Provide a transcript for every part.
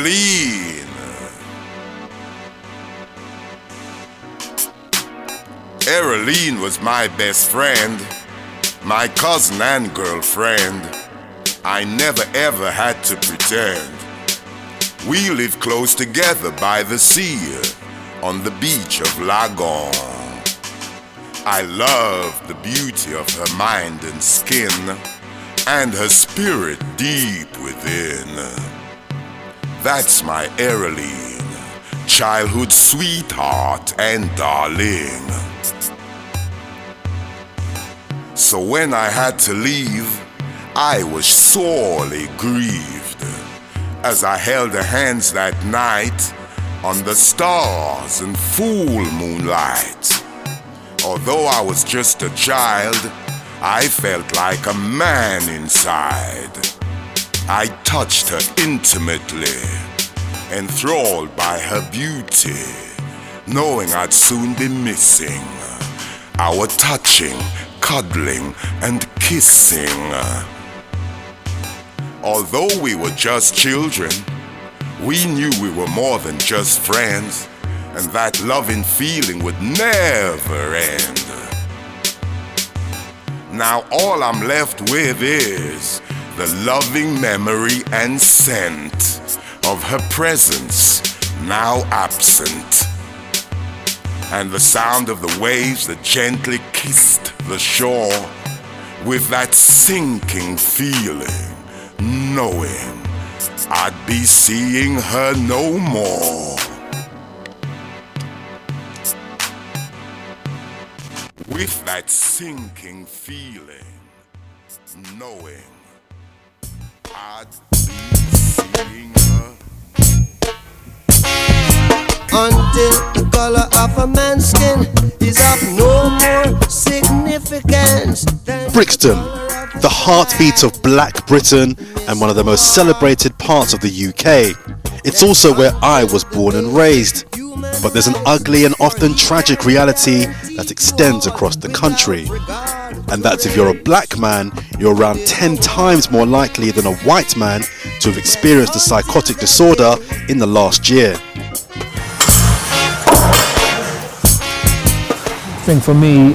Ereline. Ereline was my best friend, my cousin and girlfriend. I never ever had to pretend. We lived close together by the sea, on the beach of Lagon. I loved the beauty of her mind and skin, and her spirit deep within. That's my Ereline, childhood sweetheart and darling. So when I had to leave, I was sorely grieved, as I held her hands that night on the stars and full moonlight. Although I was just a child, I felt like a man inside. I touched her intimately, enthralled by her beauty, knowing I'd soon be missing our touching, cuddling, and kissing. Although we were just children, we knew we were more than just friends, and that loving feeling would never end. Now all I'm left with is the loving memory and scent of her presence, now absent, and the sound of the waves that gently kissed the shore, with that sinking feeling, knowing I'd be seeing her no more. With that sinking feeling, knowing I'd be seeing her. Until the color of a man's skin is of no more significance than Brixton, the heartbeat of Black Britain and one of the most celebrated parts of the UK. It's also where I was born and raised. But there's an ugly and often tragic reality that extends across the country. And that's if you're a black man, you're around 10 times more likely than a white man to have experienced a psychotic disorder in the last year. I think for me,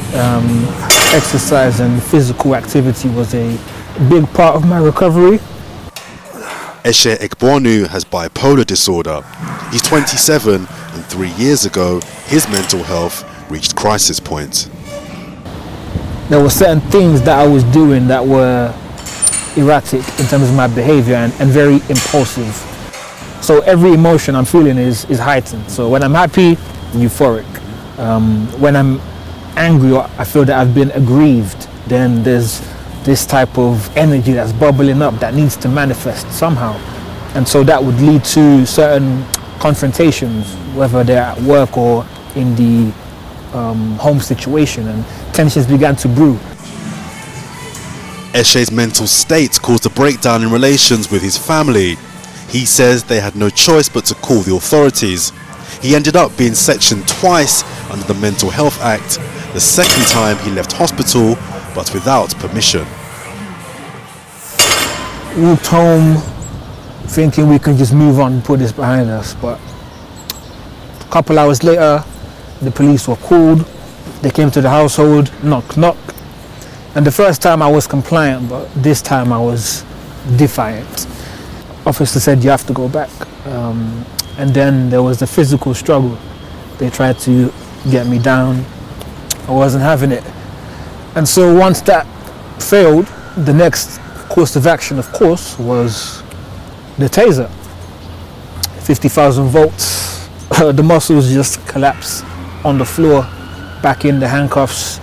exercise and physical activity was a big part of my recovery. Eshe Ekbonu has bipolar disorder. He's 27 and 3 years ago, his mental health reached crisis point. There were certain things that I was doing that were erratic in terms of my behavior and very impulsive. So every emotion I'm feeling is heightened. So when I'm happy, I'm euphoric. When I'm angry or I feel that I've been aggrieved, then there's this type of energy that's bubbling up that needs to manifest somehow. And so that would lead to certain confrontations, whether they're at work or in the home situation, and tensions began to brew. Eshe's mental state caused a breakdown in relations with his family. He says they had no choice but to call the authorities. He ended up being sectioned twice under the Mental Health Act. The second time he left hospital, but without permission. Walked home thinking we can just move on and put this behind us, but a couple hours later the police were called. They came to the household, knock knock, and the first time I was compliant, but this time I was defiant. Officer said you have to go back, and then there was the physical struggle. They tried to get me down. I wasn't having it. And so once that failed, the next course of action, of course, was the taser. 50,000 volts. The muscles just collapsed on the floor, back in the handcuffs,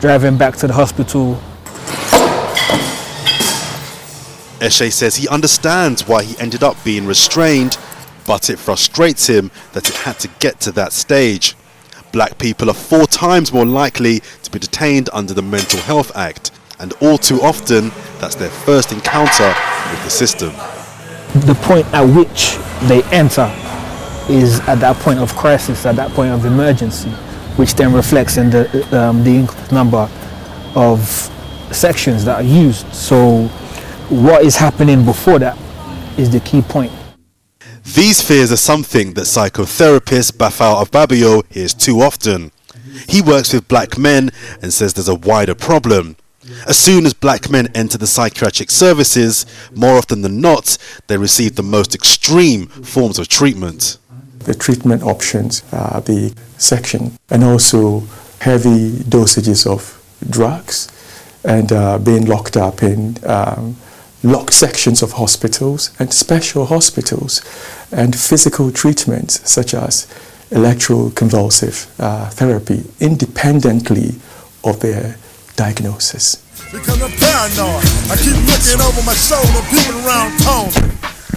driving back to the hospital. Eshe says he understands why he ended up being restrained, but it frustrates him that it had to get to that stage. Black people are 4 times more likely to be detained under the Mental Health Act, and all too often that's their first encounter with the system. The point at which they enter is at that point of crisis, at that point of emergency, which then reflects in the number of sections that are used. So what is happening before that is the key point. These fears are something that psychotherapist Bafal Babio hears too often. He works with black men and says there's a wider problem. As soon as black men enter the psychiatric services, more often than not, they receive the most extreme forms of treatment. The treatment options are the section and also heavy dosages of drugs and being locked up in locked sections of hospitals and special hospitals and physical treatments such as electroconvulsive therapy independently of their diagnosis. Because I'm paranoid, I keep looking over my shoulder, people around town.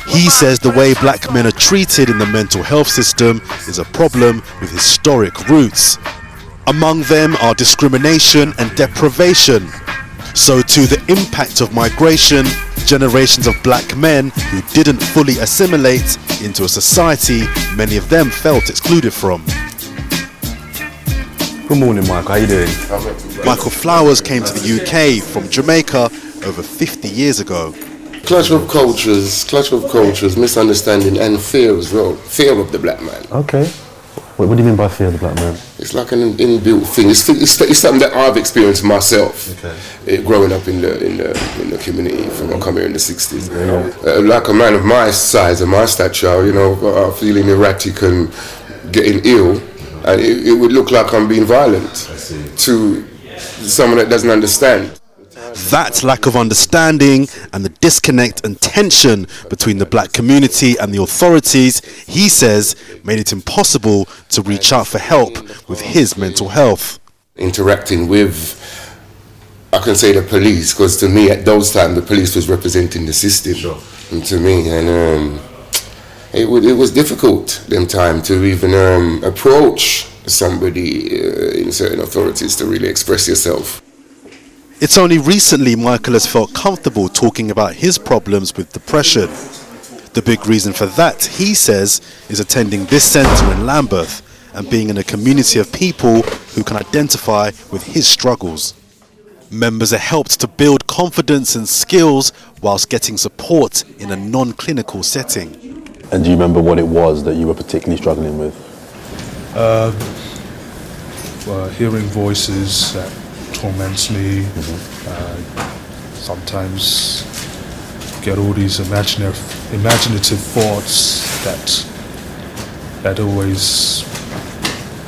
He says the way black men are treated in the mental health system is a problem with historic roots. Among them are discrimination and deprivation. So too the impact of migration, generations of black men who didn't fully assimilate into a society many of them felt excluded from. Good morning, Mike. How you doing? Michael Flowers came to the UK from Jamaica over 50 years ago. Clash of cultures, misunderstanding and fear as well. Fear of the black man. Okay. What do you mean by fear of the black man? It's like an inbuilt thing. It's something that I've experienced myself, growing up in the community from I come here in the 60s. Yeah. Like a man of my size and my stature, feeling erratic and getting ill, and it would look like I'm being violent to someone that doesn't understand. That lack of understanding and the disconnect and tension between the black community and the authorities, he says, made it impossible to reach out for help with his mental health. Interacting with, I can say, the police, because to me at those times the police was representing the system. Sure. And to me, and it was difficult them time to even approach somebody in certain authorities to really express yourself. It's only recently Michael has felt comfortable talking about his problems with depression. The big reason for that, he says, is attending this centre in Lambeth and being in a community of people who can identify with his struggles. Members are helped to build confidence and skills whilst getting support in a non-clinical setting. And do you remember what it was that you were particularly struggling with? Hearing voices that torments me. Sometimes get all these imaginative thoughts that always,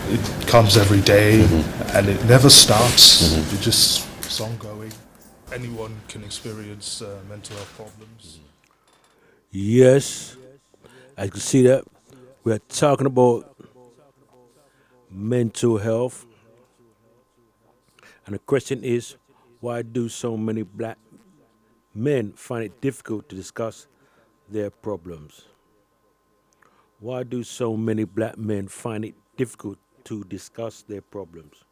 it comes every day and it never stops. It's ongoing. Anyone can experience mental health problems. Yes, I can see that. We're talking about mental health. And the question is, why do so many black men find it difficult to discuss their problems? Why do so many black men find it difficult to discuss their problems?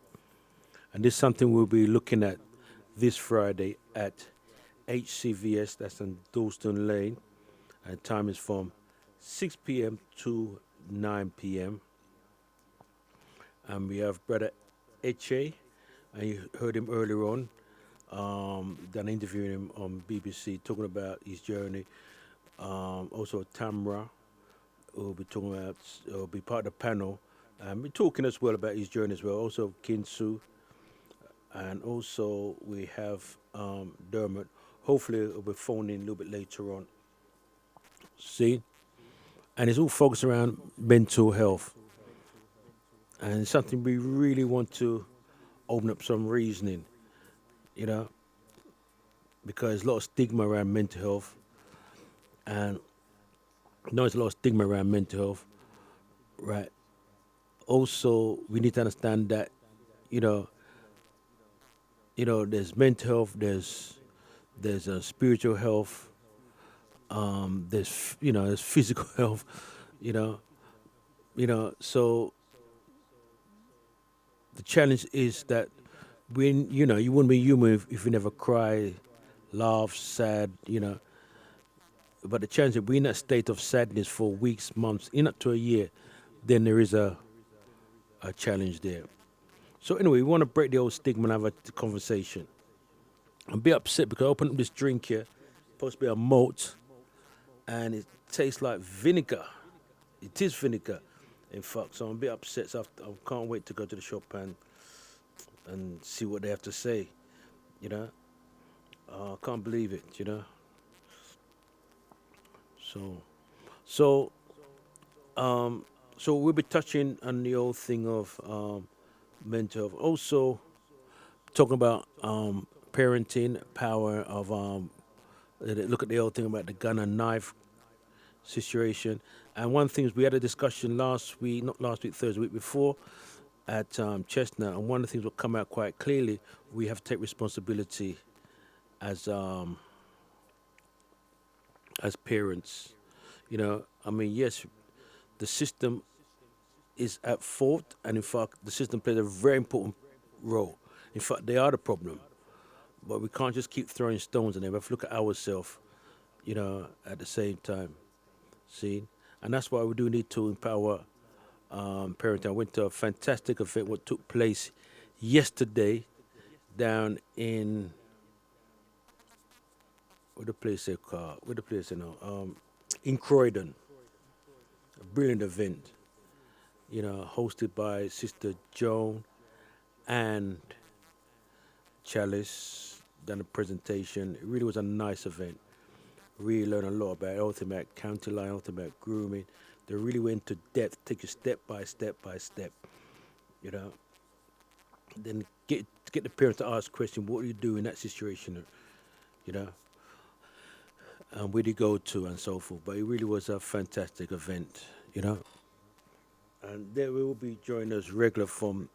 And this is something we'll be looking at this Friday at HCVS, that's on Dalston Lane, and time is from 6 p.m. to 9 p.m. And we have Brother Eche, and you heard him earlier on, done interviewing him on BBC, talking about his journey. Also Tamera, who will be part of the panel, and we're talking as well about his journey as well. Also Kinsu, and also we have Dermot. Hopefully we'll be phoning in a little bit later on. See? And it's all focused around mental health. And it's something we really want to open up some reasoning, because there's a lot of stigma around mental health. And there's a lot of stigma around mental health, right? Also, we need to understand that, there's mental health, there's spiritual health, there's physical health, so the challenge is that when, you wouldn't be human if you never cry, laugh, sad, But the challenge that we're in that state of sadness for weeks, months, up to a year, then there is a challenge there. So anyway, we want to break the old stigma and have a conversation. I'm a bit upset because I opened up this drink here, supposed to be a malt, and it tastes like vinegar. It is vinegar, in fact. So I'm a bit upset. So I can't wait to go to the shop and see what they have to say. You know, I can't believe it. You know. So we'll be touching on the whole thing of mental health. Also, talking about parenting, power of look at the whole thing about the gun and knife situation. And one thing is, we had a discussion last week, not last week, Thursday, week before, at Chestnut, and one of the things will come out quite clearly. We have to take responsibility as parents. You know, I mean, yes, the system is at fault, and in fact, the system plays a very important role. In fact, they are the problem. But we can't just keep throwing stones at them. We have to look at ourselves, you know, at the same time. See? And that's why we do need to empower parenting. I went to a fantastic event what took place yesterday down in in Croydon. A brilliant event, you know, hosted by Sister Joan and Chalice, done a presentation. It really was a nice event. Really learned a lot about everything about county line, everything about grooming. They really went into depth, take you step by step by step, you know. Then get the parents to ask questions, what do you do in that situation, you know? And where do you go to and so forth. But it really was a fantastic event, you know. And they will be joining us regular from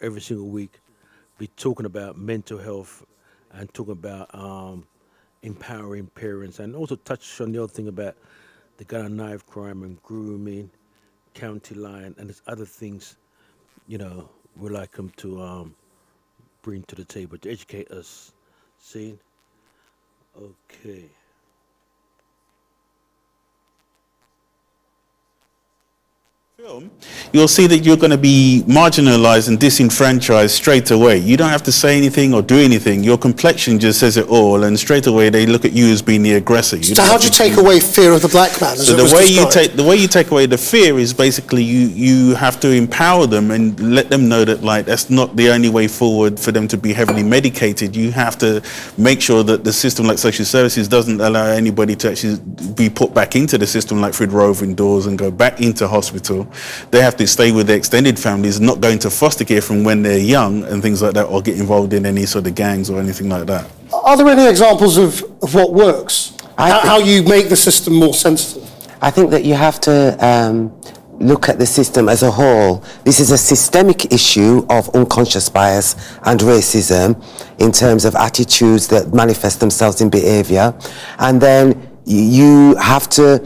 every single week, be talking about mental health and talking about empowering parents, and also touch on the other thing about the gun and knife crime and grooming, county line, and there's other things, you know, we like them to bring to the table to educate us. See? Okay. Film, you'll see that you're going to be marginalized and disenfranchised straight away. You don't have to say anything or do anything. Your complexion just says it all, and straight away they look at you as being the aggressor. So how do you take away fear of the black man? So the way you take away the fear is basically you have to empower them and let them know that, like, that's not the only way forward for them to be heavily medicated. You have to make sure that the system like social services doesn't allow anybody to actually be put back into the system, like through roving doors, and go back into hospital. They have to stay with their extended families, not go into foster care from when they're young and things like that, or get involved in any sort of gangs or anything like that. Are there any examples of what works? How you make the system more sensitive? I think that you have to look at the system as a whole. This is a systemic issue of unconscious bias and racism in terms of attitudes that manifest themselves in behaviour. And then you have to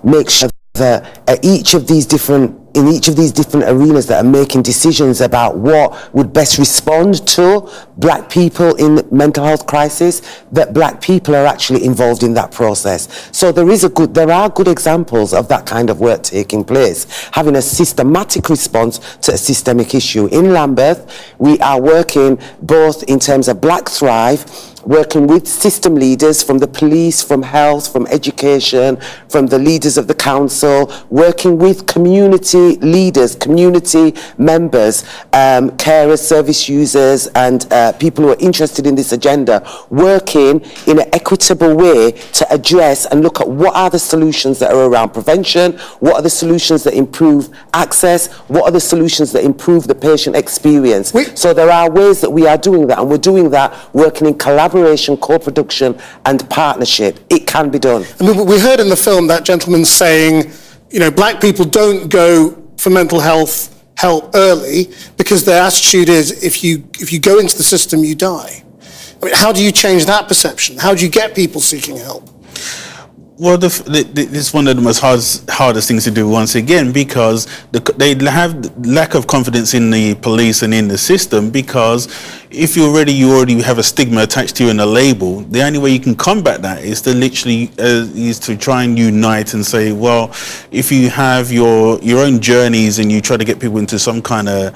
make sure that each of these different arenas that are making decisions about what would best respond to black people in mental health crisis, that black people are actually involved in that process. So there are good examples of that kind of work taking place, having a systematic response to a systemic issue. In Lambeth, we are working both in terms of Black Thrive, working with system leaders from the police, from health, from education, from the leaders of the council, working with community leaders, community members, carers, service users, and people who are interested in this agenda, working in an equitable way to address and look at what are the solutions that are around prevention, what are the solutions that improve access, what are the solutions that improve the patient experience. So there are ways that we are doing that, and we're doing that working in collaboration, co-production and partnership. It can be done. I mean, we heard in the film that gentleman saying, you know, black people don't go for mental health help early because their attitude is if you go into the system, you die. I mean, how do you change that perception? How do you get people seeking help? Well, this is one of the most hardest things to do once again, because they have lack of confidence in the police and in the system, because if you already have a stigma attached to you and a label, the only way you can combat that is to literally is to try and unite and say, well, if you have your own journeys and you try to get people into some kind of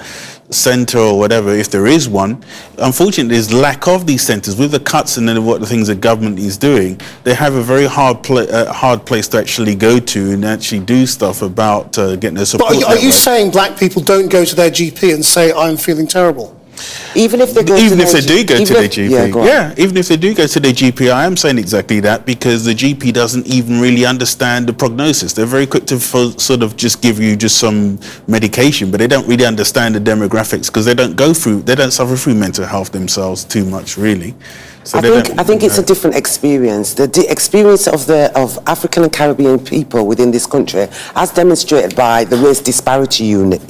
centre or whatever, if there is one. Unfortunately, there's lack of these centres. With the cuts and then what the things the government is doing, they have a very hard place to actually go to and actually do stuff about getting the support. But are you saying black people don't go to their GP and say, I'm feeling terrible? Even if they go even to if their they do go to their GP, yeah, even if they do go to their GP, I am saying exactly that, because the GP doesn't even really understand the prognosis. They're very quick to sort of just give you just some medication, but they don't really understand the demographics, because they don't suffer through mental health themselves too much, really. So I think it's a different experience. The experience of African and Caribbean people within this country, as demonstrated by the Race Disparity Unit,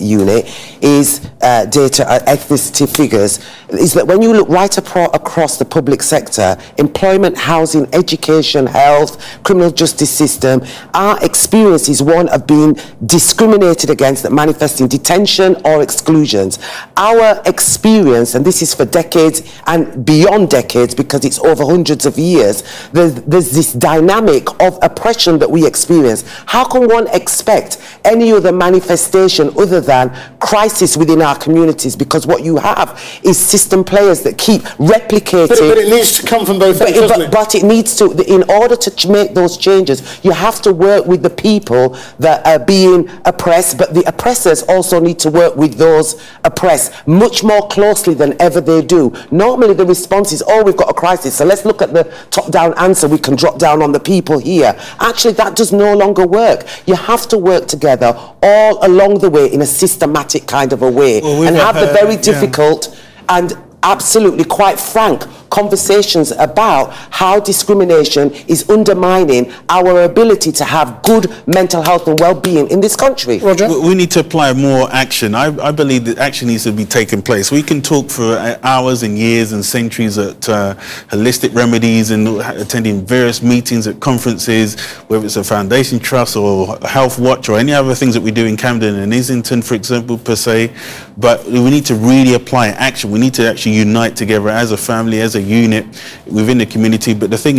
is data ethnicity figures, is that when you look right across the public sector, employment, housing, education, health, criminal justice system, our experience is one of being discriminated against that manifests in detention or exclusions. Our experience, and this is for decades and beyond decades, because it's over hundreds of years, there's this dynamic of oppression that we experience. How can one expect any other manifestation other than crisis within our communities? Because what you have is system players that keep replicating. But it needs to come from both ends, doesn't it? But it needs to, in order to make those changes, you have to work with the people that are being oppressed, but the oppressors also need to work with those oppressed much more closely than ever they do. Normally the response is, oh, we've got a crisis, so let's look at the top-down answer, we can drop down on the people here. Actually, that does no longer work. You have to work together all along the way in a systematic kind of a way, and have the very difficult and absolutely quite frank conversations about how discrimination is undermining our ability to have good mental health and well-being in this country. Roger? We need to apply more action. I believe that action needs to be taking place. We can talk for hours and years and centuries at holistic remedies and attending various meetings at conferences, whether it's a foundation trust or Health Watch or any other things that we do in Camden and Islington, for example, per se. But we need to really apply action. We need to actually unite together as a family, as a unit within the community. But the thing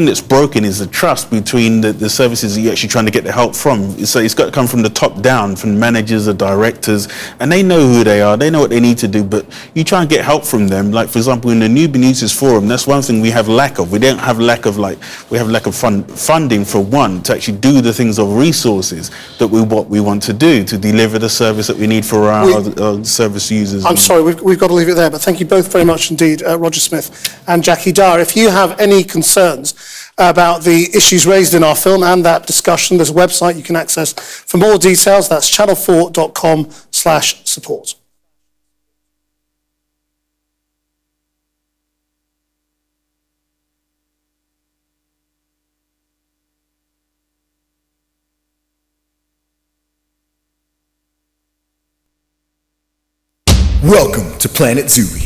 that's broken is the trust between the services that you're actually trying to get the help from. So it's got to come from the top down, from managers, the directors, and they know who they are, they know what they need to do, but you try and get help from them. Like, for example, in the Nubian Users Forum, that's one thing we have lack of. We don't have lack of funding, for one, to actually do the things of resources that we want to do to deliver the service that we need for our service users. I'm sorry, we've got to leave it there, but thank you both very much indeed, Roger Smith and Jackie Dyer. If you have any concerns about the issues raised in our film and that discussion, there's a website you can access for more details. That's channel4.com/support. Welcome to Planet Zuby.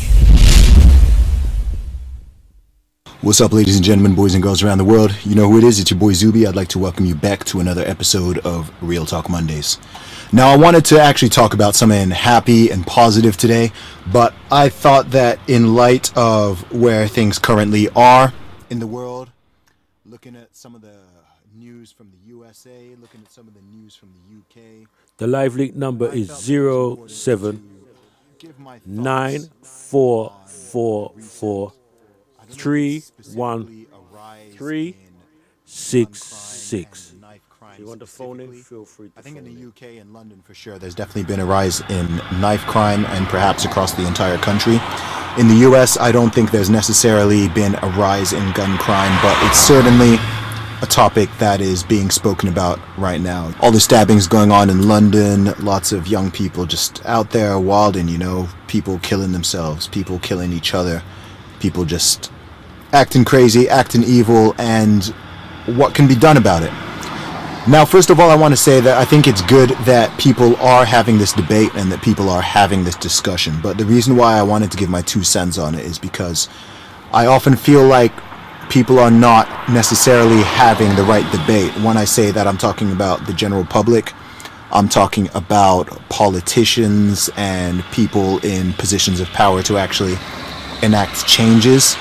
What's up, ladies and gentlemen, boys and girls around the world? You know who it is, it's your boy Zuby. I'd like to welcome you back to another episode of Real Talk Mondays. Now, I wanted to actually talk about something happy and positive today, but I thought that in light of where things currently are in the world, looking at some of the news from the USA, looking at some of the news from the UK. The live leak number is 079444 31366. If you want to phone in, feel free to. I think in the UK and London for sure, there's definitely been a rise in knife crime and perhaps across the entire country. In the US, I don't think there's necessarily been a rise in gun crime, but it's certainly a topic that is being spoken about right now. All the stabbings going on in London, lots of young people just out there wilding, you know, people killing themselves, people killing each other, people just acting crazy, acting evil, and what can be done about it. Now, first of all, I want to say that I think it's good that people are having this debate and that people are having this discussion. But the reason why I wanted to give my 2 cents on it is because I often feel like people are not necessarily having the right debate. When I say that, I'm talking about the general public. I'm talking about politicians and people in positions of power to actually enact changes.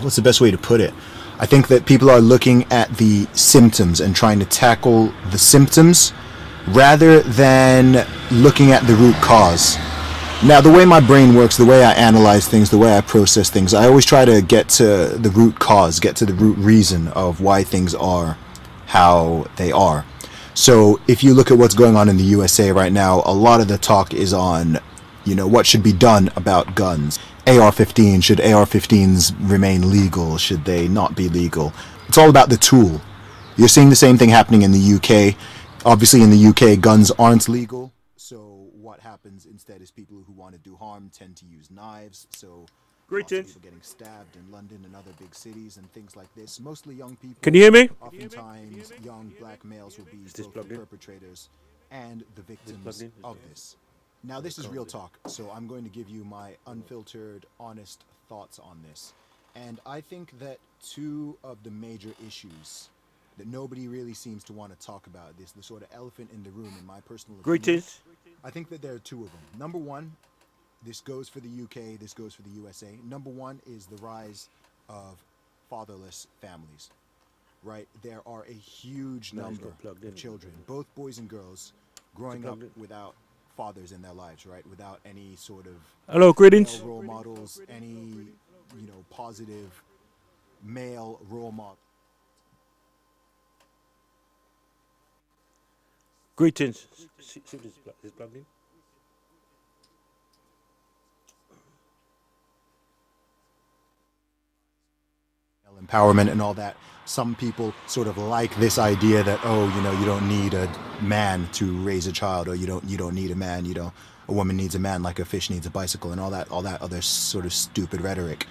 What's the best way to put it? I think that people are looking at the symptoms and trying to tackle the symptoms rather than looking at the root cause. Now, the way my brain works, the way I analyze things, the way I process things, I always try to get to the root cause, get to the root reason of why things are how they are. So if you look at what's going on in the USA right now, a lot of the talk is on, what should be done about guns. AR-15, should AR-15s remain legal? Should they not be legal? It's all about the tool. You're seeing the same thing happening in the UK. Obviously, in the UK, guns aren't legal. So what happens instead is people who want to do harm tend to use knives. So lots of people getting stabbed in London and other big cities and things like this. Mostly young people. Can you hear me? Oftentimes, young black males will be both the perpetrators and the victims of this. Now, this is real talk, so I'm going to give you my unfiltered, honest thoughts on this. And I think that two of the major issues that nobody really seems to want to talk about, the sort of elephant in the room, in my personal opinion. Greetings. I think that there are two of them. Number one, this goes for the UK, this goes for the USA. Number one is the rise of fatherless families, right? There are a huge number of children, both boys and girls, growing up without fathers in their lives, right? Without any sort of greetings. Role models, any, positive male role model. Greetings. See if this is plugged in. Empowerment and all that. Some people sort of like this idea that, you don't need a man to raise a child, or you don't need a man, a woman needs a man like a fish needs a bicycle, and all that other sort of stupid rhetoric.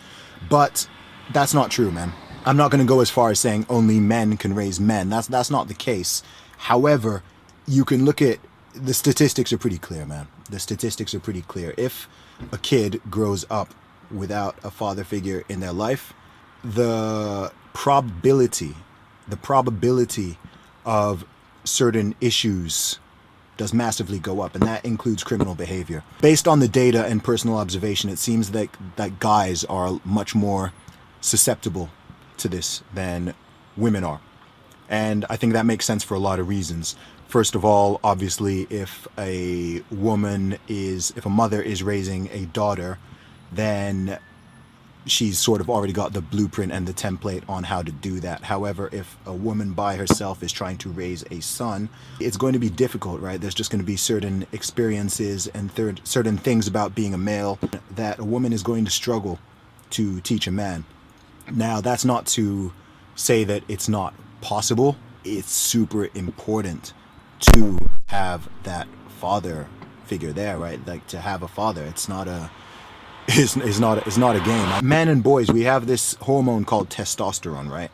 But that's not true, man. I'm not going to go as far as saying only men can raise men. That's not the case. However, you can look at the statistics are pretty clear, man. The statistics are pretty clear. If a kid grows up without a father figure in their life, the probability of certain issues does massively go up, and that includes criminal behavior. Based on the data and personal observation, it seems that guys are much more susceptible to this than women are. And I think that makes sense for a lot of reasons. First of all, obviously, if a mother is raising a daughter, then she's sort of already got the blueprint and the template on how to do that. However, if a woman by herself is trying to raise a son, it's going to be difficult, right? There's just going to be certain experiences and certain things about being a male that a woman is going to struggle to teach a man. Now, that's not to say that it's not possible. It's super important to have that father figure there, right? Like, to have a father. It's not a game. Men and boys, we have this hormone called testosterone, right?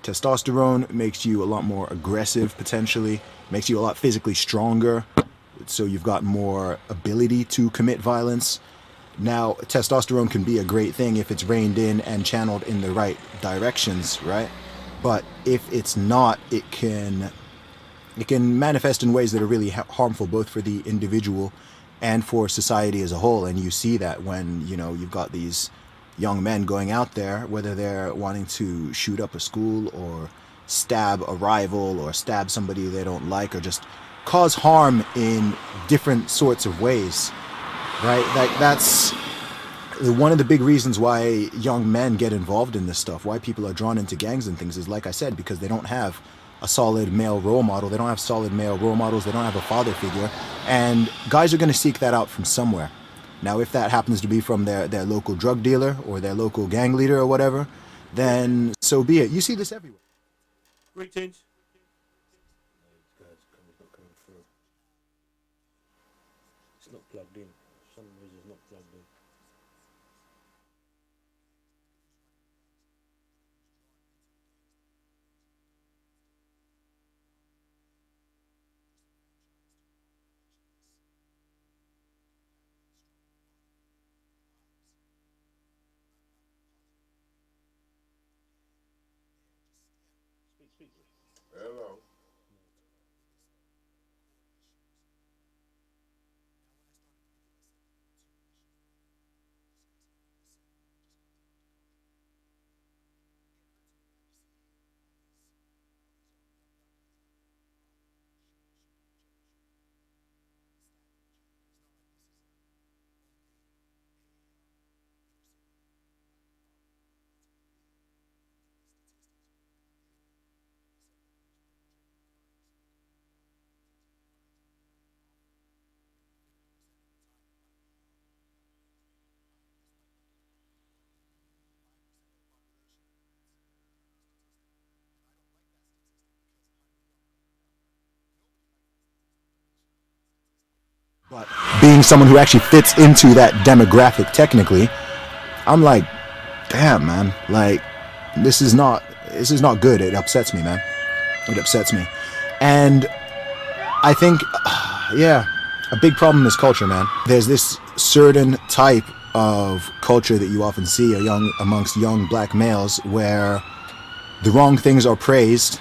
Testosterone makes you a lot more aggressive, potentially, makes you a lot physically stronger, so you've got more ability to commit violence. Now, testosterone can be a great thing if it's reined in and channeled in the right directions, right? But if it's not, it can manifest in ways that are really harmful, both for the individual and for society as a whole. And you see that when, you've got these young men going out there, whether they're wanting to shoot up a school or stab a rival or stab somebody they don't like, or just cause harm in different sorts of ways, right? That's one of the big reasons why young men get involved in this stuff, why people are drawn into gangs and things, is, like I said, because they don't have a solid male role model. They don't have solid male role models. They don't have a father figure. And guys are going to seek that out from somewhere. Now, if that happens to be from their local drug dealer or their local gang leader or whatever, then so be it. You see this everywhere. Greetings. It's not plugged in. For some reason it's not plugged in. Hello. But being someone who actually fits into that demographic technically, I'm like, damn, man, like, this is not good. It upsets me, man. It upsets me. And I think, yeah, a big problem is culture, man. There's this certain type of culture that you often see amongst young black males where the wrong things are praised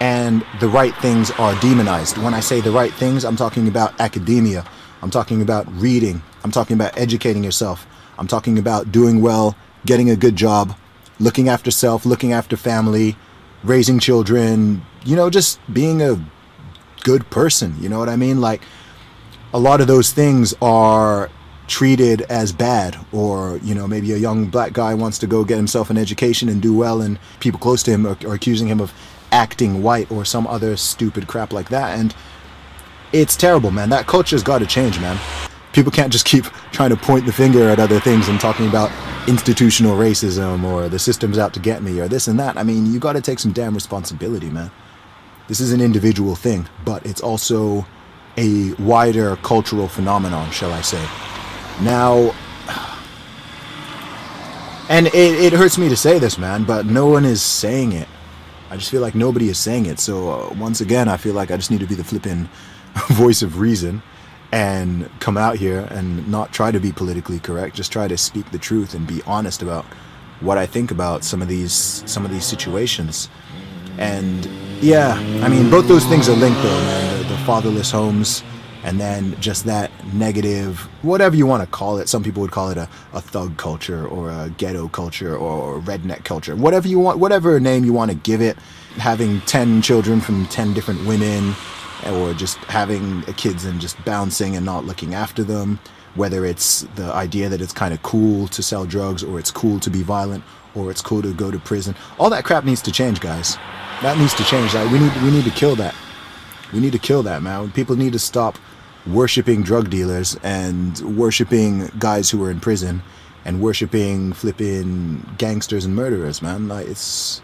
and the right things are demonized. When I say the right things, I'm talking about academia. I'm talking about reading. I'm talking about educating yourself. I'm talking about doing well, getting a good job, looking after self, looking after family, raising children, you know, just being a good person. You know what I mean? Like, a lot of those things are treated as bad, or, you know, maybe a young black guy wants to go get himself an education and do well, and people close to him are accusing him of acting white or some other stupid crap like that. And it's terrible, man. That culture's got to change, man. People can't just keep trying to point the finger at other things and talking about institutional racism or the system's out to get me or this and that. I mean, you got to take some damn responsibility, man. This is an individual thing, but it's also a wider cultural phenomenon, shall I say. Now, and it hurts me to say this, man, but no one is saying it. I just feel like nobody is saying it. So once again, I feel like I just need to be the flipping voice of reason and come out here and not try to be politically correct. Just try to speak the truth and be honest about what I think about some of these situations. And yeah, I mean, both those things are linked though, man. The fatherless homes, and then just that negative, whatever you want to call it. Some people would call it a thug culture or a ghetto culture or redneck culture. Whatever you want, whatever name you want to give it. Having 10 children from 10 different women, or just having kids and just bouncing and not looking after them. Whether it's the idea that it's kind of cool to sell drugs, or it's cool to be violent, or it's cool to go to prison. All that crap needs to change, guys. That needs to change. Like, we need to kill that. We need to kill that, man. People need to stop worshiping drug dealers and worshiping guys who are in prison and worshiping flipping gangsters and murderers, man. Like, it's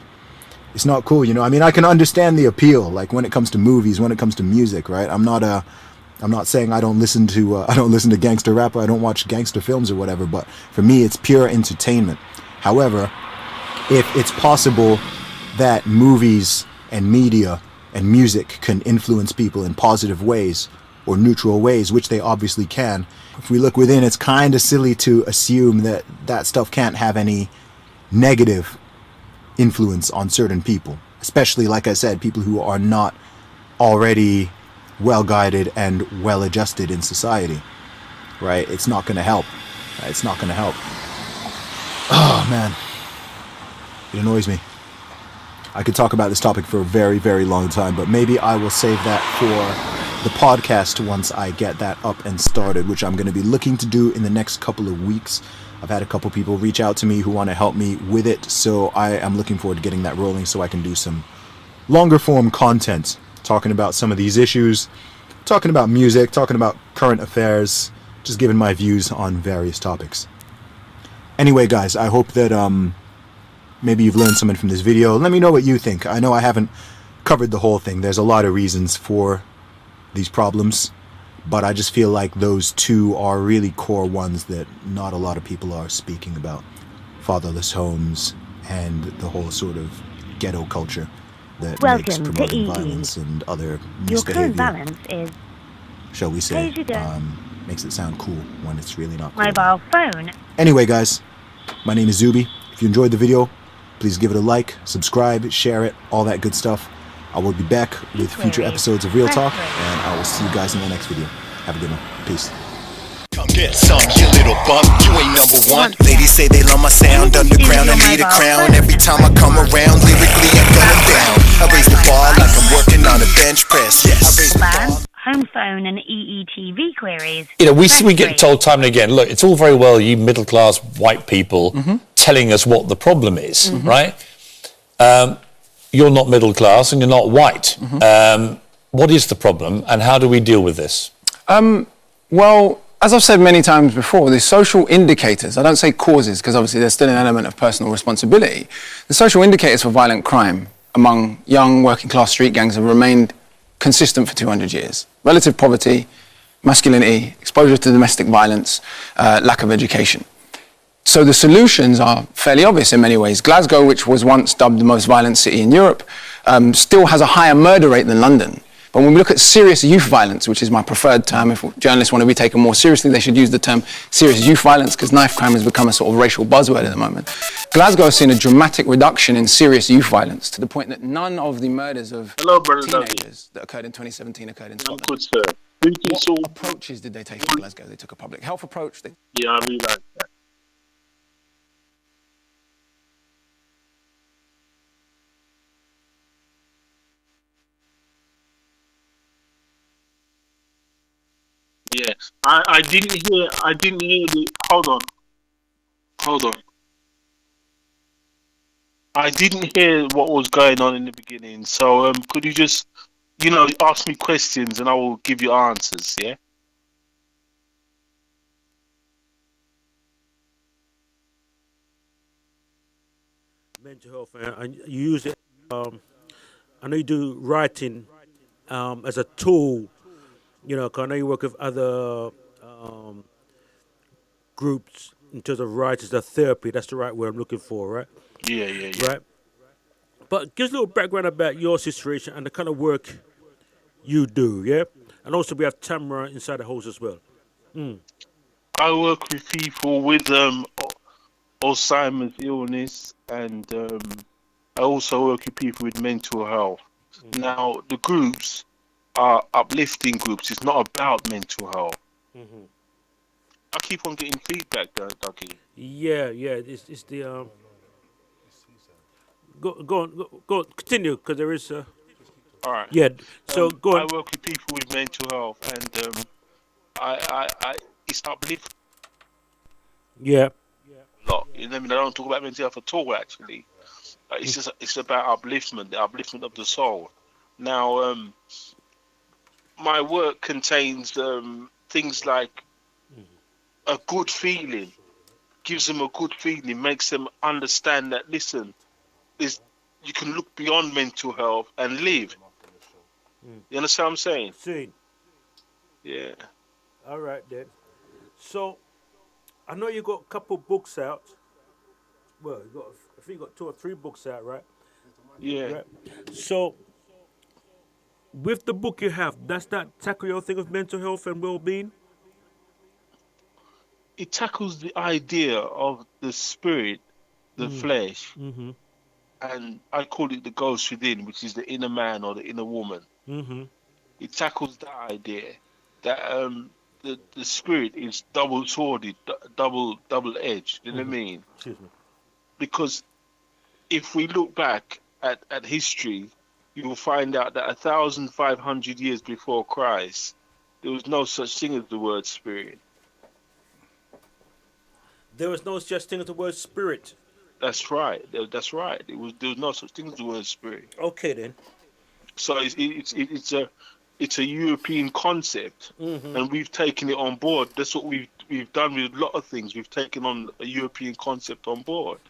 not cool, you know. I mean, I can understand the appeal, like when it comes to movies, when it comes to music, right? I'm not saying I don't listen to gangster rap, or I don't watch gangster films or whatever, but for me, it's pure entertainment. However, if it's possible that movies and media and music can influence people in positive ways or neutral ways, which they obviously can, if we look within, it's kind of silly to assume that that stuff can't have any negative influence on certain people, especially, like I said, people who are not already well guided and well adjusted in society, right? It's not going to help. It's not going to help. Oh man, it annoys me. I could talk about this topic for a very, very long time, but maybe I will save that for the podcast once I get that up and started, which I'm going to be looking to do in the next couple of weeks. I've had a couple people reach out to me who want to help me with it, so I am looking forward to getting that rolling so I can do some longer form content, talking about some of these issues, talking about music, talking about current affairs, just giving my views on various topics. Anyway, guys, I hope that maybe you've learned something from this video. Let me know what you think. I know I haven't covered the whole thing. There's a lot of reasons for these problems, but I just feel like those two are really core ones that not a lot of people are speaking about. Fatherless homes and the whole sort of ghetto culture that makes promoting violence and other misbehavior, your current balance is, shall we say, makes it sound cool when it's really not cool. Mobile phone. Anyway, guys, my name is Zuby. If you enjoyed the video, please give it a like, subscribe, share it, all that good stuff. I will be back with future episodes of Real Talk, and I will see you guys in the next video. Have a good one. Peace. Come get some, you little bump, you ain't number one. Ladies say they love my sound, underground, I need a crown. Every time I come around, lyrically I'm going down. I raise the bar like I'm working on a bench press. Yes. I raise the bar. Home phone and EETV queries. You know, we get told time and again, look, it's all very well you middle-class white people telling us what the problem is, right? You're not middle class and you're not white. What is the problem and how do we deal with this? Well, as I've said many times before, the social indicators, I don't say causes because obviously there's still an element of personal responsibility. The social indicators for violent crime among young working class street gangs have remained consistent for 200 years. Relative poverty, masculinity, exposure to domestic violence, lack of education. So the solutions are fairly obvious in many ways. Glasgow, which was once dubbed the most violent city in Europe, still has a higher murder rate than London. But when we look at serious youth violence, which is my preferred term, if journalists want to be taken more seriously, they should use the term serious youth violence, because knife crime has become a sort of racial buzzword at the moment. Glasgow has seen a dramatic reduction in serious youth violence, to the point that none of the murders of teenagers that occurred in 2017 occurred in Scotland. Good, sir. What approaches did they take in Glasgow? They took a public health approach. Yeah, I realise that. Yeah, I didn't hear the, hold on. I didn't hear what was going on in the beginning. So could you just, ask me questions and I will give you answers, yeah? Mental health, and you use it. I know you do writing as a tool. 'Cause I know you work with other groups in terms of writers, the therapy. That's the right word I'm looking for, right? Yeah. Right. But give us a little background about your situation and the kind of work you do, yeah? And also we have Tamera inside the house as well. I work with people with Alzheimer's illness, and I also work with people with mental health. Now, the groups are uplifting groups. It's not about mental health. I keep on getting feedback, Dougie. Yeah. It's the Go on. Continue, because there is. All right. Yeah. So go on. I work with people with mental health, and I it's uplifting. Yeah. A lot. I don't talk about mental health at all. Actually, it's about upliftment, the upliftment of the soul. Now, my work contains things like a good feeling, gives them a good feeling, makes them understand that, listen, you can look beyond mental health and live. You understand what I'm saying? See. Yeah. All right then. So, I know you got a couple books out. Well, I think you got 2 or 3 books out, right? Yeah. Right. So, with the book you have, does that tackle your thing of mental health and well-being? It tackles the idea of the spirit, the flesh, and I call it the ghost within, which is the inner man or the inner woman. It tackles that idea that the spirit is double-sworded, double-edged. You know what I mean? Excuse me. Because if we look back at history, you will find out that 1,500 years before Christ, there was no such thing as the word spirit. There was no such thing as the word spirit. That's right. That's right. There was no such thing as the word spirit. Okay then. So it's a European concept, and we've taken it on board. That's what we've done with a lot of things. We've taken on a European concept on board.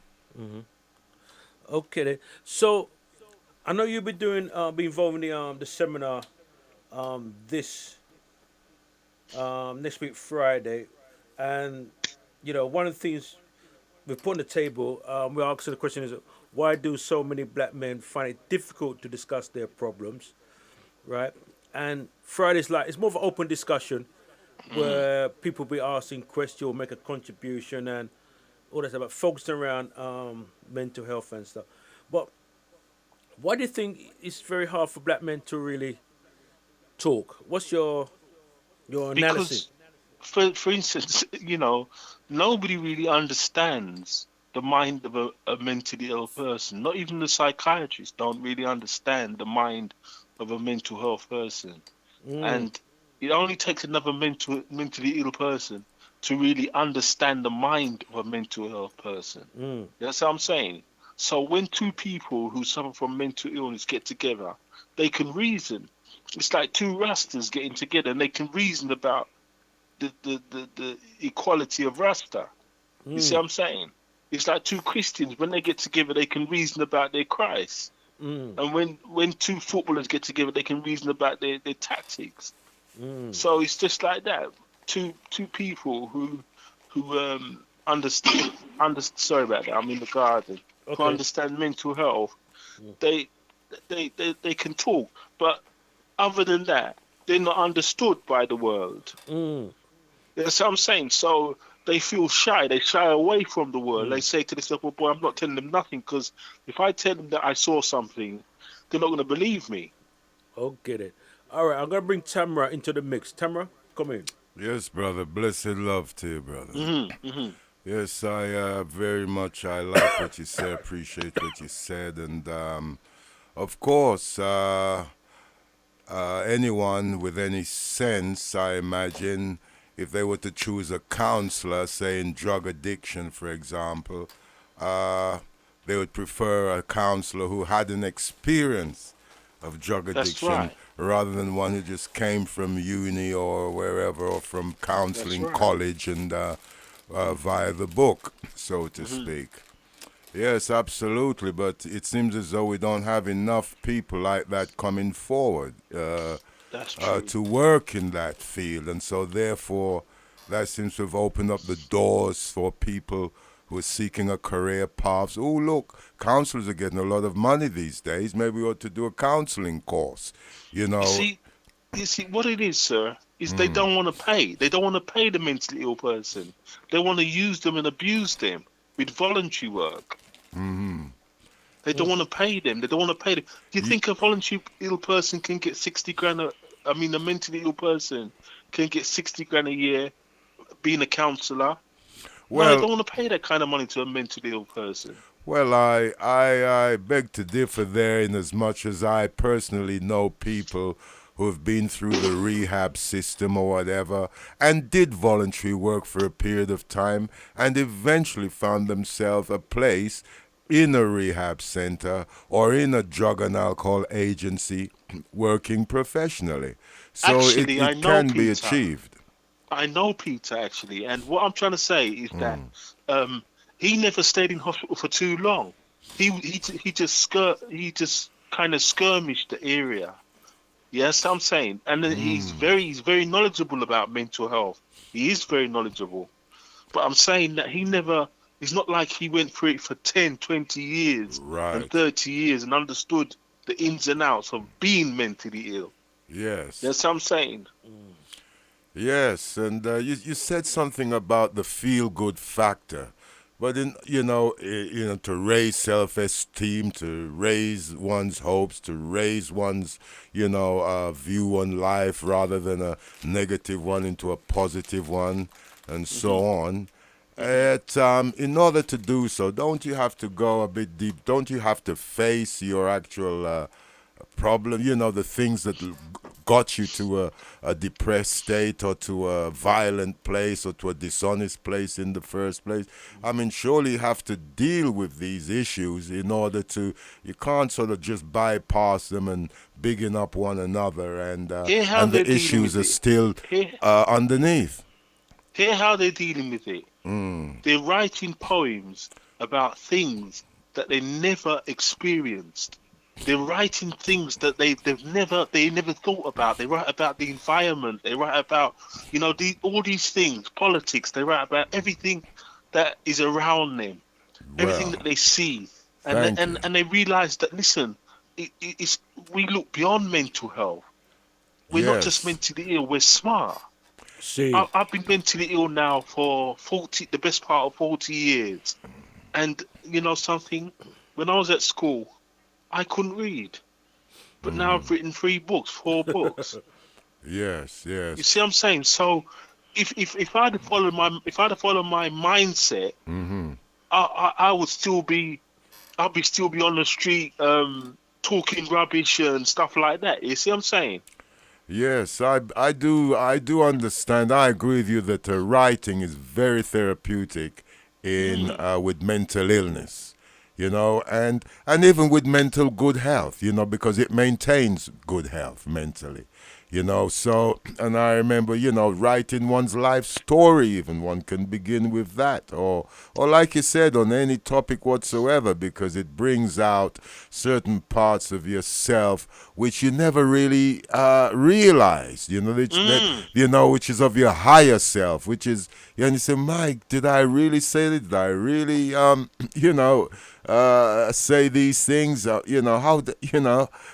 Okay then. So, I know you've been be involved in the seminar this next week Friday, and one of the things we put on the table, we're asking the question is, why do so many black men find it difficult to discuss their problems, right? And Friday's it's more of an open discussion where people be asking questions or make a contribution and all that stuff, but focusing around mental health and stuff. But why do you think it's very hard for black men to really talk? What's your analysis? Because, for instance, nobody really understands the mind of a mentally ill person. Not even the psychiatrists don't really understand the mind of a mental health person. And it only takes another mentally ill person to really understand the mind of a mental health person. That's what I'm saying. So when two people who suffer from mental illness get together, they can reason. It's like two Rastas getting together and they can reason about the equality of Rasta. You see what I'm saying? It's like two Christians, when they get together, they can reason about their Christ. And when two footballers get together, they can reason about their tactics. So it's just like that. Two people who understand. Sorry about that. I'm in the garden. Who Okay. understand mental health. They can talk, but other than that, they're not understood by the world. That's what I'm saying. So they feel shy. They shy away from the world. They say to themselves, "Well, boy, I'm not telling them nothing because if I tell them that I saw something, they're not going to believe me." Oh, get it. All right, I'm gonna bring Tamera into the mix. Tamera, come in. Yes, brother. Blessed love to you, brother. Yes, I very much. I like what you said. Appreciate what you said, and of course, anyone with any sense, I imagine, if they were to choose a counselor, say in drug addiction, for example, they would prefer a counselor who had an experience of drug That's addiction right. rather than one who just came from uni or wherever or from counseling right. college and via the book, so to speak. Yes, absolutely, but it seems as though we don't have enough people like that coming forward That's true. to work in that field, and so therefore that seems to have opened up the doors for people who are seeking a career path. Oh, look, counselors are getting a lot of money these days. Maybe we ought to do a counseling course, you know. You see, what it is, sir, is they don't want to pay. They don't want to pay the mentally ill person. They want to use them and abuse them with voluntary work. They don't want to pay them. They don't want to pay them. Do you think a voluntary ill person can get 60 grand? I mean, a mentally ill person can get 60 grand a year being a counsellor? No, they don't want to pay that kind of money to a mentally ill person. Well, I beg to differ there in as much as I personally know people who have been through the rehab system or whatever and did voluntary work for a period of time and eventually found themselves a place in a rehab center or in a drug and alcohol agency working professionally. So Actually, I it know can be Peter. achieved. I know Peter, actually, and what I'm trying to say is that he never stayed in hospital for too long. He just kind of skirmished the area. Yes, I'm saying, and then he's very knowledgeable about mental health. He is very knowledgeable, but I'm saying that it's not like he went through it for 10, 20 years and 30 years and understood the ins and outs of being mentally ill. Yes. That's what I'm saying. Yes, and you said something about the feel-good factor, but to raise self-esteem, to raise one's hopes, to raise one's view on life rather than a negative one into a positive one, and so on. In order to do so, don't you have to go a bit deep? Don't you have to face your actual problem? The things that got you to a depressed state or to a violent place or to a dishonest place in the first place. I mean, surely you have to deal with these issues in order to, you can't sort of just bypass them and bigging up one another and the issues are still underneath. Hear how they're dealing with it. They're writing poems about things that they never experienced. They're writing things that they never thought about. They write about the environment. They write about all these things, politics. They write about everything that is around them, everything that they see, and they realize that listen, we look beyond mental health. We're not just mentally ill. We're smart. See, I've been mentally ill now for the best part of 40 years, and you know something, when I was at school, I couldn't read, but now I've written 4 books. Yes. You see what I'm saying? So, if I'd have followed my mindset, I would still be on the street talking rubbish and stuff like that. You see what I'm saying? Yes, I do understand. I agree with you that writing is very therapeutic in with mental illness. And even with mental good health, because it maintains good health mentally. You know, so, and I remember, writing one's life story, even one can begin with that, or like you said, on any topic whatsoever, because it brings out certain parts of yourself which you never really realized, which is of your higher self, which is, and you say, Mike, did I really say it? Did I really, say these things?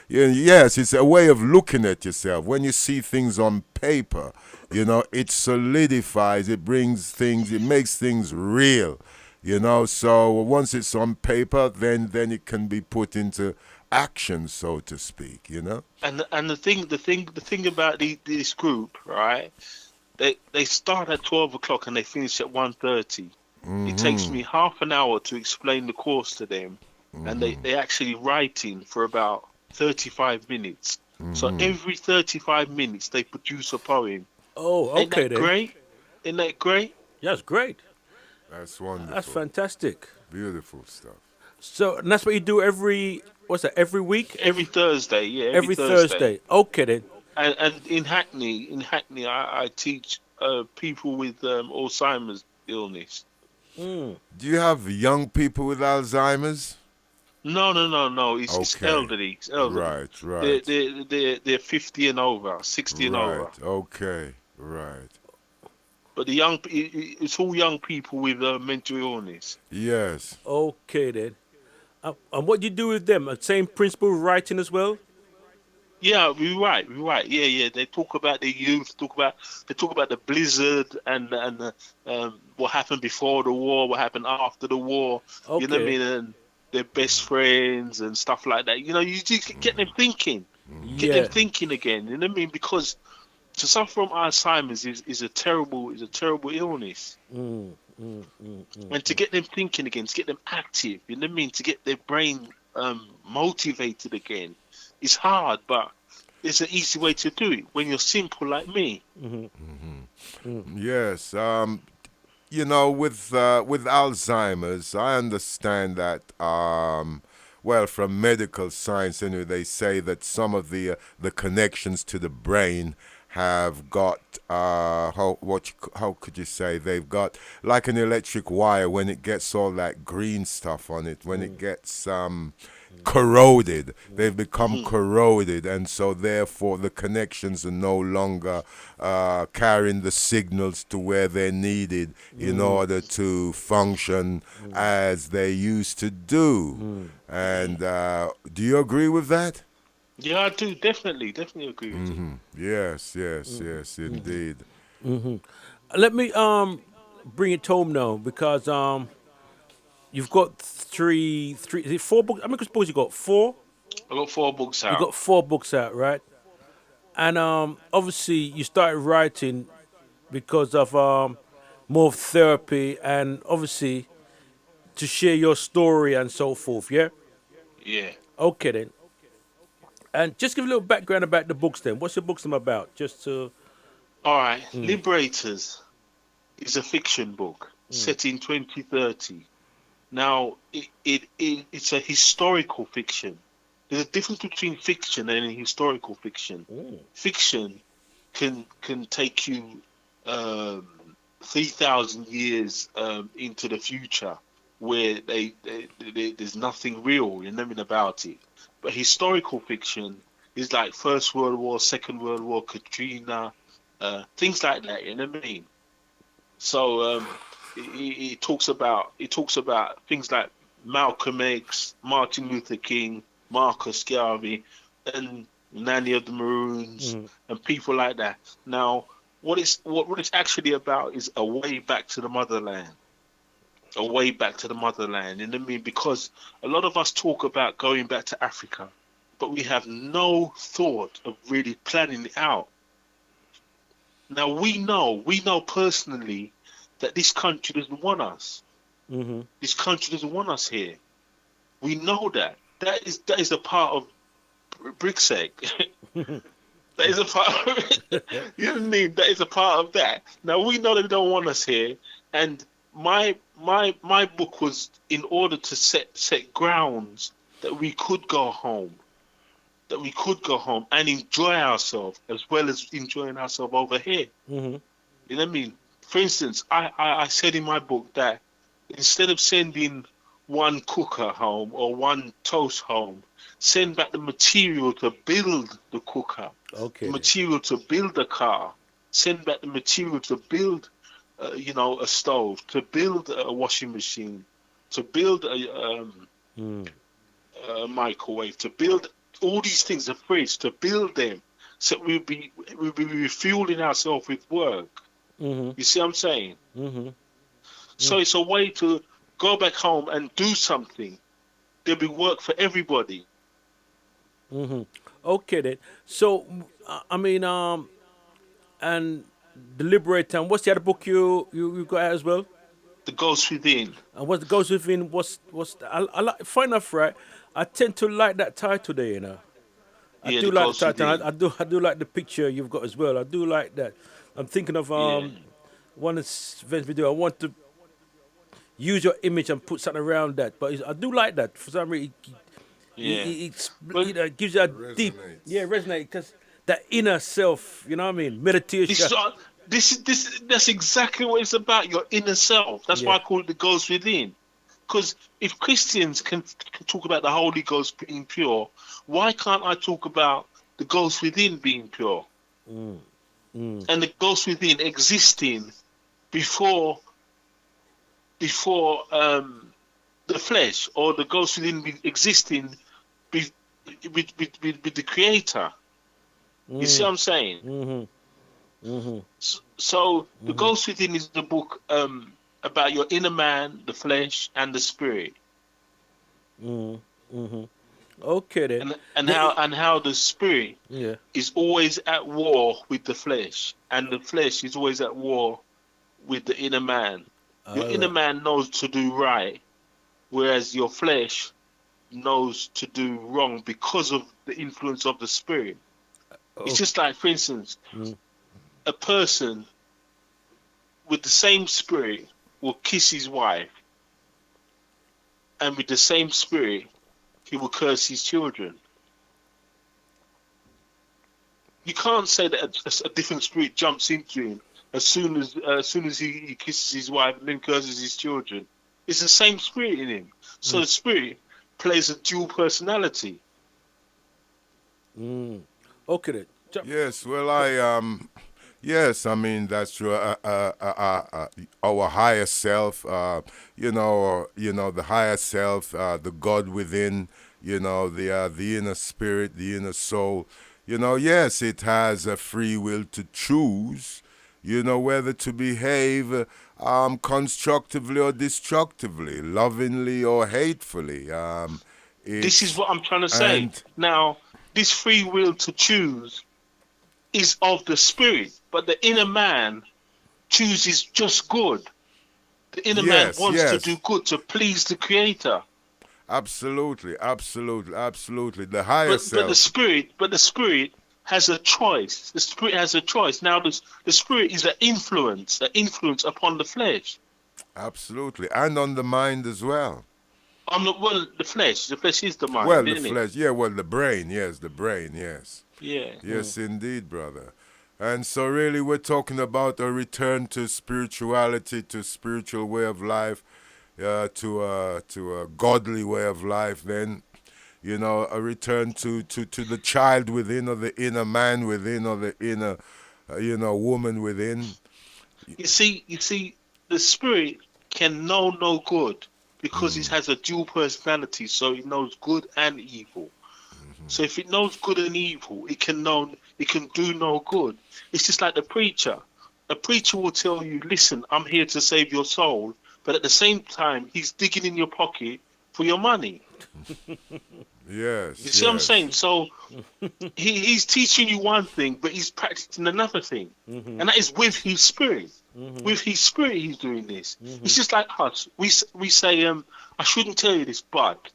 Yes, it's a way of looking at yourself. When you see things on paper, it solidifies, it makes things real, so once it's on paper, then it can be put into action, so to speak, And the thing about this group, right? They start at 12 o'clock and they finish at 1:30. It takes me half an hour to explain the course to them, and they actually writing for about 35 minutes. So every 35 minutes they produce a poem. Oh, okay. Ain't that then. great? Isn't that great? That's great. That's wonderful. That's fantastic. Beautiful stuff. So, and that's what you do every week? Every Thursday, yeah. Every Thursday. Okay then. And in Hackney, I teach people with Alzheimer's illness. Do you have young people with Alzheimer's? No. It's elderly. It's elderly. Right. They're 50 and over, 60 and over. Okay. Right. But it's all young people with mental illness. Yes. Okay then. And what do you do with them? Same principle of writing as well? Yeah, we write. Yeah. They talk about their youth. They talk about the blizzard and what happened before the war, what happened after the war. Okay. You know what I mean? And their best friends and stuff like that. You just get them thinking. Get them thinking again. You know what I mean? Because to suffer from Alzheimer's is a terrible illness. And to get them thinking again, to get them active, you know what I mean? To get their brain motivated again. It's hard, but it's an easy way to do it when you're simple like me. Yes. With Alzheimer's, I understand that, from medical science, anyway, they say that some of the connections to the brain have got, how could you say, they've got like an electric wire. When it gets all that green stuff on it, when it gets corroded, they've become corroded, and so therefore the connections are no longer carrying the signals to where they're needed in order to function as they used to do. And do you agree with that? Yeah, I do. Definitely agree with you. Yes, indeed. Let me bring it home now, because you've got three, is it 4 books? I mean, I suppose you got 4. I got 4 books out. You got 4 books out, right? And obviously you started writing because of more therapy, and obviously to share your story and so forth. Yeah. Yeah. Okay then. And just give a little background about the books then. What's your books about? Just to... All right. Liberators is a fiction book set in 2030. Now, it's a historical fiction. There's a difference between fiction and historical fiction. Fiction can take you 3,000 years into the future, where there's nothing real, you know, about it. But historical fiction is like First World War, Second World War, Katrina, things like that. You know what I mean? So it talks about things like Malcolm X, Martin Luther King, Marcus Garvey, and Nanny of the Maroons, and people like that. Now, what it's actually about is a way back to the motherland. A way back to the motherland, you know what I mean? Because a lot of us talk about going back to Africa, but we have no thought of really planning it out. Now, we know personally that this country doesn't want us. This country doesn't want us here. We know that. That is a part of BRICSEC. That is a part of, you know what I mean? That is a part of that. Now, we know they don't want us here, and my book was in order to set grounds that we could go home. that we could go home and enjoy ourselves as well as enjoying ourselves over here. Mm-hmm. You know what I mean? For instance, I said in my book that instead of sending one cooker home or one toast home, send back the material to build the cooker, Okay. the material to build the car, send back the material to build, a stove, to build a washing machine, to build a microwave, to build all these things, a fridge, to build them, so we'll be refueling ourselves with work. Mm-hmm. You see what I'm saying? Mm-hmm. So it's a way to go back home and do something. There'll be work for everybody. Mm-hmm. Okay then. So I mean, and the Liberator. And what's the other book you got out as well? The Ghost Within. And what the Ghost Within? I like. Fine enough, right? I tend to like that title there. You know. I Yeah, do The like Ghost the title. Within. I do like the picture you've got as well. I do like that. I'm thinking of Yeah. one of the events we do. I want to use your image and put something around that. But I do like that for some reason. Yeah. It gives you a deep, resonate because that inner self. You know what I mean? Meditation. That's exactly what it's about. Your inner self. That's why I call it the Ghost Within. Because if Christians can talk about the Holy Ghost being pure, why can't I talk about the Ghost Within being pure? Mm. And the Ghost Within existing before the flesh, or the Ghost Within existing with the Creator. You see what I'm saying? Mm-hmm. Mm-hmm. So the Ghost Within is the book about your inner man, the flesh, and the spirit. Mm-hmm. Mm-hmm. Okay then. And how the spirit Yeah. is always at war with the flesh, and the flesh is always at war with the inner man. Your inner man knows to do right, whereas your flesh knows to do wrong because of the influence of the spirit. It's just like, for instance, a person with the same spirit will kiss his wife, and with the same spirit, he will curse his children. You can't say that a different spirit jumps into him as soon as he kisses his wife and then curses his children. It's the same spirit in him. So the spirit plays a dual personality. Okay then. Yes, well, yes, I mean that's true. Our higher self, the higher self, the God within, the inner spirit, the inner soul. Yes, it has a free will to choose, whether to behave constructively or destructively, lovingly or hatefully. This is what I'm trying to say. Now, this free will to choose is of the spirit, but the inner man chooses just good. The inner man wants to do good, to please the Creator. Absolutely, absolutely, absolutely. The higher self. But the spirit has a choice. The spirit has a choice. Now, the spirit is an influence upon the flesh. Absolutely, and on the mind as well. The flesh. The flesh is the mind. Well, the isn't flesh. it? Yeah. Well, the brain. Yes, the brain. Yes. Yeah. Yes, indeed, brother. And so, really, we're talking about a return to spirituality, to spiritual way of life, to a godly way of life. Then, a return to the child within, or the inner man within, or the inner, woman within. You see, the spirit can know no good because it has a dual personality, so it knows good and evil. So if it knows good and evil, it can do no good. It's just like the preacher. A preacher will tell you, listen, I'm here to save your soul, but at the same time, he's digging in your pocket for your money. Yes. You see what I'm saying? So he's teaching you one thing, but he's practicing another thing. And that is with his spirit. With his spirit, he's doing this. It's just like us. We say, I shouldn't tell you this, but.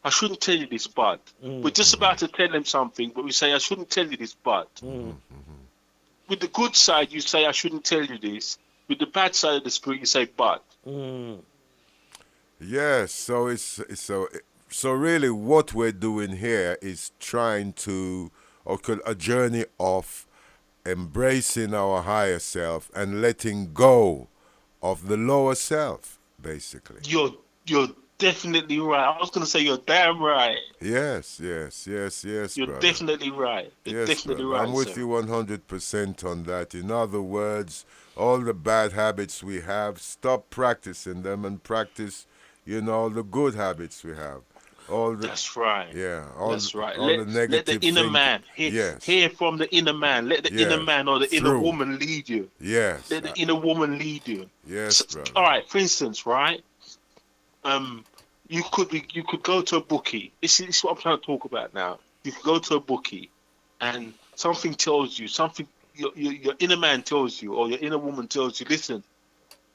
I shouldn't tell you this, but. We're just about to tell them something, but we say, I shouldn't tell you this, but. With the good side, you say, I shouldn't tell you this. With the bad side of the spirit, you say, but. Yes, so it's So really, what we're doing here is trying to, a journey of embracing our higher self and letting go of the lower self, basically. You're definitely right. I was gonna say you're damn right. Yes, You're brother. definitely right. You're Yes, definitely brother. I'm right, with sir. you 100% on that. In other words, all the bad habits we have, stop practicing them and practice, the good habits we have. All the That's right. Yeah, That's right. all the Let the negative inner thinking. man Yes, hear from the inner man. Let the inner yes, man or the inner true. woman lead you. Yes, Let the inner woman lead you. yes, brother. All right. For instance, right? Um, you could go to a bookie. This is what I'm trying to talk about now. You could go to a bookie, and something tells you something. Your inner man tells you, or your inner woman tells you. Listen,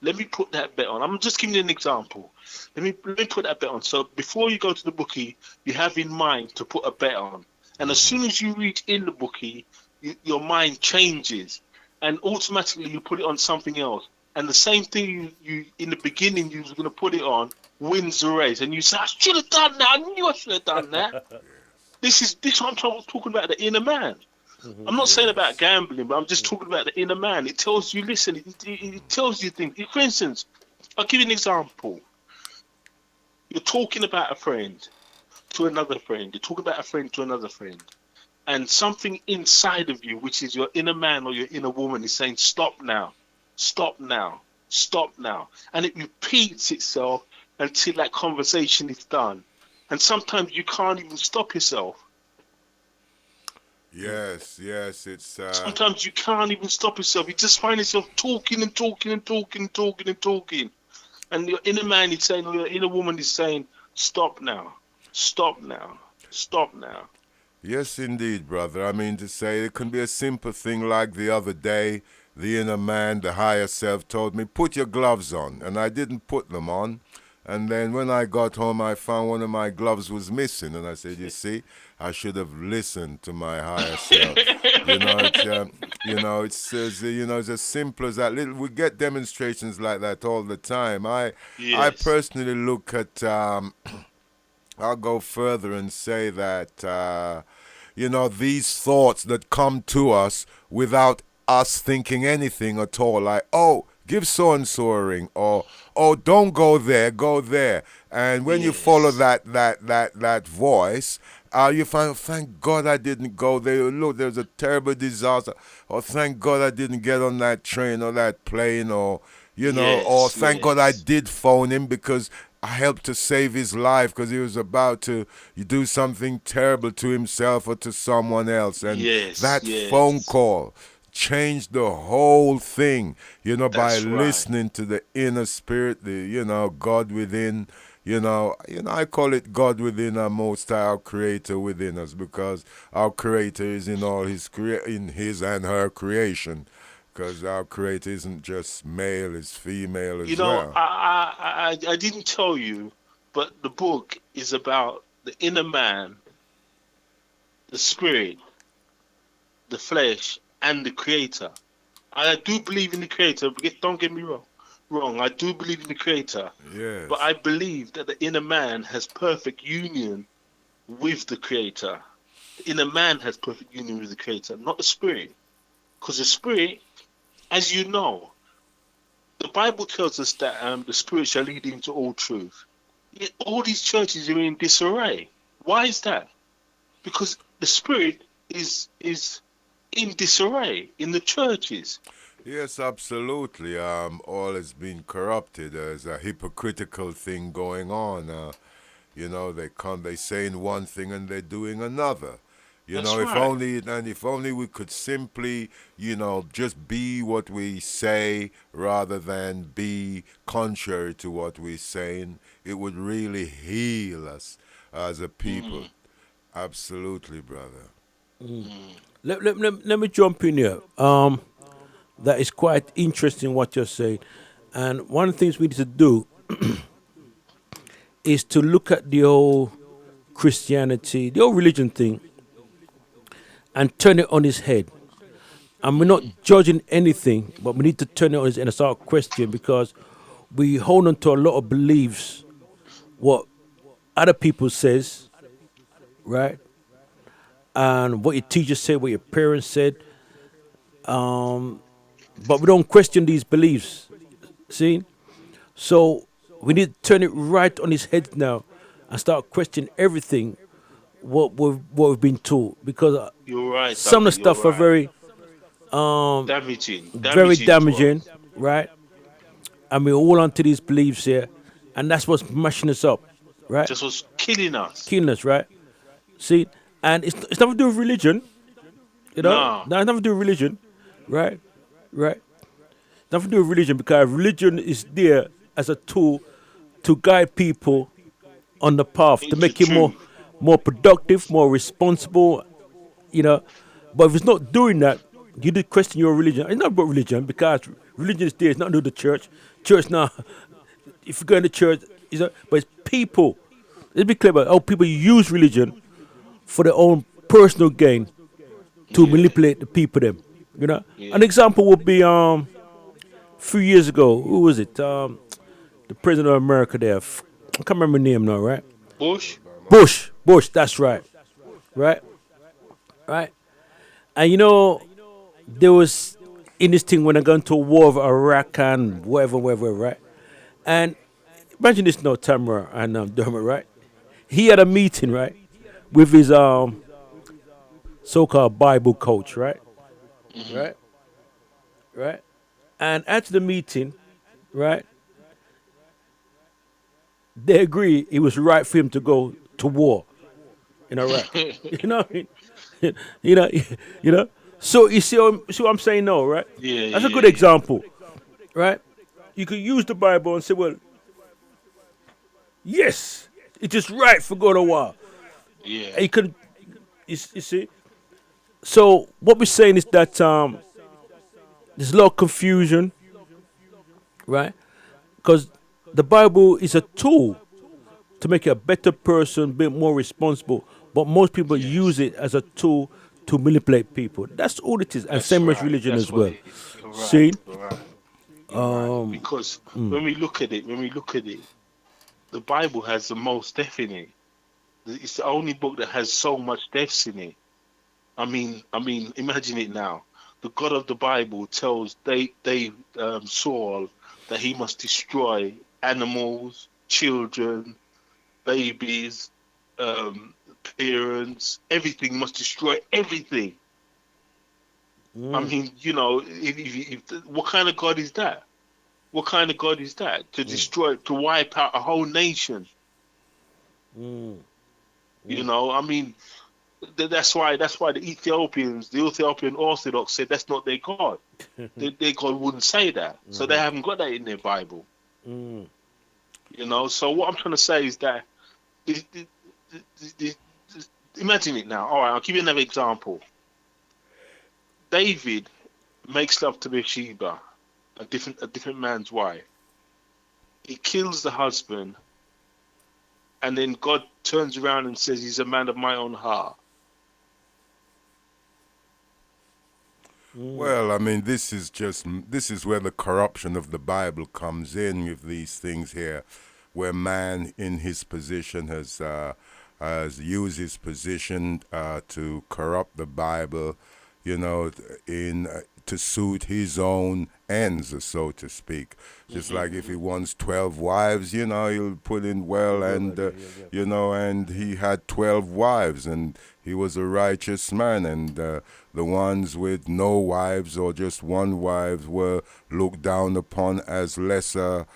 let me put that bet on. I'm just giving you an example. Let me put that bet on. So before you go to the bookie, you have in mind to put a bet on, and as soon as you reach in the bookie, your mind changes, and automatically you put it on something else. And the same thing you in the beginning you was going to put it on wins the race, and you say I should have done that. I knew I should have done that. This is what I'm talking about, the inner man. I'm not saying about gambling, but I'm just talking about the inner man. It tells you, listen, it tells you things. For instance, I'll give you an example. You're talking about a friend to another friend. You're talking about a friend to another friend. And something inside of you, which is your inner man or your inner woman, is saying, stop now, stop now, stop now. And it repeats itself until that conversation is done. And sometimes you can't even stop yourself. Yes, it's Sometimes you can't even stop yourself. You just find yourself talking and talking and talking and talking and talking. And your inner man is saying, or your inner woman is saying, stop now, stop now, stop now. Yes, indeed, brother. I mean to say, it can be a simple thing like the other day, the inner man, the higher self told me, put your gloves on. And I didn't put them on. And then when I got home, I found one of my gloves was missing. And I said, you see, I should have listened to my higher self. It's as simple as that. We get demonstrations like that all the time. I personally look at, I'll go further and say that, these thoughts that come to us without us thinking anything at all, like, oh, give so-and-so a ring, or, oh, don't go there, go there. And when you follow that voice, you find, oh, thank God I didn't go there. Look, there's a terrible disaster. Or thank God I didn't get on that train or that plane, or, or thank God I did phone him because I helped to save his life because he was about to do something terrible to himself or to someone else. And that phone call changed the whole thing, by listening to the inner spirit, the, God within, I call it God within our Most High, our Creator within us, because our Creator is in all in His and her creation, because our Creator isn't just male, it's female as well. I didn't tell you, but the book is about the inner man, the spirit, the flesh, and the Creator. I do believe in the Creator. Don't get me wrong. I do believe in the Creator. Yes. But I believe that the inner man has perfect union with the Creator. The inner man has perfect union with the Creator, not the spirit. Because the spirit, as you know, the Bible tells us that the spirit shall lead into all truth. Yet all these churches are in disarray. Why is that? Because the spirit is in disarray in the churches. Yes, absolutely. All has been corrupted. There's a hypocritical thing going on. They saying one thing and they're doing another. If only we could simply, just be what we say rather than be contrary to what we're saying, it would really heal us as a people. Absolutely, brother. Let me jump in here. That is quite interesting what you're saying. And one of the things we need to do is to look at the whole Christianity, the whole religion thing, and turn it on its head. And we're not judging anything, but we need to turn it on its head and start questioning, because we hold on to a lot of beliefs what other people says, right? And what your teacher said, what your parents said. But we don't question these beliefs. See? So we need to turn it right on his head now and start questioning everything what we've been taught, because You're right. some of the Dougie, stuff you're are very damaging. very Damaging to damaging, us. right? And we're all onto these beliefs here, and that's what's mashing us up, right? Just was killing us. Killing us, right? See, and it's nothing to do with religion, you know. Nah. No, it's nothing to do with religion, right? Right. Nothing to do with religion, because religion is there as a tool to guide people on the path, to make you more productive, more responsible, you know. But if it's not doing that, you do question your religion. It's not about religion, because religion is there. It's not to do with the church. Church now, if you go into church, but it's people. Let's be clear about how people use religion for their own personal gain to manipulate the people. Them, you know. An example would be a few years ago. Who was it? The president of America there. I can't remember the name now, right? Bush. That's right. Right. And you know, there was in this thing when I got into a war with Iraq and whatever, right? And imagine this now, Tamera and Dermot, right? He had a meeting, right, with his so-called Bible coach, right? Right? And after the meeting, right, they agree it was right for him to go to war in Iraq. You know what I mean? you know. So you see what I'm saying now, right? Yeah, that's a good example, right? You could use the Bible and say, well, yes, it is right for go to war. Yeah. And you see. So what we're saying is that there's a lot of confusion, right? Because the Bible is a tool to make you a better person, be more responsible. But most people use it as a tool to manipulate people. That's all it is. And same as religion as well. See? Because when we look at it, the Bible has the most death in it. It's the only book that has so much deaths in it. I mean, imagine it now. The God of the Bible tells Saul that he must destroy animals, children, babies, parents, everything. Must destroy everything. I mean, you know, what kind of God is that? What kind of God is that? To destroy, to wipe out a whole nation. You know, I mean, that's why the Ethiopian Orthodox said that's not their God. Their God wouldn't say that, so they haven't got that in their Bible. You know, so what I'm trying to say is that, imagine it now. All right, I'll give you another example. David makes love to Bathsheba, a different man's wife. He kills the husband, and then God turns around and says he's a man of my own heart. Well, I mean, this is where the corruption of the Bible comes in with these things here, where man in his position has used his position to corrupt the Bible, you know, to suit his own ends, so to speak. Just like if he wants 12 wives, you know, he'll put in you know, and he had 12 wives, and he was a righteous man, and the ones with no wives or just one wife were looked down upon as lesser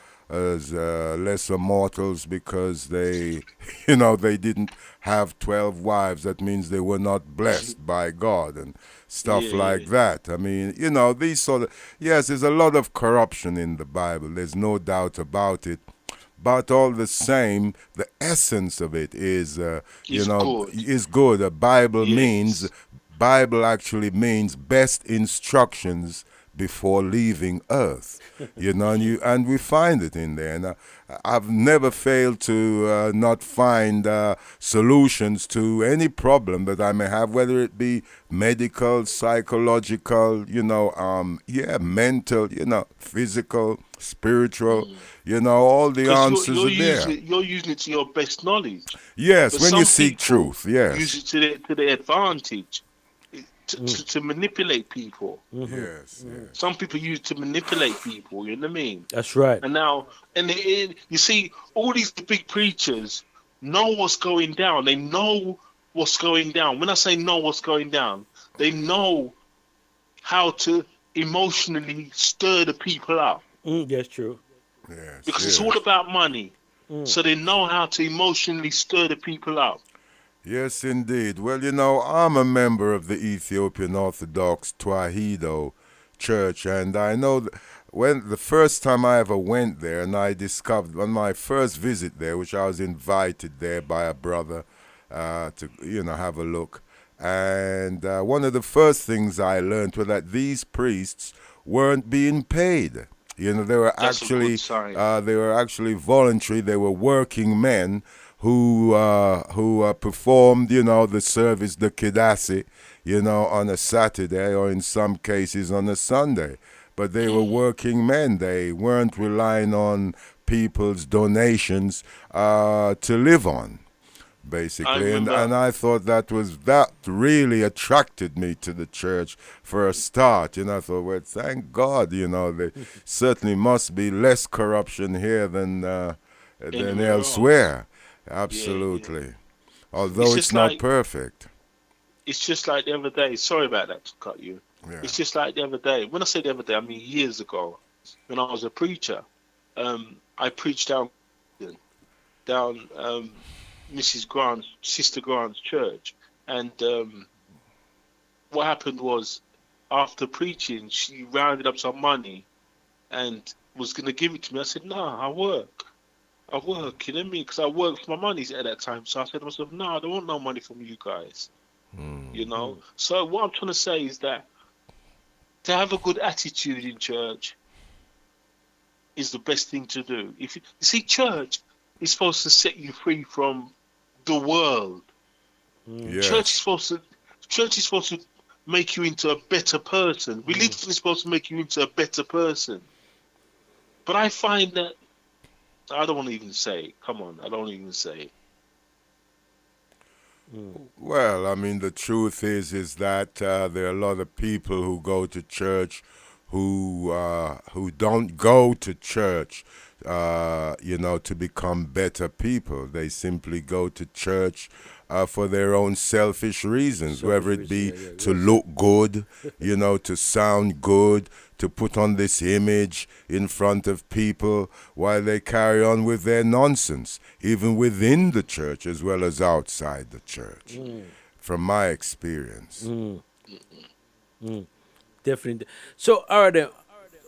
mortals because they, you know, they didn't have 12 wives. That means they were not blessed by God and stuff like that. I mean, you know, these sort of, yes, there's a lot of corruption in the Bible. There's no doubt about it. But all the same, the essence of it is, is good. The Bible actually means best instructions before leaving Earth, you know, and we find it in there. And I've never failed to not find solutions to any problem that I may have, whether it be medical, psychological, you know, mental, you know, physical, spiritual, you know, all the Because answers are there. you're using it to your best knowledge. Yes, But when you some seek people truth, yes. use it to their advantage, to manipulate people. Yes, yes. Some people use it to manipulate people. You know what I mean? That's right. And now, you see, all these big preachers know what's going down. They know what's going down. When I say know what's going down, they know how to emotionally stir the people up. That's true. Yes, because it's all about money. So they know how to emotionally stir the people up. Yes, indeed. Well, you know, I'm a member of the Ethiopian Orthodox Twahedo Church, and I know when the first time I ever went there, and I discovered on my first visit there, which I was invited there by a brother to, you know, have a look. And one of the first things I learned was that these priests weren't being paid. You know, they were actually voluntary. They were working men who performed, you know, the service, the Kidasi, you know, on a Saturday or in some cases on a Sunday. But they were working men. They weren't relying on people's donations to live on, basically. And I thought that really attracted me to the church for a start. You know, I thought, well, thank God, you know, there certainly must be less corruption here than elsewhere. Absolutely. Yeah. Although it's not perfect. It's just like the other day. Sorry about that to cut you. Yeah. It's just like the other day. When I say the other day, I mean years ago, when I was a preacher. I preached down Mrs. Grant's, Sister Grant's church. And what happened was, after preaching, she rounded up some money and was going to give it to me. I said, no, I work, you know what I mean? Because I worked for my money at that time. So I said to myself, no, I don't want no money from you guys, you know? So what I'm trying to say is that to have a good attitude in church is the best thing to do. If you see, church is supposed to set you free from the world. Yes. Church is supposed to make you into a better person. Religion is supposed to make you into a better person. But I find that I don't want to even say it. Come on, I don't even say it. Well, I mean, the truth is that there are a lot of people who go to church who don't go to church, you know, to become better people. They simply go to church for their own selfish reasons, whether it be to look good, you know, to sound good, to put on this image in front of people while they carry on with their nonsense, even within the church as well as outside the church, from my experience. Definitely. So, all right, then,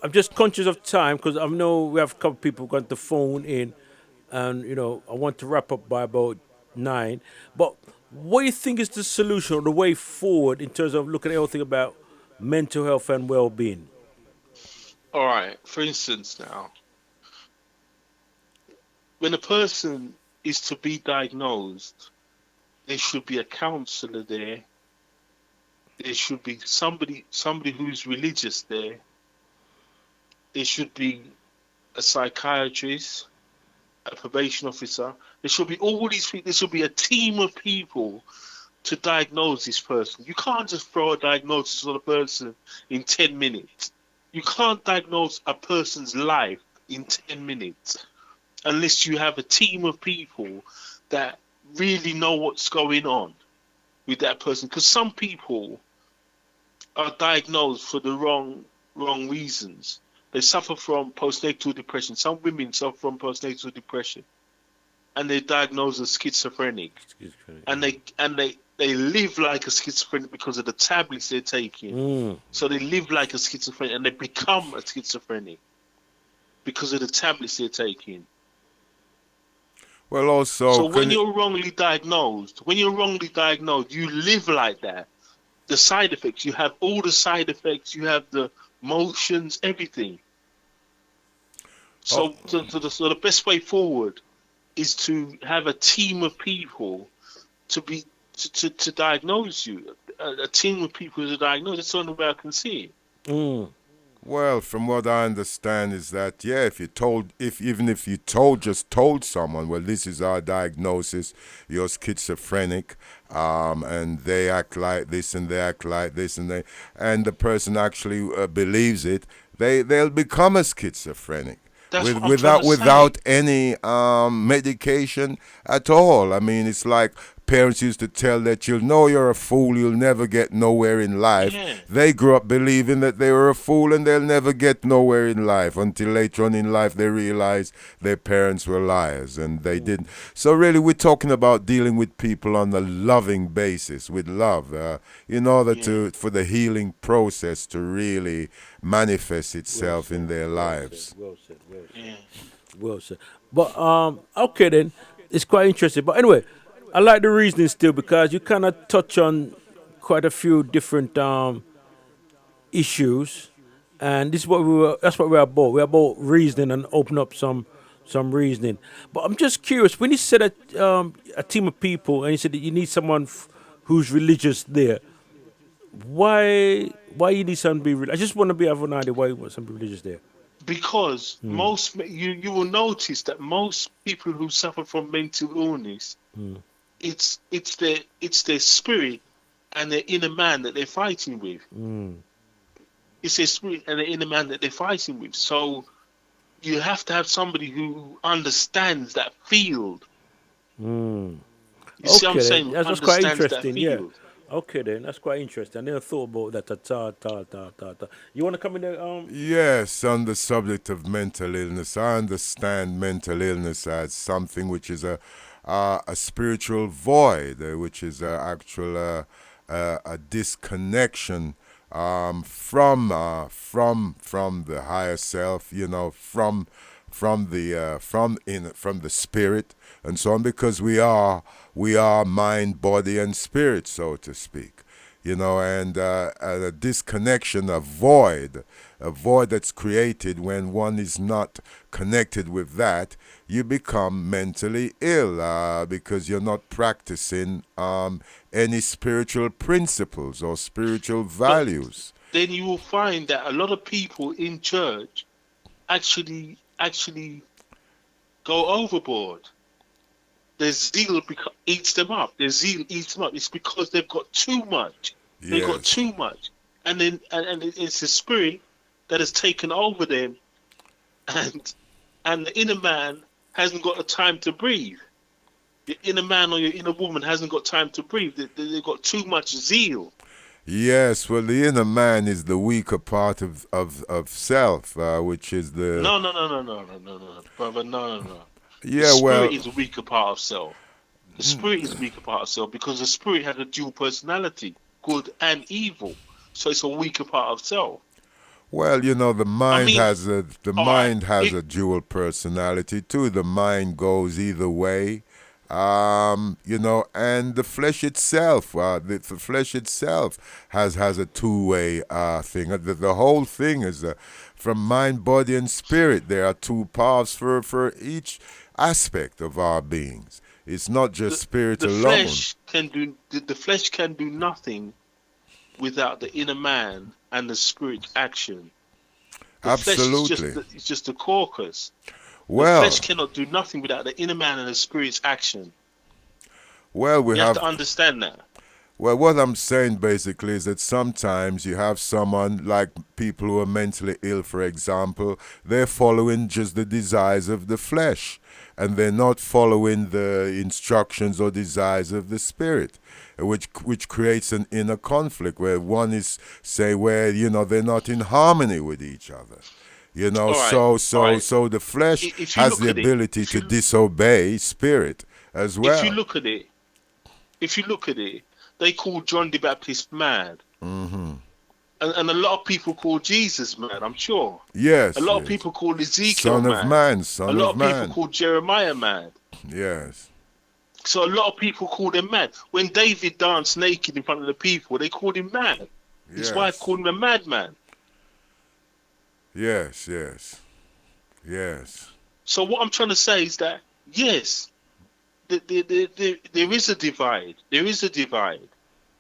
I'm just conscious of time because I know we have a couple people going to phone in, and you know I want to wrap up by about 9. But what do you think is the solution or the way forward in terms of looking at everything about mental health and well-being? All right. For instance, now, when a person is to be diagnosed, there should be a counsellor there. There should be somebody who's religious there. There should be a psychiatrist, a probation officer. There should be all these people. There should be a team of people to diagnose this person. You can't just throw a diagnosis on a person in 10 minutes. You can't diagnose a person's life in 10 minutes unless you have a team of people that really know what's going on with that person. Because some people are diagnosed for the wrong reasons. They suffer from postnatal depression. Some women suffer from postnatal depression, and they're diagnosed as schizophrenic. And they live like a schizophrenic because of the tablets they're taking. So they live like a schizophrenic, and they become a schizophrenic because of the tablets they're taking. Well, also, so when you're wrongly diagnosed, you live like that. The side effects, you have all the side effects, you have the motions, everything. So, so the best way forward is to have a team of people to diagnose you. A team of people to diagnose. That's the only way I can see it. Well, from what I understand is that yeah, if you told someone, well, this is our diagnosis, you're schizophrenic, and they act like this and they act like this and the person actually believes it, they'll become a schizophrenic. That's what I'm Without trying to say. any medication at all. I mean, it's like parents used to tell their children, "No, you're a fool. You'll never get nowhere in life." Yeah. They grew up believing that they were a fool and they'll never get nowhere in life until later on in life they realize their parents were liars and they didn't. So really, we're talking about dealing with people on a loving basis, with love, in order for the healing process to really manifest itself in their lives. Well said. Well said. Well said. But okay then, it's quite interesting. But anyway, I like the reasoning still because you kind of touch on quite a few different issues, and this is what that's what we're about. We're about reasoning and open up some reasoning. But I'm just curious when you said a team of people and you said that you need someone who's religious there. Why you need someone to be religious? I just want to have an idea why you want someone to be religious there. Because most you will notice that most people who suffer from mental illness, it's their spirit and their inner man that they're fighting with. It's their spirit and their inner man that they're fighting with. So you have to have somebody who understands that field. You see what I'm saying? That's quite interesting. Yeah. Okay then, that's quite interesting. I never thought about that. You want to come in there? Yes, on the subject of mental illness, I understand mental illness as something which is a spiritual void, which is a disconnection from the higher self, from the spirit and so on, because we are mind, body, and spirit, so to speak, and a disconnection, a void that's created when one is not connected with that. You become mentally ill because you're not practicing any spiritual principles or spiritual values. Then you will find that a lot of people in church actually go overboard. Their zeal eats them up. It's because they've got too much. They've got too much, and then and it's the spirit that has taken over them, and the inner man hasn't got the time to breathe. Your inner man or your inner woman hasn't got time to breathe. They've got too much zeal. Yes, well, the inner man is the weaker part of self, which is the... No, brother, no. Yeah, the spirit well... is a weaker part of self. The spirit is a weaker part of self because the spirit has a dual personality, good and evil. So it's a weaker part of self. Well, the mind has a dual personality too. The mind goes either way. And the flesh itself, the flesh itself has a two-way thing. The whole thing is from mind, body, and spirit. There are two paths for each aspect of our beings. It's not just spirit alone. The flesh can do nothing without the inner man and the spirit action. Absolutely, flesh is just the caucus. Well, the flesh cannot do nothing without the inner man and the spirit's action. Well, you have to understand that. Well, what I'm saying basically is that sometimes you have someone, like people who are mentally ill, for example, they're following just the desires of the flesh, and they're not following the instructions or desires of the spirit, which creates an inner conflict where one is, say, where, they're not in harmony with each other. So the flesh has the ability to disobey spirit as well. If you look at it, they call John the Baptist mad. Mm-hmm. And a lot of people call Jesus mad, I'm sure. Yes. A lot of people call Ezekiel mad. Son of man, son of man. A lot of people call Jeremiah mad. Yes. So a lot of people call him mad. When David danced naked in front of the people, they called him mad. His wife called him a madman. Yes. So what I'm trying to say is that, yes, there is a divide. There is a divide.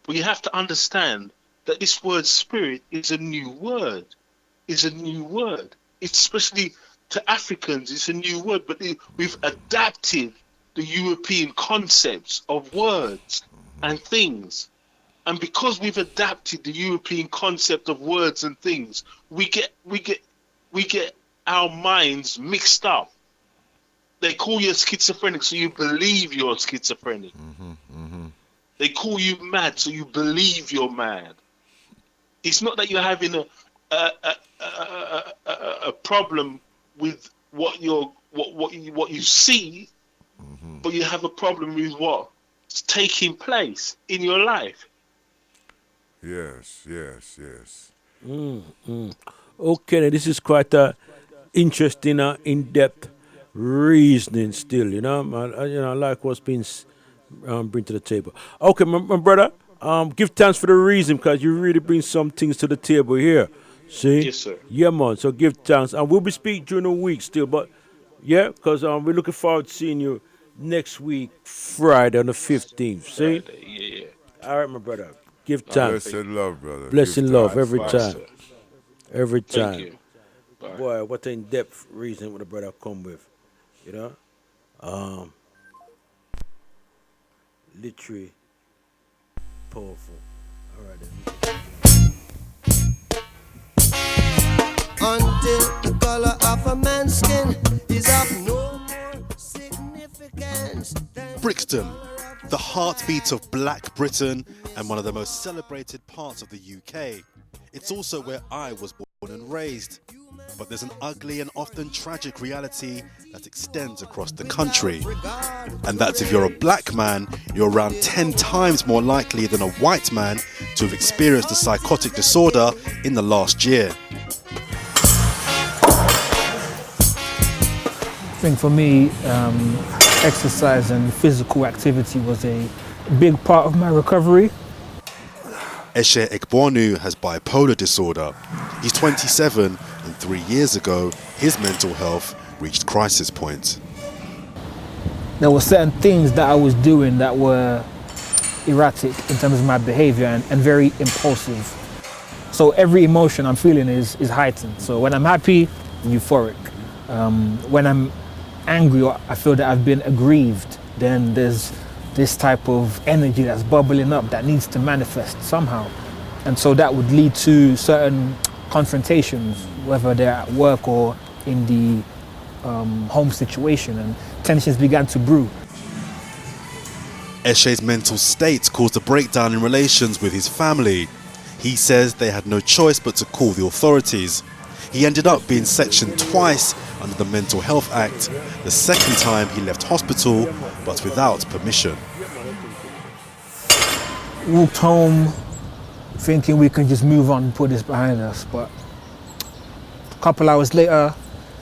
But you have to understand that this word spirit is a new word. is a new word. It's especially to Africans, it's a new word, but we've adapted the European concepts of words and things. And because we've adapted the European concept of words and things, we get our minds mixed up. They call you schizophrenic, so you believe you're schizophrenic. They call you mad, so you believe you're mad. It's not that you're having a problem with what you see, but you have a problem with what's taking place in your life. Yes. Okay, this is quite a interesting, in-depth reasoning. Still, you know, I like what's been bring to the table. Okay, my brother, give thanks for the reason, because you really bring some things to the table here. See? Yes, sir. Yeah, man. So give thanks, and we'll be speaking during the week still, but yeah, because we're looking forward to seeing you next week, Friday on the 15th. See? Friday, yeah. All right, my brother. Give thanks. Blessed love, brother. Blessing Give love thanks. every Bye, time. sir. Every time. Thank you. Bye. Boy, what an in-depth reason what the brother come with. You know? Literally powerful. All right, then. Until the color of a man's skin is of no more significance than Brixton, the heartbeat of Black Britain and one of the most celebrated parts of the UK. It's also where I was born and raised. But there's an ugly and often tragic reality that extends across the country. And that's if you're a black man, you're around 10 times more likely than a white man to have experienced a psychotic disorder in the last year. I think for me, exercise and physical activity was a big part of my recovery. Eshe Ekbonu has bipolar disorder. He's 27 and 3 years ago, his mental health reached crisis point. There were certain things that I was doing that were erratic in terms of my behavior and very impulsive. So every emotion I'm feeling is heightened. So when I'm happy, euphoric. When I'm angry or I feel that I've been aggrieved, then there's this type of energy that's bubbling up that needs to manifest somehow. And so that would lead to certain confrontations, whether they're at work or in the home situation, and tensions began to brew. Eshe's mental state caused a breakdown in relations with his family. He says they had no choice but to call the authorities. He ended up being sectioned twice under the Mental Health Act. The second time he left hospital, but without permission. Walked home thinking we can just move on and put this behind us, but a couple hours later,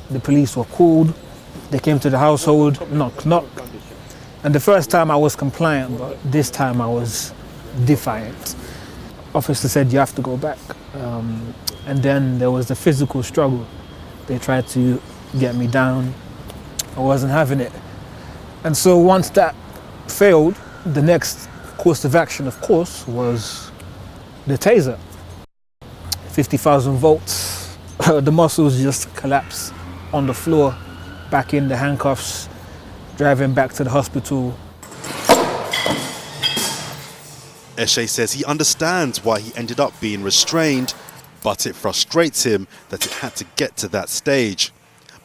the police were called. They came to the household, knock, knock. And the first time I was compliant, but this time I was defiant. Officer said, you have to go back. And then there was the physical struggle. They tried to get me down. I wasn't having it. And so once that failed, the next course of action, of course, was the taser. 50,000 volts. The muscles just collapsed on the floor, back in the handcuffs, driving back to the hospital. Eshe says he understands why he ended up being restrained, but it frustrates him that it had to get to that stage.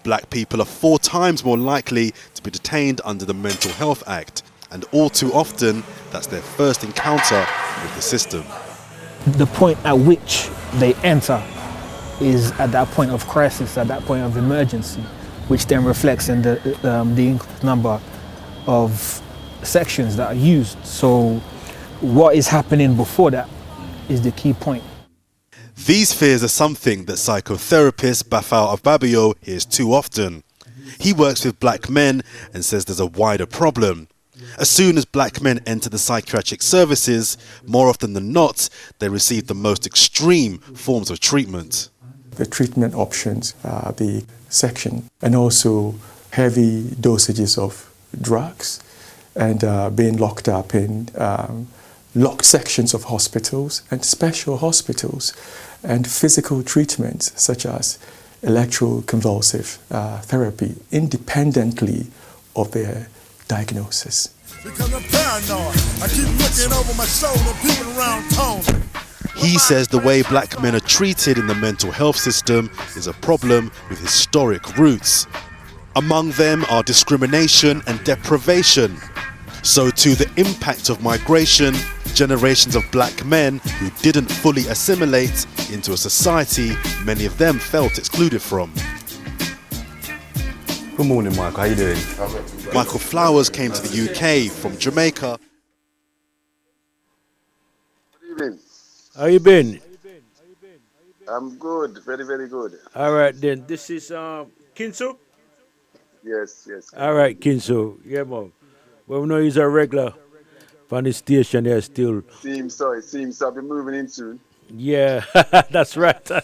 Black people are 4 times more likely to be detained under the Mental Health Act, and all too often, that's their first encounter with the system. The point at which they enter is at that point of crisis, at that point of emergency, which then reflects in the number of sections that are used. So what is happening before that is the key point. These fears are something that psychotherapist Bafao Ababio hears too often. He works with black men and says there's a wider problem. As soon as black men enter the psychiatric services, more often than not, they receive the most extreme forms of treatment. The treatment options, the section, and also heavy dosages of drugs, and being locked up in locked sections of hospitals and special hospitals. and physical treatments such as electroconvulsive therapy independently of their diagnosis. Because I'm paranoid. I keep looking over my shoulder, peeping around town. He says the way black men are treated in the mental health system is a problem with historic roots. Among them are discrimination and deprivation. So too the impact of migration, generations of black men who didn't fully assimilate into a society many of them felt excluded from. Good morning, Michael. How you doing? Michael Flowers came to the UK from Jamaica. How you been? I'm good, very, very good. All right then. This is Kinso. Yes. All right, Kinso. Yeah, man. Well, we know he's a regular on the station there still. It seems so. I'll be moving in soon. Yeah, that's right. So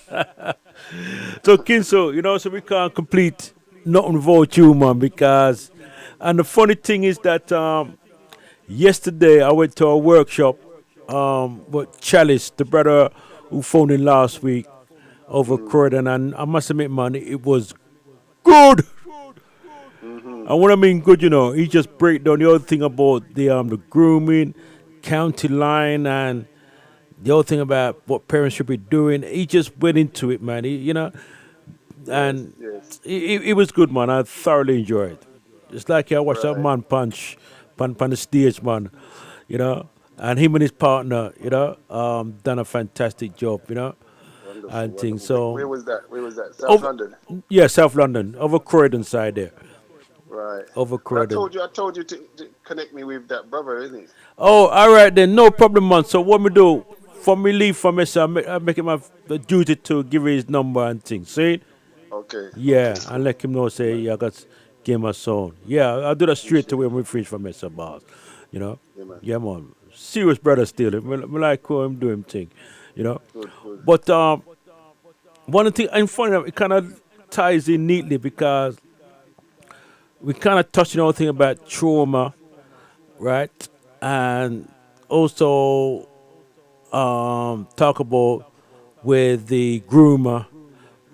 Kinso, so we can't complete nothing without you, man, because, and the funny thing is that yesterday I went to a workshop with Chalice, the brother who phoned in last week over Croydon, and I must admit, man, it was good. And what I mean good, he just break down the other thing about the grooming, county line, and the other thing about what parents should be doing. He just went into it, man. And it was good, man. I thoroughly enjoyed it. It's like I watched that man punch on the stage, man. And him and his partner, done a fantastic job, and things. So Where was that? South London. Yeah, South London, over Croydon side there. Right. Over Croydon. I told you to connect me with that brother, isn't it? Oh, all right then, no problem, man. So what me do? For me leave from me, so I make it my duty to give him his number and things. See? Okay. Yeah, and let him know. Say, yeah, I got game a song. Yeah, I'll do that straight away when we finish from Mr. Bars. Yeah, man. Serious brother still. Me like how him do him thing. Good. But one thing I'm finding it kind of ties in neatly because we kind of touched on the thing about trauma, right? And also talk about where the groomer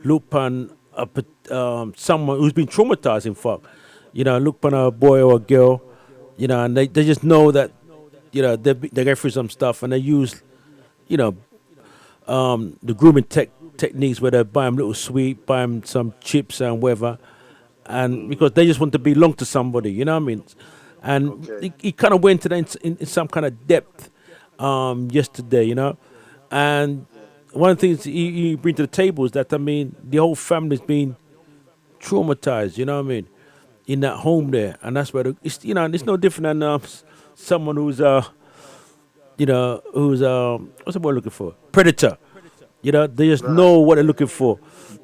look on someone who's been traumatized, in fact. Look on a boy or a girl, and they just know that, they get through some stuff and they use, the grooming techniques where they buy them little sweet, buy them some chips and whatever, and because they just want to belong to somebody, you know what I mean? And he kind of went to that in some kind of depth yesterday, and one of the things he bring to the table is that, the whole family's been traumatized, you know what I mean, in that home there, and that's where it's no different than someone who's what's the word looking for? Predator. They just know what they're looking for,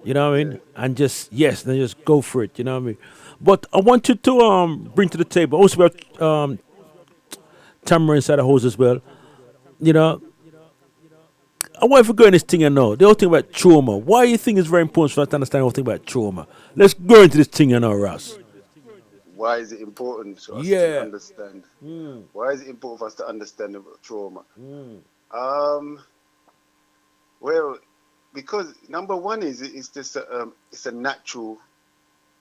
you know what I mean, and they just go for it, you know what I mean. But I want you to bring to the table also about Tamera inside the hose as well, I want to go in this thing and know the whole thing about trauma. Why you think it's very important for us to understand the whole thing about trauma? Let's go into this thing and know, Ross. Why is it important for us to understand? Why is it important for us to understand about trauma? Well, because number one it's just it's a natural,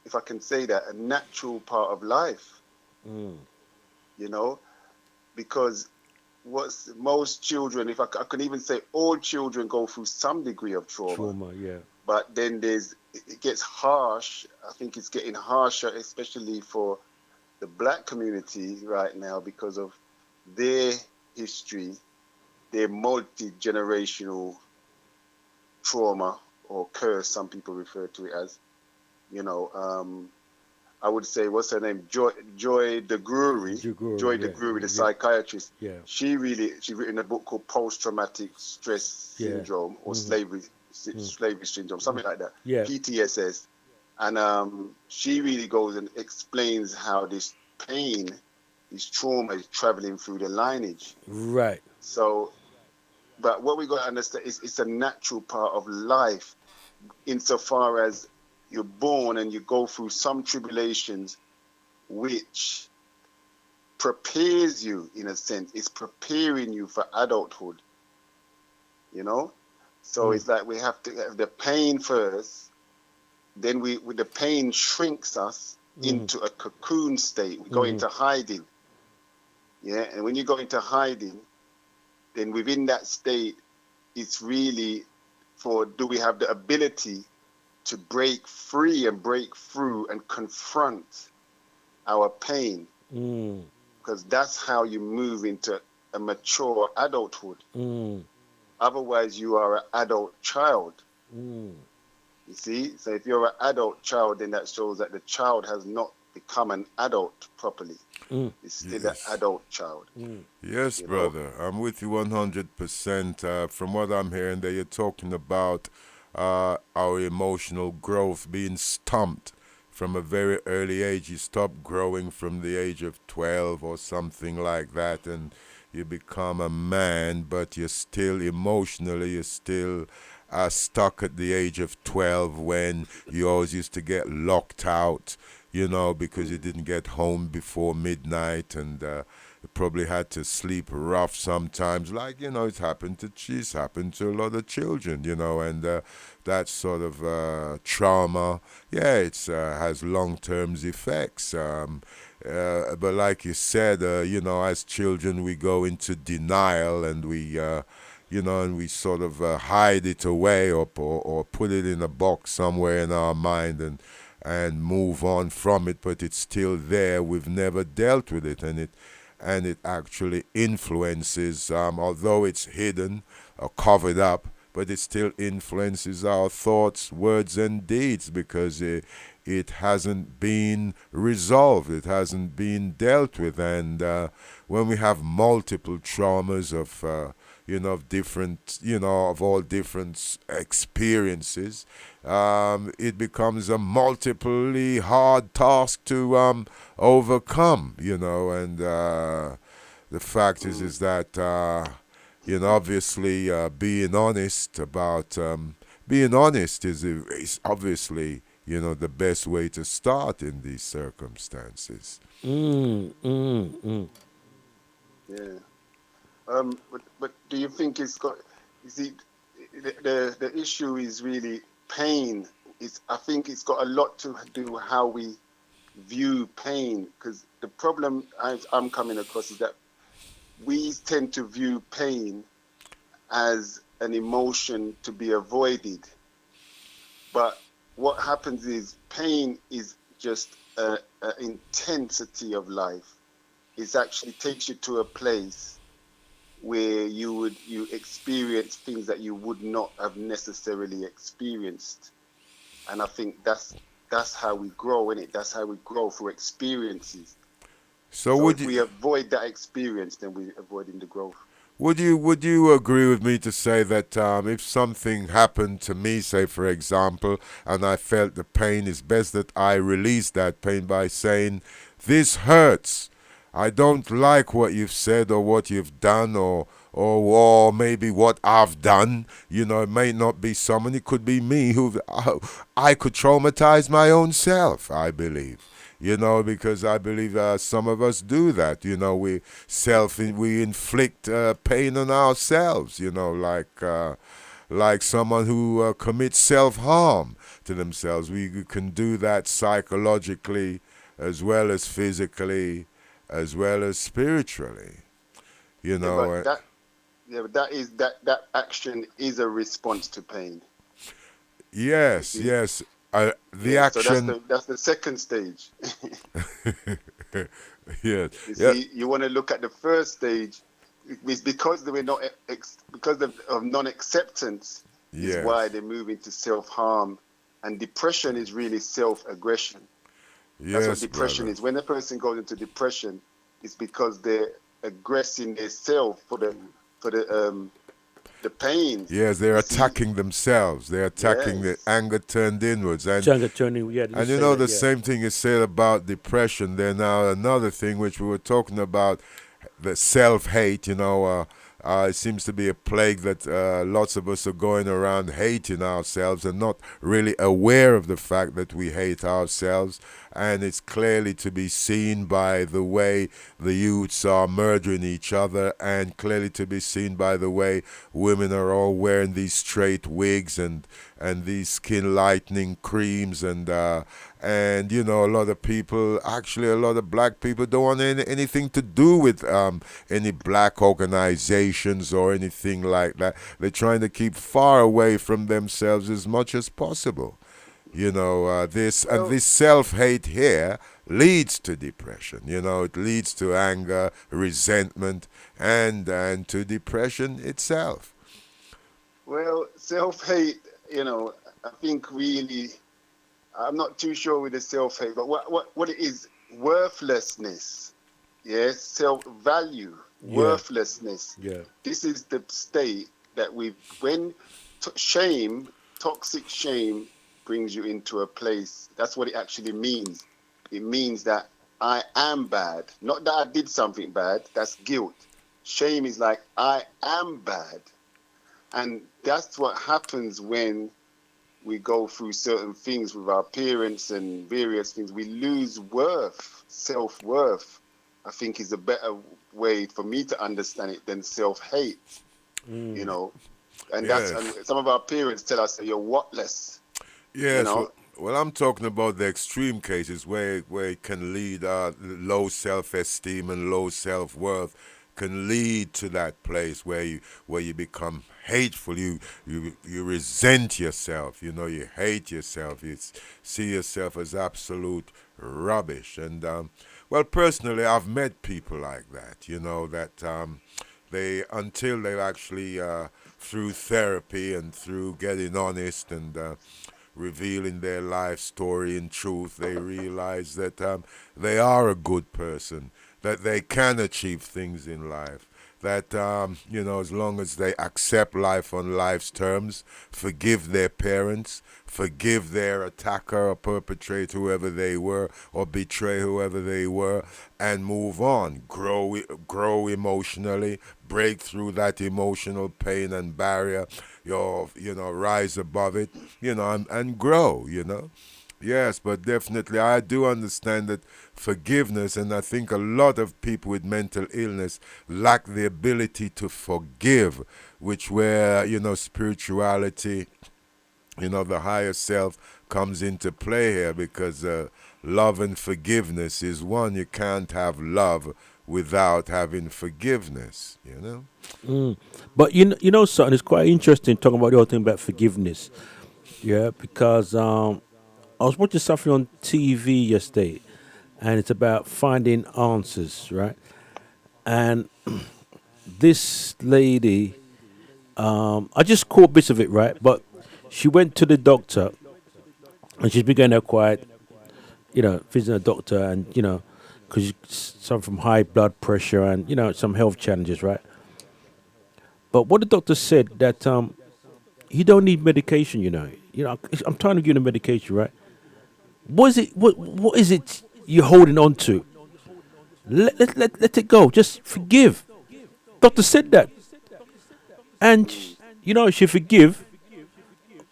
if I can say that, a natural part of life. Because most children, if I can even say all children, go through some degree of trauma. But then it gets harsh. I think it's getting harsher, especially for the black community right now because of their history, their multi-generational trauma or curse, some people refer to it as. I would say, what's her name? Joy DeGruy. Joy DeGruy, the psychiatrist. Yeah. She's written a book called Post-Traumatic Stress Syndrome or Slavery Syndrome, something like that. Yeah. PTSS. And she really goes and explains how this pain, this trauma is traveling through the lineage. Right. So, but what we got to understand is it's a natural part of life insofar as you're born and you go through some tribulations which prepares you, in a sense. It's preparing you for adulthood, So it's like we have to have the pain first, then the pain shrinks us into a cocoon state. We go into hiding. Yeah, and when you go into hiding, then within that state, it's really do we have the ability to break free and break through and confront our pain? Because that's how you move into a mature adulthood. Otherwise, you are an adult child. You see? So if you're an adult child, then that shows that the child has not become an adult properly. It's still an adult child. Yes, brother. I'm with you 100%. From what I'm hearing, that you're talking about our emotional growth being stumped from a very early age. You stop growing from the age of 12 or something like that, and you become a man, but you're still emotionally, you're still stuck at the age of 12 when you always used to get locked out, because you didn't get home before midnight, and you probably had to sleep rough sometimes, like, it's happened to a lot of children, and that sort of trauma, it has long-term effects. But like you said, as children, we go into denial, and we, and we sort of hide it away or put it in a box somewhere in our mind and move on from it. But it's still there. We've never dealt with it, and it actually influences, although it's hidden or covered up, but it still influences our thoughts, words, and deeds, because it hasn't been resolved, it hasn't been dealt with. And when we have multiple traumas of of different, of all different experiences, it becomes a multiply hard task to overcome, and the fact is that obviously being honest about being honest is obviously the best way to start in these circumstances. Yeah. But do you think it's got? You see, the issue is really pain. I think it's got a lot to do with how we view pain. Because the problem I'm coming across is that we tend to view pain as an emotion to be avoided. But what happens is pain is just an intensity of life. It actually takes you to a place where you experience things that you would not have necessarily experienced. And I think that's how we grow, innit? That's how we grow, through experiences. So if we avoid that experience, then we're avoiding the growth. Would you agree with me to say that if something happened to me, say for example, and I felt the pain, it's best that I release that pain by saying, "This hurts. I don't like what you've said or what you've done or maybe what I've done." It may not be someone, it could be me who I could traumatize my own self, I believe. Because I believe some of us do that. We inflict pain on ourselves, like someone who commits self-harm to themselves. We can do that psychologically as well as physically, as well as spiritually, but that action is a response to pain. Yes. The action. So that's the second stage. Yes. You see, you want to look at the first stage. It's because we're not because of non-acceptance. Is why they move into self-harm, and depression is really self-aggression. That's what depression is. When a person goes into depression, it's because they're aggressing themselves for the pain. Yes, they're attacking themselves. They're attacking the anger turned inwards. And the same thing is said about depression. Then now another thing which we were talking about, the self-hate, It seems to be a plague that lots of us are going around hating ourselves and not really aware of the fact that we hate ourselves. And it's clearly to be seen by the way the youths are murdering each other, and clearly to be seen by the way women are all wearing these straight wigs and these skin lightening creams, and you know, a lot of people, actually a lot of black people, don't want anything to do with any black organizations or anything like that. They're trying to keep far away from themselves as much as possible. You know, this self-hate here leads to depression. You know, it leads to anger, resentment, and to depression itself. Well, self-hate, you know, I think really, I'm not too sure with the self-hate, but what it is, worthlessness, yes, self-value, worthlessness. Yeah. This is the state that when shame, toxic shame, brings you into a place. That's what it actually means. It means that I am bad. Not that I did something bad. That's guilt. Shame is like, I am bad. And that's what happens when we go through certain things with our parents and various things. We lose worth, self-worth, I think is a better way for me to understand it than self-hate, you know. And Yes. and some of our parents tell us that you're whatless. Yes, You know? well, I'm talking about the extreme cases where it can lead low self-esteem and low self-worth can lead to that place where you become hateful. You resent yourself. You know, you hate yourself. You see yourself as absolute rubbish. And well, personally, I've met people like that. You know, that until they actually through therapy and through getting honest and revealing their life story in truth, they realize that they are a good person, that they can achieve things in life, that, you know, as long as they accept life on life's terms, forgive their parents, forgive their attacker or perpetrator, whoever they were, or betray whoever they were, and move on, grow emotionally, break through that emotional pain and barrier, you know, rise above it, you know, and grow, you know. Yes, but definitely I do understand that forgiveness, and I think a lot of people with mental illness lack the ability to forgive, which where, you know, spirituality, you know, the higher self comes into play here, because love and forgiveness is one. You can't have love without having forgiveness, you know. But you know something, it's quite interesting talking about the whole thing about forgiveness. Yeah, because I was watching something on TV yesterday, and it's about finding answers, right? And this lady, I just caught bits of it, right? But she went to the doctor, and she's been going there quite, you know, visiting a doctor, and you know, because some from high blood pressure and you know some health challenges, right? But what the doctor said that he don't need medication, you know. You know, I'm trying to give him medication, right? What is it? What is it you're holding on to? Let it go. Just forgive. Doctor said that, and you know she forgive,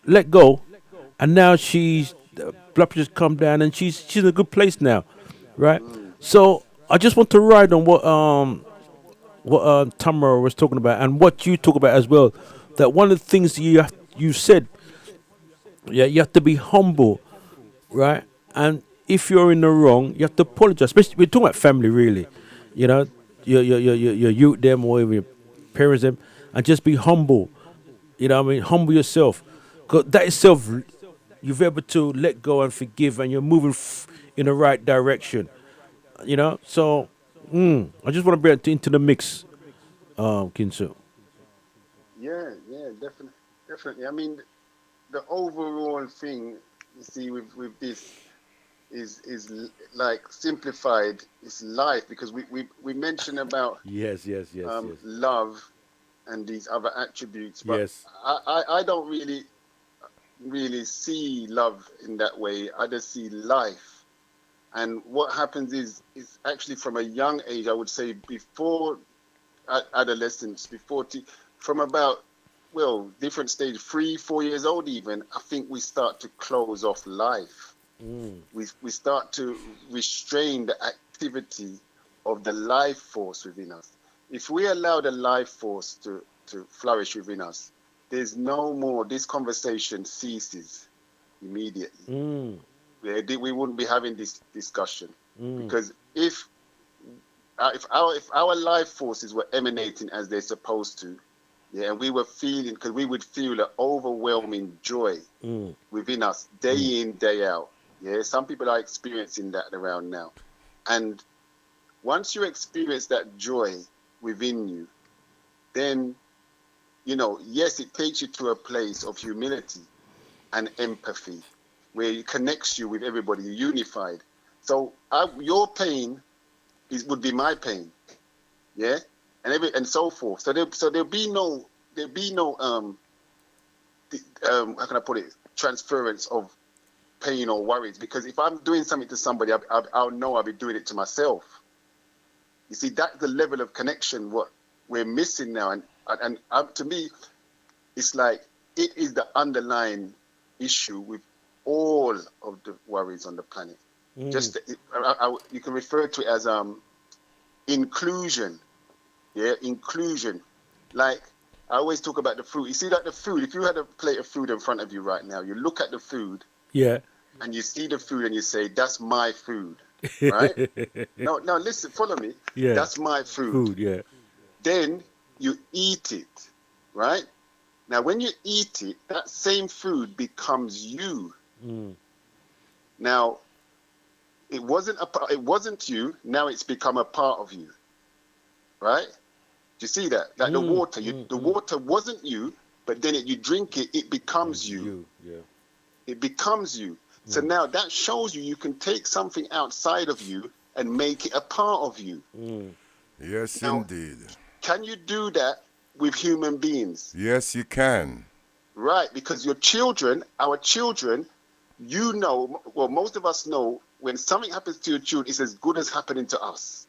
let go, and now she's blood pressure's come down, and she's in a good place now, right? So I just want to ride on what Tamera was talking about, and what you talk about as well. That one of the things you said, yeah, you have to be humble, right? And if you're in the wrong, you have to apologize. Especially we're talking about family, really. You know, your youth them or your parents them, and just be humble. You know what I mean? Humble yourself. Because that itself, you've able to let go and forgive, and you're moving in the right direction. You know? So, I just want to bring it into the mix, Kinsu. Yeah, definitely. I mean, the overall thing, you see, with this like simplified. It's life, because we mentioned about Yes. love and these other attributes, but Yes. I don't really see love in that way. I just see life. And what happens is actually from a young age, I would say before adolescence, from about, well, different stage, 3, 4 years old even, I think we start to close off life. We start to restrain the activity of the life force within us. If we allow the life force to flourish within us, there's no more, this conversation ceases immediately. We wouldn't be having this discussion, because if our life forces were emanating as they're supposed to, yeah, and we were feeling, because we would feel an overwhelming joy within us day in, day out. Yeah, some people are experiencing that around now. And once you experience that joy within you, then, you know, yes, it takes you to a place of humility and empathy where it connects you with everybody, you're unified. So your pain would be my pain, yeah, and so forth. So there'll be no how can I put it, transference of pain or worries, because if I'm doing something to somebody, I'll know I'll be doing it to myself. You see, that's the level of connection what we're missing now, and to me, it's like it is the underlying issue with all of the worries on the planet. Just you can refer to it as inclusion. Yeah, inclusion. Like I always talk about the food. You see that the food, if you had a plate of food in front of you right now, you look at the food, and you see the food and you say, that's my food, right? No, listen, follow me. Yeah. That's my food. Yeah. Then you eat it, right? Now, when you eat it, that same food becomes you. Now, it wasn't you. Now it's become a part of you, right? Do you see that? Like the water, the water wasn't you, but then you drink it, it becomes you. It becomes you. So now that shows you can take something outside of you and make it a part of you. Yes, now, indeed. Can you do that with human beings? Yes, you can. Right, because your children, our children, you know, well, most of us know when something happens to your children, it's as good as happening to us.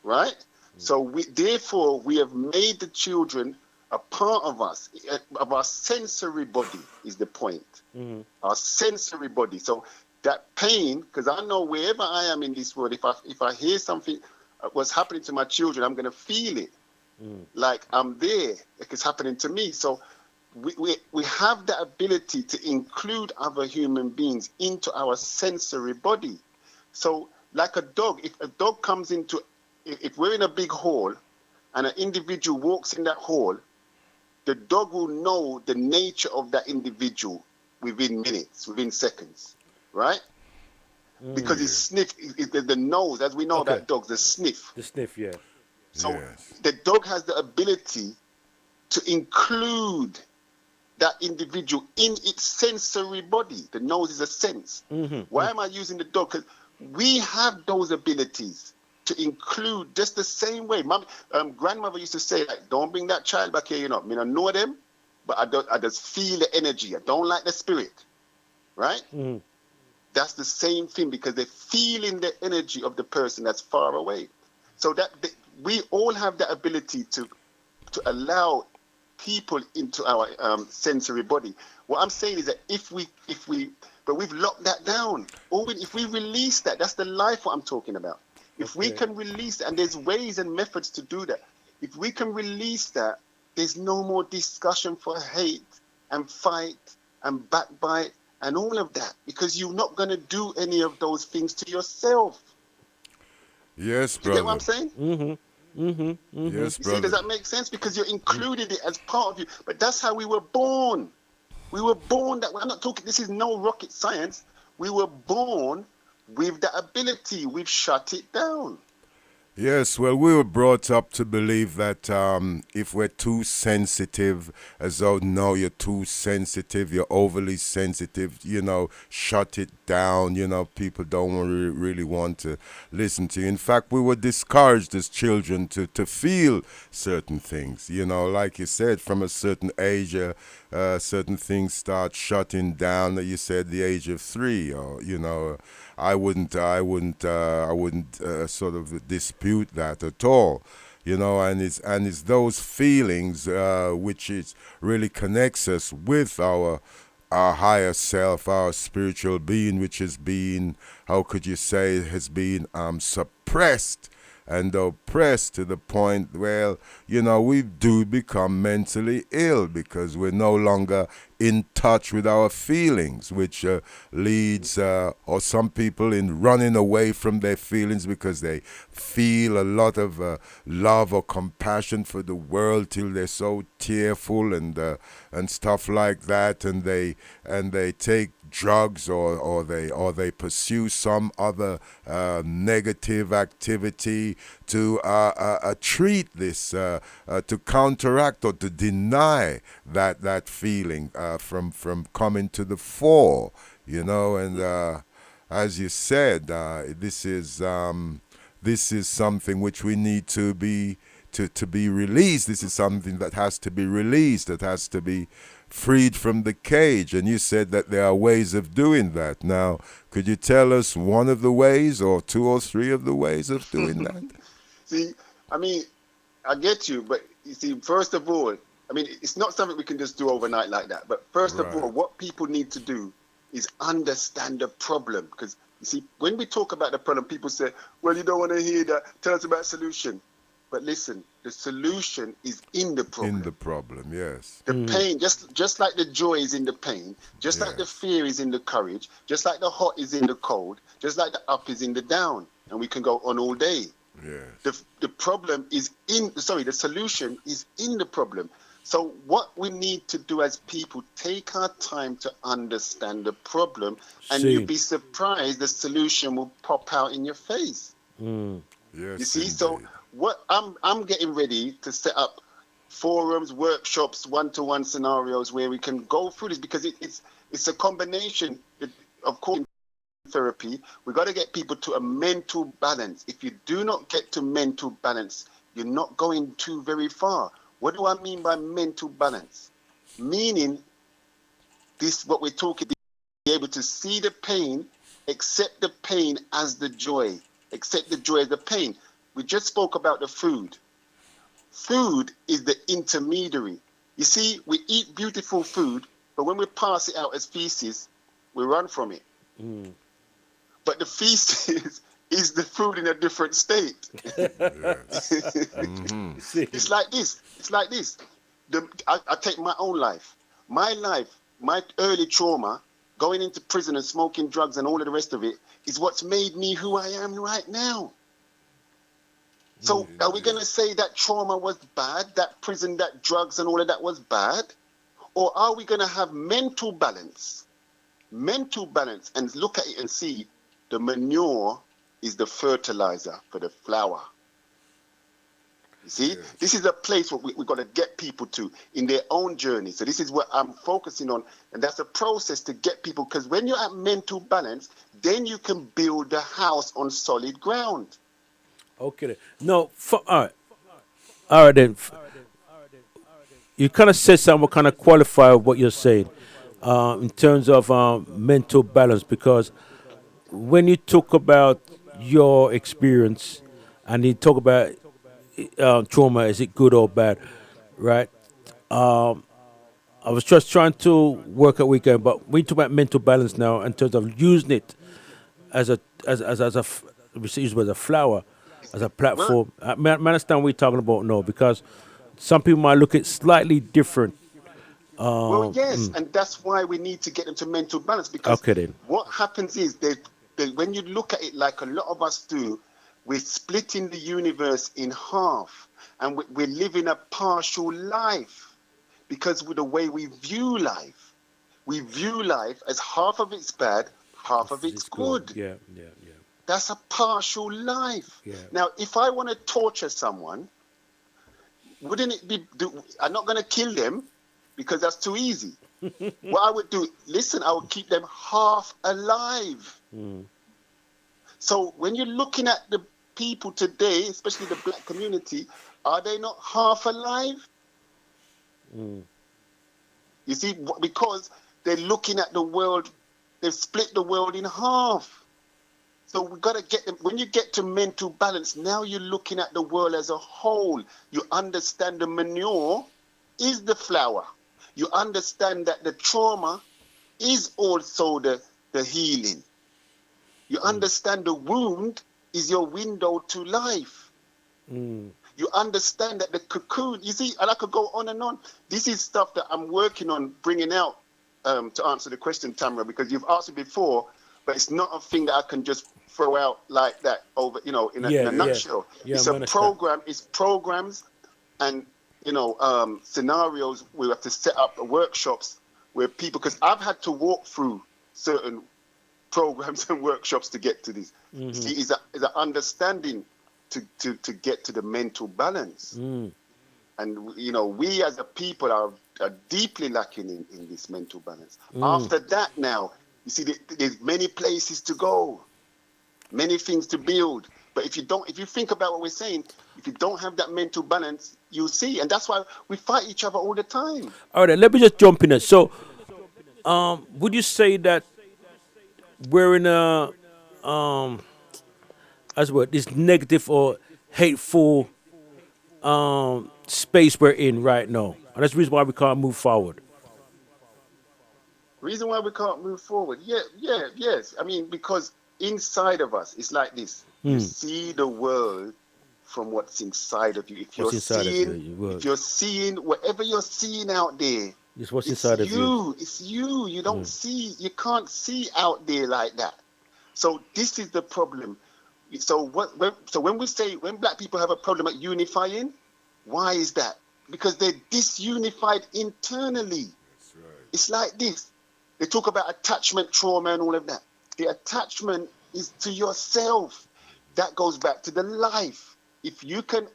Right? So therefore, we have made the children a part of us, of our sensory body is the point. Our sensory body. So that pain, because I know wherever I am in this world, if I hear something was happening to my children, I'm going to feel it. Like I'm there, like it's happening to me. So we have the ability to include other human beings into our sensory body. So like a dog, if a dog comes into, if we're in a big hall and an individual walks in that hall, the dog will know the nature of that individual within minutes, within seconds, right? Because it's sniff, the nose, as we know about dogs, the sniff. The sniff, yeah. So the dog has the ability to include that individual in its sensory body. The nose is a sense. Why am I using the dog? Because we have those abilities to include just the same way. Grandmother used to say, like, don't bring that child back here, you know. I mean, I know them, but I just feel the energy. I don't like the spirit, right? That's the same thing, because they're feeling the energy of the person that's far away. So that we all have that ability to allow people into our sensory body. What I'm saying is that but we've locked that down. If we release that, that's the life what I'm talking about. If we can release that, and there's ways and methods to do that. If we can release that, there's no more discussion for hate and fight and backbite and all of that, because you're not going to do any of those things to yourself. Yes, You brother. get what I'm saying? Yes, You brother. see, does that make sense? Because you're included it as part of you. But that's how we were born. We were born that way. I'm not talking, this is no rocket science. We were born with the ability. We've shut it down. Yes, well, we were brought up to believe that if we're too sensitive, as though, no, you're too sensitive, you're overly sensitive, you know, shut it down, you know, people don't really want to listen to you. In fact, we were discouraged as children to feel certain things, you know, like you said, from a certain age, certain things start shutting down. You said the age of 3, or, you know, I wouldn't sort of dispute that at all. you know, and it's those feelings which is really connects us with our higher self, our spiritual being, which has been, how could you say, has been suppressed and oppressed to the point where, you know, we do become mentally ill because we're no longer in touch with our feelings, which leads, or some people in running away from their feelings because they feel a lot of love or compassion for the world till they're so tearful and stuff like that, and they take drugs or they pursue some other negative activity to treat this, to counteract or to deny that feeling from coming to the fore, you know. And as you said, this is something which we need to be released. This is something that has to be released, that has to be freed from the cage. And you said that there are ways of doing that. Now, could you tell us one of the ways, or two or three of the ways of doing that? See, I mean, I get you, but you see, first of all, I mean, it's not something we can just do overnight like that. But first of all, what people need to do is understand the problem. Because, you see, when we talk about the problem, people say, well, you don't want to hear that. Tell us about solution. But listen, the solution is in the problem. In the problem, yes. The pain, just like the joy is in the pain, just like the fear is in the courage, just like the hot is in the cold, just like the up is in the down. And we can go on all day. Yeah. The problem is the solution is in the problem. So what we need to do as people, take our time to understand the problem, and you'll be surprised the solution will pop out in your face. Yes, you see, so what I'm getting ready to set up forums, workshops, one-to-one scenarios where we can go through this, because it's a combination. Of course, therapy, we got to get people to a mental balance. If you do not get to mental balance, you're not going too very far. What do I mean by mental balance? Meaning, this what we're talking, be able to see the pain, accept the pain as the joy, accept the joy as the pain. We just spoke about the food. Food is the intermediary. You see, we eat beautiful food, but when we pass it out as feces, we run from it. But the feces is the food in a different state. It's like this. It's like this. I take my own life. My life, my early trauma, going into prison and smoking drugs and all of the rest of it, is what's made me who I am right now. So are we going to say that trauma was bad, that prison, that drugs and all of that was bad? Or are we going to have mental balance and look at it and see the manure is the fertilizer for the flower? You see, this is a place where we've got to get people to in their own journey. So this is what I'm focusing on. And that's a process to get people, because when you're at mental balance, then you can build a house on solid ground. Okay then. No, all right then. You kind of said something, kind of qualify what you're saying in terms of mental balance, because when you talk about your experience and you talk about trauma, is it good or bad, right? I was just trying to work out weekend, but we talk about mental balance now in terms of using it as a flower, as a platform. I understand what we're talking about now, because some people might look at it slightly different. Well, yes, and that's why we need to get them to mental balance, because what happens is when you look at it like a lot of us do, we're splitting the universe in half, and we're living a partial life because of the way we view life. We view life as half of it's bad, half of it's good. Yeah. That's a partial life. Now, if I want to torture someone, wouldn't it be? I'm not going to kill them because that's too easy. What I would do, I would keep them half alive. So when you're looking at the people today, especially the black community, are they not half alive? You see, because they're looking at the world, they've split the world in half. So we got to get them. When you get to mental balance, now you're looking at the world as a whole. You understand the manure is the flower. You understand that the trauma is also the healing. You understand the wound is your window to life. You understand that the cocoon, you see, and I could go on and on. This is stuff that I'm working on bringing out to answer the question, Tamera, because you've asked it before, but it's not a thing that I can just throw out like that over, in a nutshell. It's a program, it's programs and, scenarios where we have to set up workshops where people, because I've had to walk through certain programs and workshops to get to this. See, it's an understanding to get to the mental balance. And, we as a people are deeply lacking in this mental balance. After that now, you see, there's many places to go, many things to build. But if you think about what we're saying, if you don't have that mental balance, you'll see. And that's why we fight each other all the time. All right, let me just jump in there. So, would you say that we're in a, this negative or hateful space we're in right now? And that's the reason why we can't move forward. Reason why we can't move forward? Yes. I mean, because inside of us, it's like this. You see the world from what's inside of you. If you're seeing whatever you're seeing out there, it's what's inside of you. It's you. You don't see. You can't see out there like that. So this is the problem. So when black people have a problem at unifying, why is that? Because they're disunified internally. That's right. It's like this. They talk about attachment trauma and all of that. The attachment is to yourself. That goes back to the life. If you can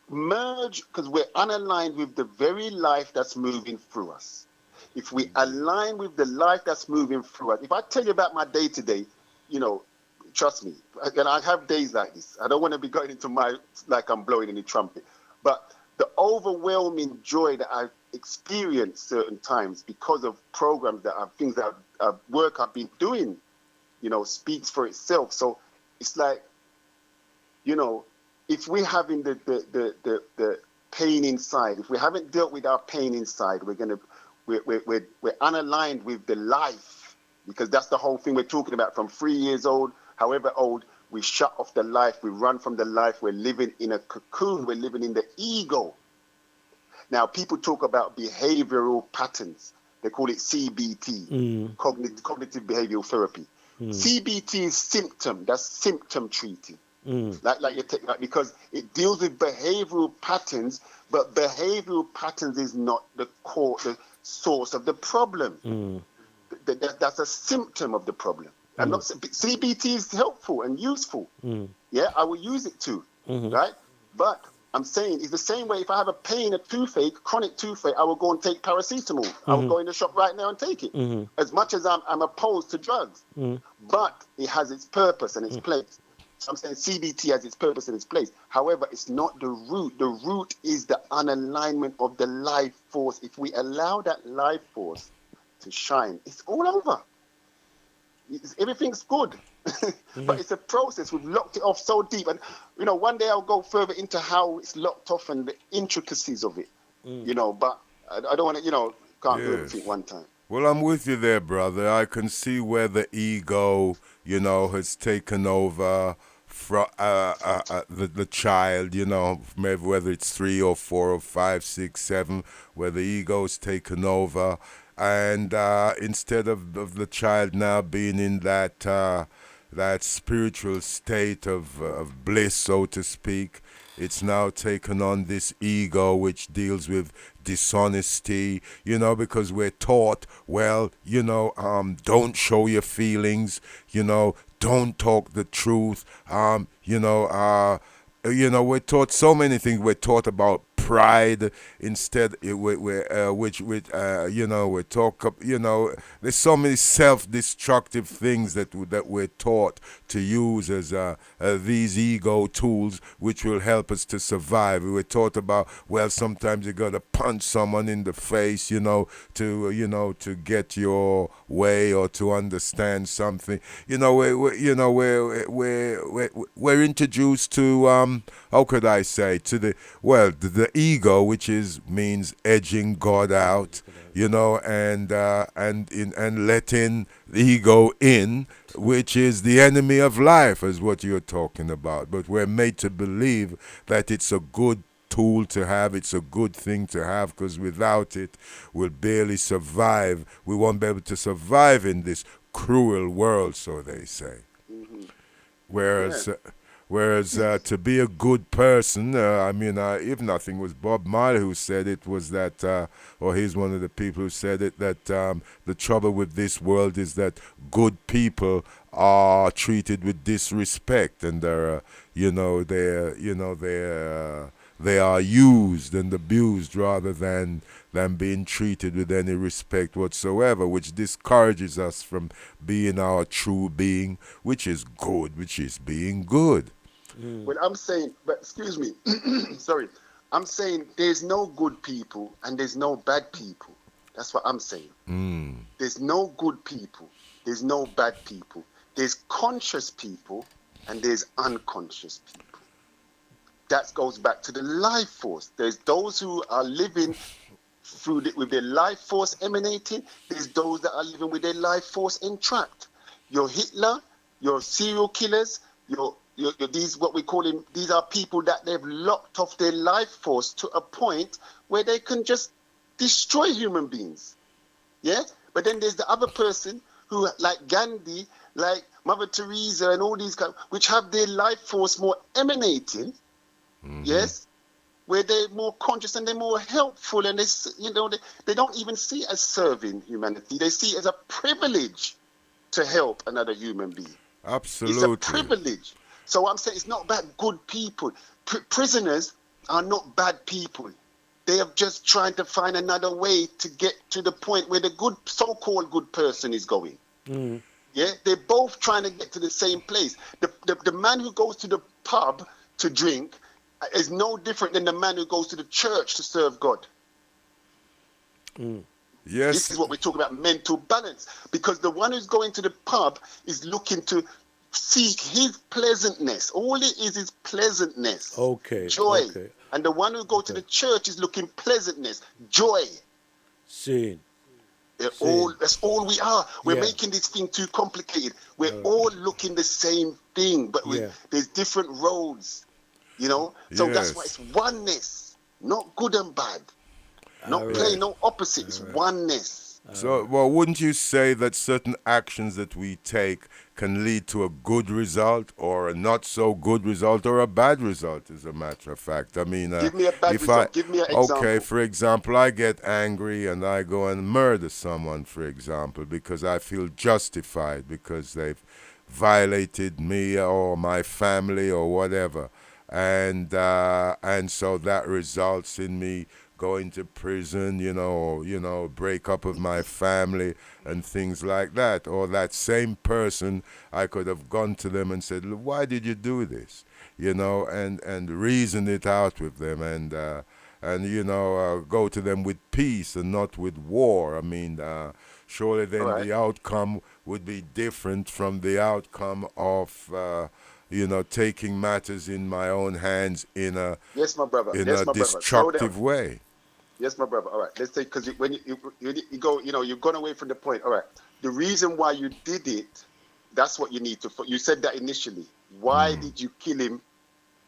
merge, because we're unaligned with the very life that's moving through us. If we align with the life that's moving through us. If I tell you about my day-to-day, trust me, and I have days like this. I don't want to be going into like I'm blowing in the trumpet. But the overwhelming joy that I've experienced certain times because of programs things that work I've been doing, speaks for itself. So it's like, if we're having the pain inside, if we haven't dealt with our pain inside, we're unaligned with the life, because that's the whole thing we're talking about. From 3 years old, however old, we shut off the life, we run from the life, we're living in a cocoon, we're living in the ego. Now, people talk about behavioral patterns. They call it CBT, cognitive behavioral therapy. CBT is symptom, that's symptom treating. Like you take that, because it deals with behavioral patterns, but behavioral patterns is not the source of the problem. That's a symptom of the problem. I'm not CBT is helpful and useful. Yeah, I will use it too, right? But I'm saying it's the same way. If I have a pain, a toothache, chronic toothache, I will go and take paracetamol. I will go in the shop right now and take it. As much as I'm opposed to drugs, but it has its purpose and its place. So I'm saying CBT has its purpose and its place. However, it's not the root. The root is the unalignment of the life force. If we allow that life force to shine, it's all over. Everything's good. But it's a process. We've locked it off so deep. And, one day I'll go further into how it's locked off and the intricacies of it. But I don't want to, can't do everything one time. Well, I'm with you there, brother. I can see where the ego, has taken over from the child, maybe whether it's 3 or 4 or 5, 6, 7, where the ego's taken over. And instead of the child now being in that spiritual state of bliss, so to speak, it's now taken on this ego which deals with dishonesty, because we're taught, don't show your feelings, don't talk the truth, we're taught so many things. We're taught about pride instead, we talk up, there's so many self-destructive things that we're taught to use as these ego tools, which will help us to survive. We were taught about, well, sometimes you gotta punch someone in the face, to get your way or to understand something. We're introduced to how could I say, to the ego, which means edging God out, and letting the ego in, which is the enemy of life, is what you're talking about. But we're made to believe that it's a good tool to have, it's a good thing to have, because without it, we'll barely survive. We won't be able to survive in this cruel world, so they say. Whereas to be a good person, if nothing, was Bob Marley who said it, was that, or he's one of the people who said it, that the trouble with this world is that good people are treated with disrespect, and they are used and abused rather than being treated with any respect whatsoever, which discourages us from being our true being, which is good, which is being good. Well, I'm saying, but excuse me, sorry, I'm saying there's no good people and there's no bad people. That's what I'm saying. There's no good people, there's no bad people. There's conscious people and there's unconscious people. That goes back to the life force. There's those who are living with their life force emanating. There's those that are living with their life force entrapped. Your Hitler, your serial killers, these what we call him. These are people that they've locked off their life force to a point where they can just destroy human beings. Yeah, but then there's the other person who, like Gandhi, like Mother Teresa, and all these guys, which have their life force more emanating. Yes, where they're more conscious and they're more helpful, and they don't even see it as serving humanity. They see it as a privilege to help another human being. Absolutely, it's a privilege. So I'm saying it's not about good people. Prisoners are not bad people. They are just trying to find another way to get to the point where the good, so-called good person is going. Yeah, they're both trying to get to the same place. The man who goes to the pub to drink is no different than the man who goes to the church to serve God. Yes. This is what we talk about, mental balance. Because the one who's going to the pub is looking to seek his pleasantness. All it is pleasantness. Joy. Okay. And the one who goes to the church is looking pleasantness, joy. Sin. That's all we are. We're making this thing too complicated. We're all looking the same thing, but there's different roads. So that's why it's oneness, not good and bad, not play, no opposite. It's oneness. So, well, wouldn't you say that certain actions that we take can lead to a good result, or a not so good result, or a bad result, as a matter of fact? I mean, give me a bad result. Give me an example. Okay, for example, I get angry and I go and murder someone, for example, because I feel justified, because they've violated me or my family or whatever. And so that results in me going to prison, or break up with my family and things like that. Or that same person, I could have gone to them and said, why did you do this? And reason it out with them, and go to them with peace and not with war. I mean, surely then the outcome would be different from the outcome of taking matters in my own hands in a destructive way. Yes, my brother. All right. Let's say, because when you go, you've gone away from the point. All right. The reason why you did it, that's what you need to. You said that initially. Why did you kill him?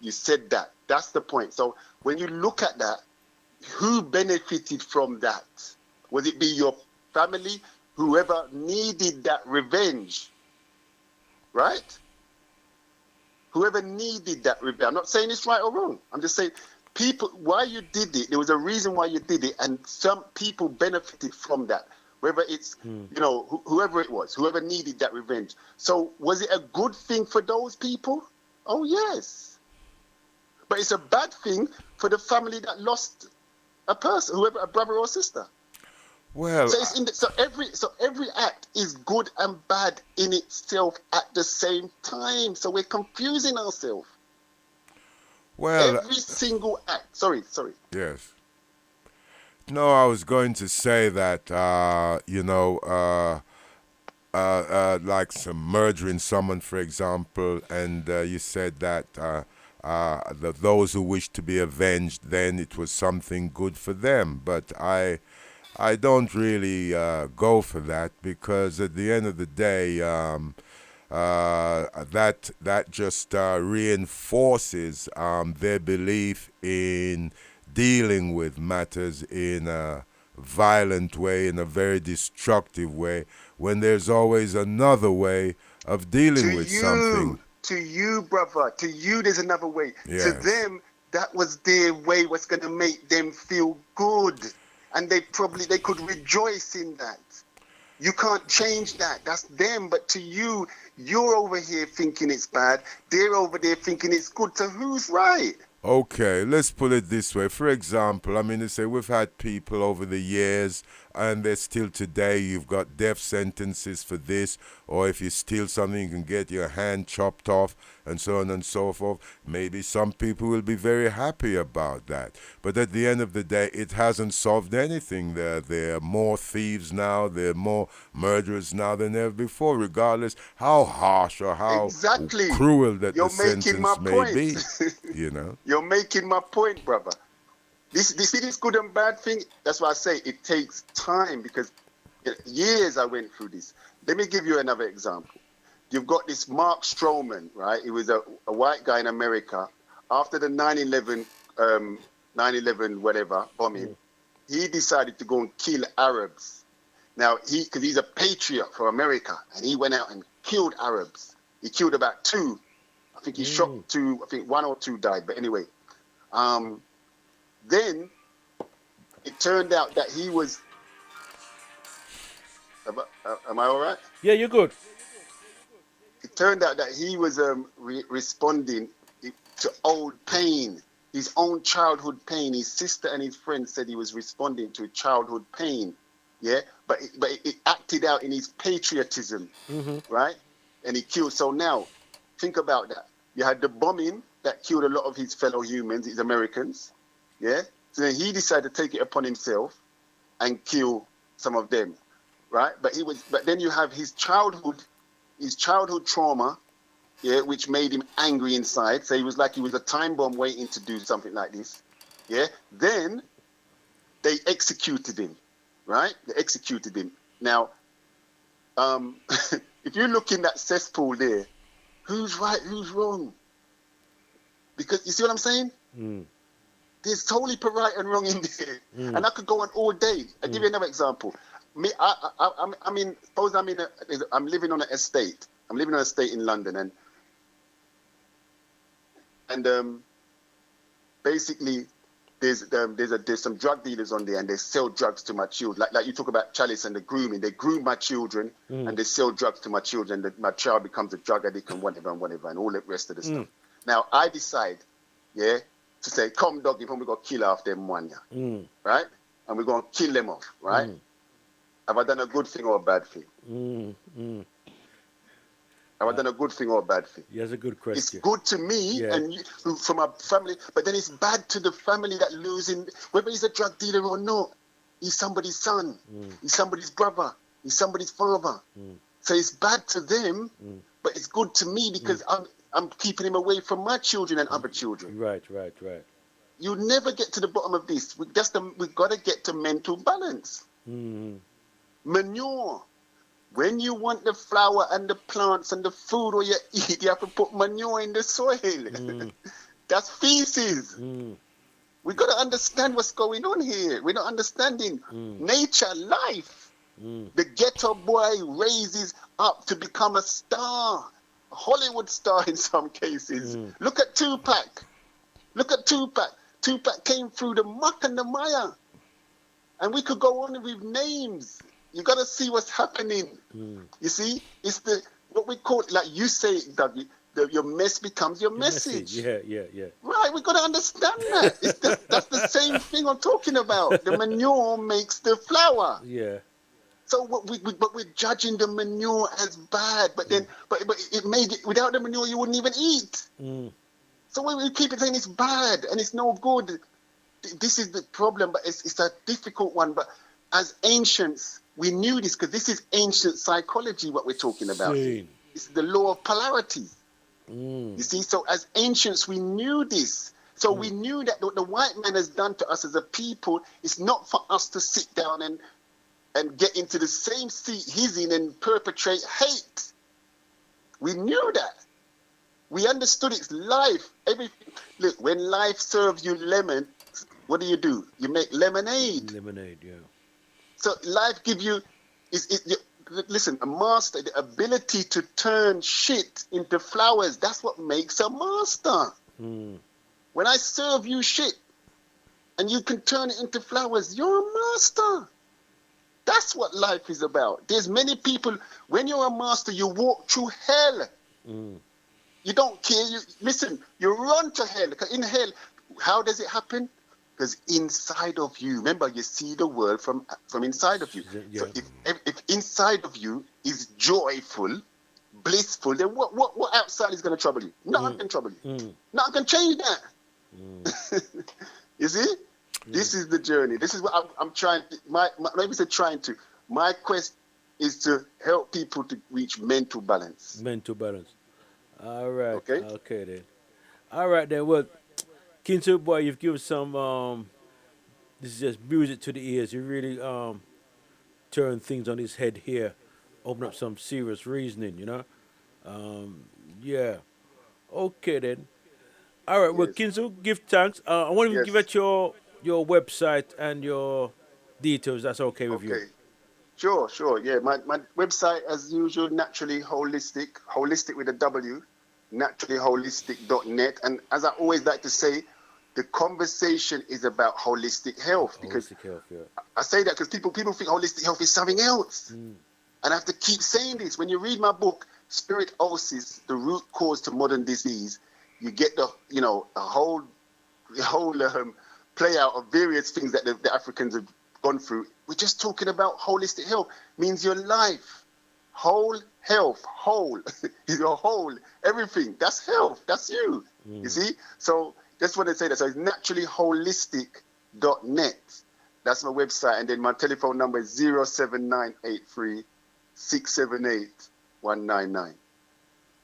You said that. That's the point. So when you look at that, who benefited from that? Would it be your family? Whoever needed that revenge, right? Whoever needed that revenge. I'm not saying it's right or wrong. I'm just saying, people, why you did it, there was a reason why you did it, and some people benefited from that, whether it's whoever it was, whoever needed that revenge. So was it a good thing for those people? Oh yes, but it's a bad thing for the family that lost a person, whoever, a brother or sister. Well, so it's so every act is good and bad in itself at the same time. So we're confusing ourselves. Well, every single act. Sorry. Yes. No, I was going to say that like some murdering someone, for example, and you said that those who wish to be avenged, then it was something good for them. But I don't really go for that, because at the end of the day, that just reinforces their belief in dealing with matters in a violent way, in a very destructive way, when there's always another way of dealing with something. To you, brother, to you, there's another way. Yes. To them, that was their way, what's going to make them feel good. And they could rejoice in that. You can't change that. That's them. But to you, you're over here thinking it's bad. They're over there thinking it's good. So who's right? Okay, let's put it this way. For example, I mean, they say we've had people over the years, and there's still today, you've got death sentences for this, or if you steal something, you can get your hand chopped off, and so on and so forth. Maybe some people will be very happy about that. But at the end of the day, it hasn't solved anything. There are more thieves now, there are more murderers now than ever before, regardless how harsh or how cruel that the sentence may be, you know. You're making my point, brother. This good and bad thing, that's why I say it takes time, because years I went through this. Let me give you another example. You've got this Mark Stroman, right? He was a white guy in America. After the 9/11 whatever bombing, he decided to go and kill Arabs. Now, because he's a patriot for America, and he went out and killed Arabs. He killed about 2. I think he shot 2. I think 1 or 2 died. But anyway, then it turned out that he was. Am I all right? Yeah, you're good. It turned out that he was responding to old pain, his own childhood pain. His sister and his friend said he was responding to childhood pain. Yeah, but it acted out in his patriotism, right? And he killed. So now, think about that. You had the bombing that killed a lot of his fellow humans, his Americans. Yeah. So then he decided to take it upon himself and kill some of them, right? But then you have his childhood trauma, yeah, which made him angry inside. So he was a time bomb waiting to do something like this. Yeah. Then they executed him, right? They executed him. Now, if you look in that cesspool there, who's right, who's wrong? Because you see what I'm saying? There's totally right and wrong in there, and I could go on all day. I'll give you another example. Suppose I'm living on an estate. I'm living on an estate in London, and basically there's some drug dealers on there, and they sell drugs to my children. Like you talk about Chalice and the grooming. They groom my children, and they sell drugs to my children. And my child becomes a drug addict and whatever, and all the rest of the stuff. Now I decide, yeah, to say, come doggy, we're going to kill off them one, right? And we're going to kill them off, right? Have I done a good thing or a bad thing? Have I done a good thing or a bad thing? Yeah, that's a good question. It's good to me and for my family, but then it's bad to the family that losing, whether he's a drug dealer or not. He's somebody's son. He's somebody's brother. He's somebody's father. So it's bad to them, but it's good to me because I'm keeping him away from my children and other children. Right. You never get to the bottom of this. We've got to get to mental balance. Manure. When you want the flower and the plants and the food or you eat, you have to put manure in the soil. That's feces. We got to understand what's going on here. We're not understanding nature, life. The ghetto boy raises up to become a star, a Hollywood star in some cases. Look at Tupac. Tupac came through the muck and the mire. And we could go on with names. You got to see what's happening. You see, it's what we call, like you say, Dougie, your mess becomes your message. Yeah. Right. right. We've got to understand that. That's the same thing I'm talking about. The manure makes the flour. Yeah. So but we're judging the manure as bad. But then, but it made it, without the manure, you wouldn't even eat. So we keep saying it's bad and it's no good. This is the problem, but it's a difficult one. But as ancients, we knew this because this is ancient psychology, what we're talking about. It's the law of polarity. You see, so as ancients, we knew this. So we knew that what the white man has done to us as a people is not for us to sit down and get into the same seat he's in and perpetrate hate. We knew that. We understood it's life. Everything. Look, when life serves you lemon, what do? You make lemonade. Lemonade, yeah. So life gives you, listen, a master, the ability to turn shit into flowers. That's what makes a master. When I serve you shit and you can turn it into flowers, you're a master. That's what life is about. There's many people, when you're a master, you walk through hell. You don't care. You run to hell. Because in hell, how does it happen? Because inside of you, remember, you see the world from inside of you. Yeah. So if inside of you is joyful, blissful, then what outside is going to trouble you? Nothing can trouble you. Nothing can change that. You see? This is the journey. This is what I'm trying to, my quest is to help people to reach mental balance. Mental balance. All right. Okay then. All right then. Well, Kinsu boy, you've given some. This is just music to the ears. You really turn things on his head here, open up some serious reasoning. You know. Yeah. Okay then. All right. Well, Kinsu, give thanks. I want to give out your website and your details. That's okay with you. Sure. Yeah, my website, as usual, naturally holistic with a W, naturallyholistic.net. And as I always like to say, the conversation is about holistic health. I say that because people think holistic health is something else. And I have to keep saying this. When you read my book, Spiritosis, The Root Cause to Modern Disease, you get the whole play out of various things that the Africans have gone through. We're just talking about holistic health. Means your life, whole health, whole is your whole, everything. That's health. That's you. You see. So that's what they say. That so it's naturallyholistic.net. That's my website, and then my telephone number is 07983 678 199.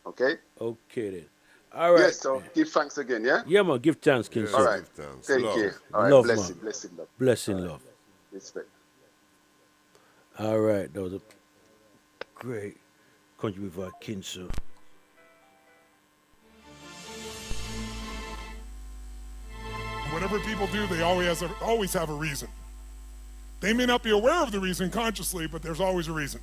Okay. Okay then. All right. Yes, so give thanks again, yeah? Yeah, man, give thanks, King. All right. Thank you. All right, love, blessing, love. Blessing, love. Respect. All right, that was a great contribution by Kinsu. Whatever people do, they always have a reason. They may not be aware of the reason consciously, but there's always a reason.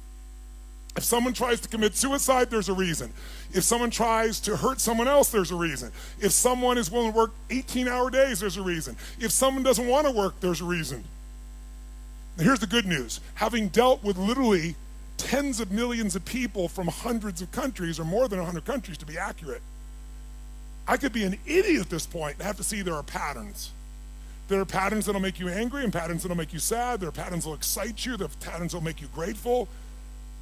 If someone tries to commit suicide, there's a reason. If someone tries to hurt someone else, there's a reason. If someone is willing to work 18-hour days, there's a reason. If someone doesn't want to work, there's a reason. Now, here's the good news. Having dealt with literally tens of millions of people from hundreds of countries, or more than 100 countries to be accurate, I could be an idiot at this point and have to see there are patterns. There are patterns that'll make you angry and patterns that'll make you sad. There are patterns that'll excite you. There are patterns that'll make you grateful.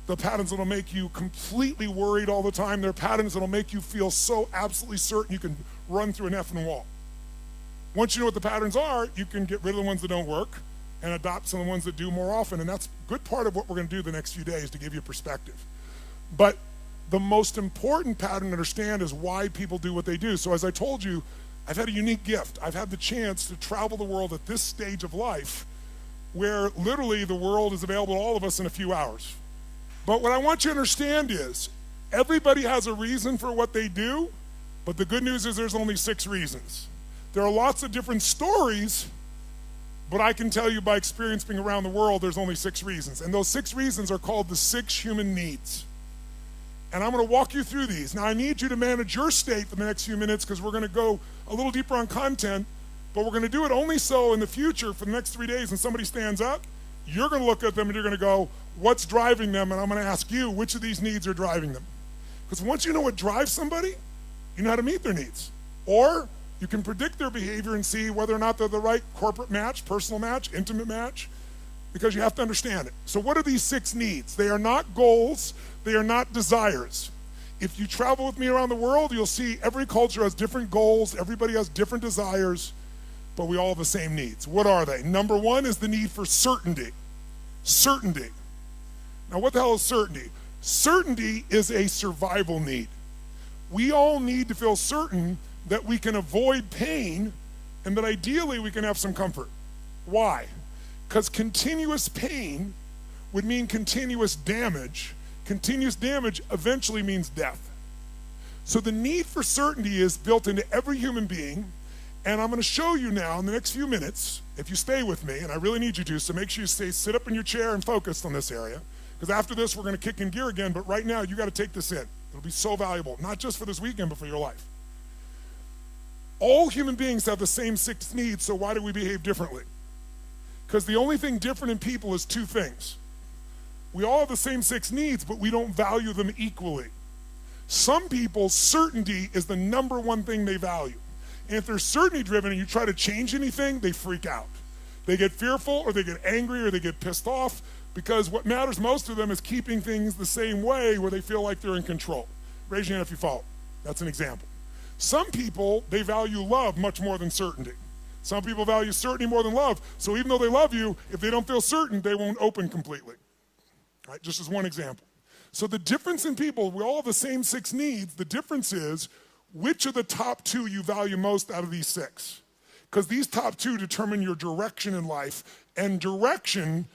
The patterns that'll make you completely worried all the time. There are patterns that'll make you feel so absolutely certain you can run through an effing wall. Once you know what the patterns are, you can get rid of the ones that don't work and adopt some of the ones that do more often. And that's a good part of what we're going to do the next few days to give you perspective. But the most important pattern to understand is why people do what they do. So as I told you, I've had a unique gift. I've had the chance to travel the world at this stage of life where literally the world is available to all of us in a few hours. But what I want you to understand is everybody has a reason for what they do, but the good news is there's only 6 reasons. There are lots of different stories, but I can tell you by experience being around the world, there's only 6 reasons. And those 6 reasons are called the 6 human needs. And I'm going to walk you through these. Now, I need you to manage your state for the next few minutes because we're going to go a little deeper on content, but we're going to do it only so in the future for the next 3 days when somebody stands up, you're going to look at them and you're going to go, what's driving them? And I'm going to ask you, which of these needs are driving them? Because once you know what drives somebody, you know how to meet their needs. Or You can predict their behavior and see whether or not they're the right corporate match, personal match, intimate match, because you have to understand it. So what are these 6 needs? They are not goals, they are not desires. If you travel with me around the world, you'll see every culture has different goals, everybody has different desires, but we all have the same needs. What are they? Number 1 is the need for certainty. Certainty. Now what the hell is certainty? Certainty is a survival need. We all need to feel certain that we can avoid pain and that ideally we can have some comfort. Why? Because continuous pain would mean continuous damage. Continuous damage eventually means death. So the need for certainty is built into every human being, and I'm going to show you now in the next few minutes, if you stay with me, and I really need you to, so make sure you sit up in your chair and focused on this area, because after this we're going to kick in gear again, but right now you got to take this in. It'll be so valuable, not just for this weekend, but for your life. All human beings have the same 6 needs, so why do we behave differently? Because the only thing different in people is 2 things. We all have the same 6 needs, but we don't value them equally. Some people, certainty is the number 1 thing they value. And if they're certainty driven and you try to change anything, they freak out. They get fearful, or they get angry, or they get pissed off, because what matters most to them is keeping things the same way where they feel like they're in control. Raise your hand if you follow. That's an example. Some people, they value love much more than certainty. Some people value certainty more than love. So even though they love you, if they don't feel certain, they won't open completely. Right, just as one example. So the difference in people, we all have the same 6 needs. The difference is which of the top 2 you value most out of these 6. Because these top 2 determine your direction in life. And direction,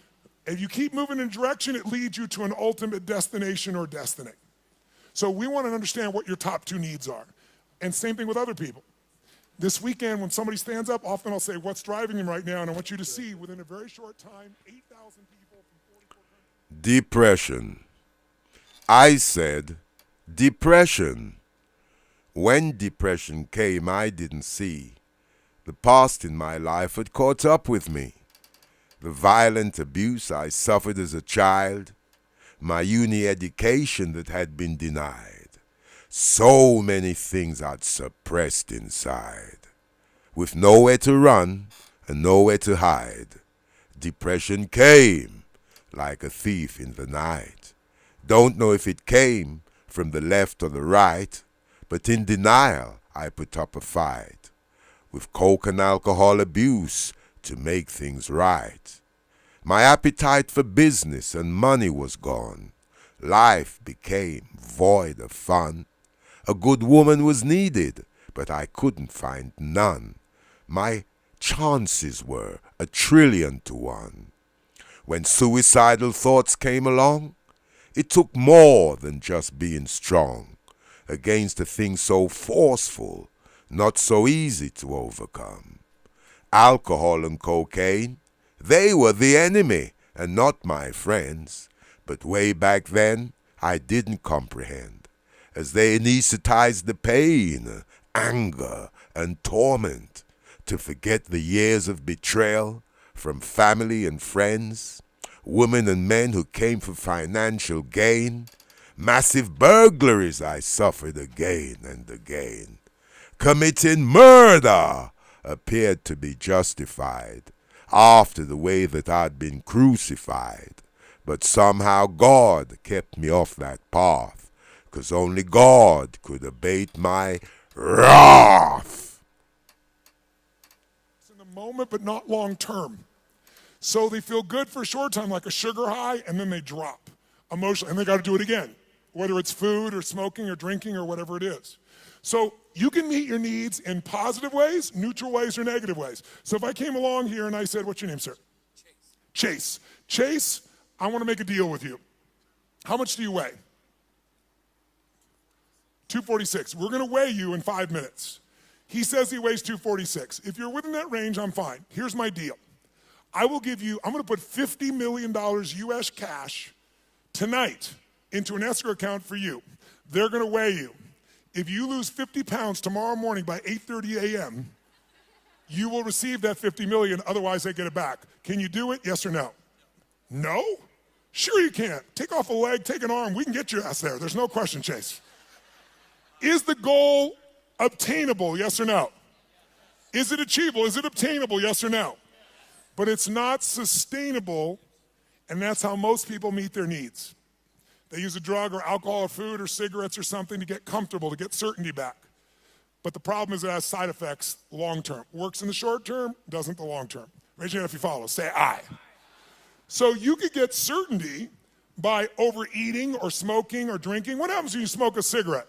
if you keep moving in direction, it leads you to an ultimate destination or destiny. So we want to understand what your top 2 needs are. And same thing with other people. This weekend, when somebody stands up, often I'll say, what's driving them right now? And I want you to see, within a very short time, 8,000 people from 44 countries. Depression. I said, depression. When depression came, I didn't see. The past in my life had caught up with me. The violent abuse I suffered as a child, my uni education that had been denied. So many things I'd suppressed inside. With nowhere to run and nowhere to hide, depression came like a thief in the night. Don't know if it came from the left or the right, but in denial I put up a fight. With coke and alcohol abuse to make things right. My appetite for business and money was gone. Life became void of fun. A good woman was needed, but I couldn't find none. My chances were 1,000,000,000 to 1. When suicidal thoughts came along, it took more than just being strong against a thing so forceful, not so easy to overcome. Alcohol and cocaine, they were the enemy and not my friends. But way back then, I didn't comprehend, as they anesthetized the pain, anger, and torment, to forget the years of betrayal from family and friends, women and men who came for financial gain, massive burglaries I suffered again and again. Committing murder appeared to be justified after the way that I'd been crucified, but somehow God kept me off that path, 'cause only God could abate my wrath. It's in the moment, but not long term. So they feel good for a short time, like a sugar high, and then they drop emotionally, and they got to do it again, whether it's food or smoking or drinking or whatever it is. So you can meet your needs in positive ways, neutral ways, or negative ways. So if I came along here and I said, what's your name, sir? Chase. Chase, I want to make a deal with you. How much do you weigh? 246. We're going to weigh you in 5 minutes. He says he weighs 246. If you're within that range, I'm fine. Here's my deal. I will give you, I'm going to put $50 million US cash tonight into an escrow account for you. They're going to weigh you. If you lose 50 pounds tomorrow morning by 8:30 a.m., you will receive that $50 million, otherwise they get it back. Can you do it, yes or no? No? Sure you can. Take off a leg, take an arm, we can get your ass there. There's no question, Chase. Is the goal obtainable, yes or no? Is it achievable? Is it obtainable? Yes or no? But it's not sustainable, and that's how most people meet their needs. They use a drug or alcohol or food or cigarettes or something to get comfortable, to get certainty back. But the problem is it has side effects long term. Works in the short term, doesn't the long term. Raise your hand if you follow. Say aye. So you could get certainty by overeating or smoking or drinking. What happens when you smoke a cigarette?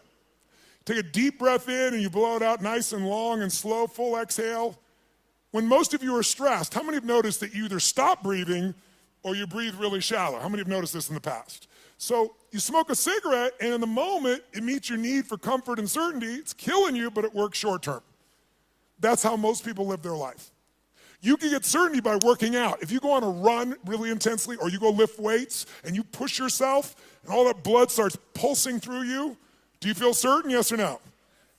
Take a deep breath in and you blow it out nice and long and slow, full exhale. When most of you are stressed, how many have noticed that you either stop breathing or you breathe really shallow? How many have noticed this in the past? So you smoke a cigarette, and in the moment, it meets your need for comfort and certainty. It's killing you, but it works short term. That's how most people live their life. You can get certainty by working out. If you go on a run really intensely, or you go lift weights, and you push yourself, and all that blood starts pulsing through you, do you feel certain, yes or no?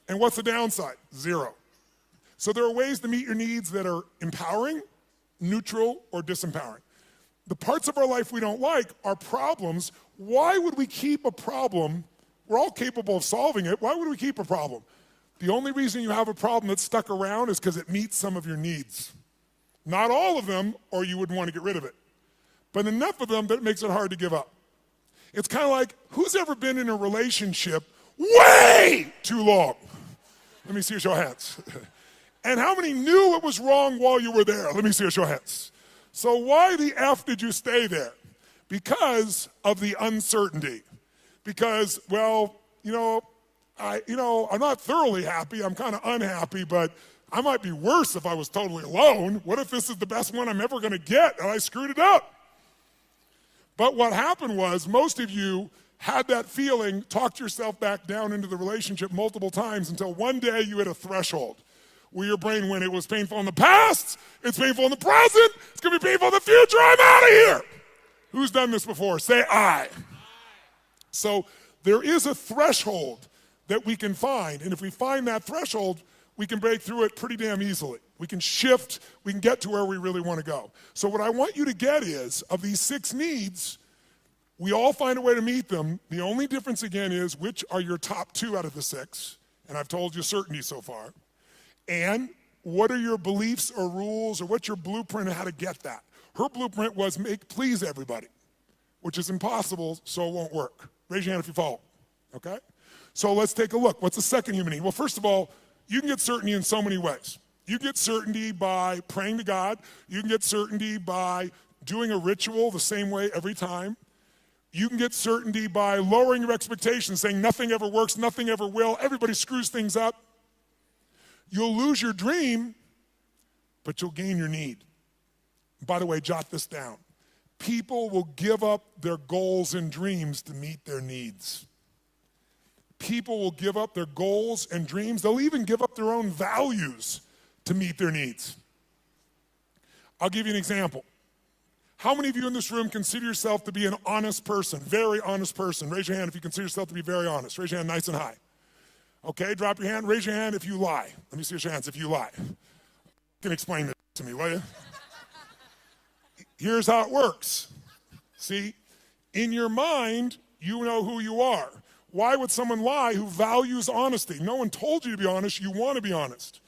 And what's the downside? Zero. So there are ways to meet your needs that are empowering, neutral, or disempowering. The parts of our life we don't like are problems. Why would we keep a problem? We're all capable of solving it. Why would we keep a problem? The only reason you have a problem that's stuck around is because it meets some of your needs. Not all of them, or you wouldn't want to get rid of it. But enough of them that it makes it hard to give up. It's kind of like, who's ever been in a relationship way too long? Let me see a show of hands. And how many knew it was wrong while you were there? Let me see a show of hands. So why the F did you stay there? Because of the uncertainty. Because, well, I'm not thoroughly happy. I'm kind of unhappy, but I might be worse if I was totally alone. What if this is the best one I'm ever going to get and I screwed it up? But what happened was most of you had that feeling, talked yourself back down into the relationship multiple times until one day you hit a threshold where your brain went, it was painful in the past, it's painful in the present, it's going to be painful in the future, I'm out of here. Who's done this before? Say aye. So there is a threshold that we can find, and if we find that threshold, we can break through it pretty damn easily. We can shift, we can get to where we really want to go. So what I want you to get is, of these 6 needs, we all find a way to meet them. The only difference again is which are your top 2 out of the 6, and I've told you certainty so far. And what are your beliefs or rules, or what's your blueprint of how to get that? Her blueprint was please everybody, which is impossible, so it won't work. Raise your hand if you follow, okay? So let's take a look. What's the second human need? Well, first of all, you can get certainty in so many ways. You get certainty by praying to God. You can get certainty by doing a ritual the same way every time. You can get certainty by lowering your expectations, saying nothing ever works, nothing ever will, everybody screws things up. You'll lose your dream, but you'll gain your need. By the way, jot this down. People will give up their goals and dreams to meet their needs. People will give up their goals and dreams. They'll even give up their own values to meet their needs. I'll give you an example. How many of you in this room consider yourself to be an honest person, very honest person? Raise your hand if you consider yourself to be very honest. Raise your hand nice and high. Okay, drop your hand. Raise your hand if you lie. Let me see your hands if you lie. You can explain this to me, will you? Here's how it works. See, in your mind, you know who you are. Why would someone lie who values honesty? No one told you to be honest. You want to be honest.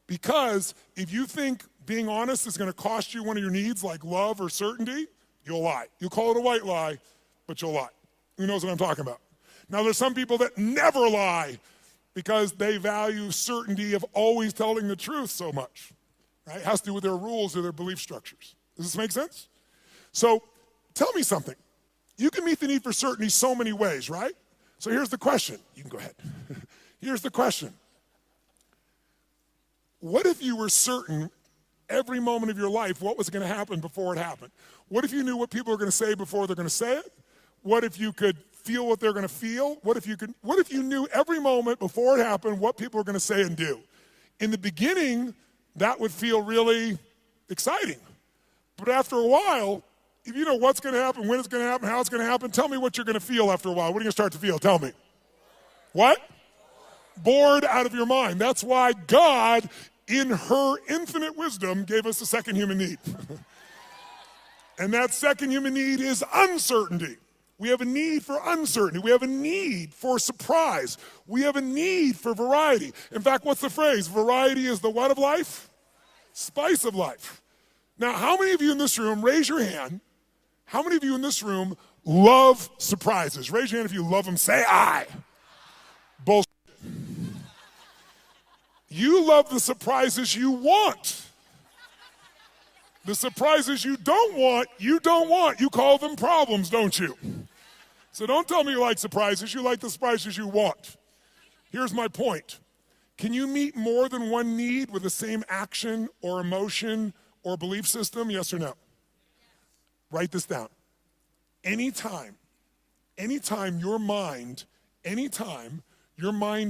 Because if you think being honest is going to cost you one of your needs like love or certainty, you'll lie. You'll call it a white lie, but you'll lie. Who knows what I'm talking about? Now, there's some people that never lie because they value certainty of always telling the truth so much. Right? It has to do with their rules or their belief structures. Does this make sense? So tell me something. You can meet the need for certainty so many ways, right? So here's the question. You can go ahead. Here's the question. What if you were certain every moment of your life what was going to happen before it happened? What if you knew what people are going to say before they're going to say it? What if you could feel what they're going to feel? What if you knew every moment before it happened what people are going to say and do? In the beginning, that would feel really exciting. But after a while, if you know what's going to happen, when it's going to happen, how it's going to happen, tell me what you're going to feel after a while. What are you going to start to feel? Tell me. What? Bored out of your mind. That's why God, in her infinite wisdom, gave us the second human need. And that second human need is uncertainty. We have a need for uncertainty. We have a need for surprise. We have a need for variety. In fact, what's the phrase? Variety is the what of life? Spice of life. Now, how many of you in this room, raise your hand, how many of you in this room love surprises? Raise your hand if you love them. Say aye. Bullshit. You love the surprises you want. The surprises you don't want, you don't want. You call them problems, don't you? So don't tell me you like surprises. You like the surprises you want. Here's my point. Can you meet more than one need with the same action or emotion or belief system? Yes or no? Write this down. Anytime your mind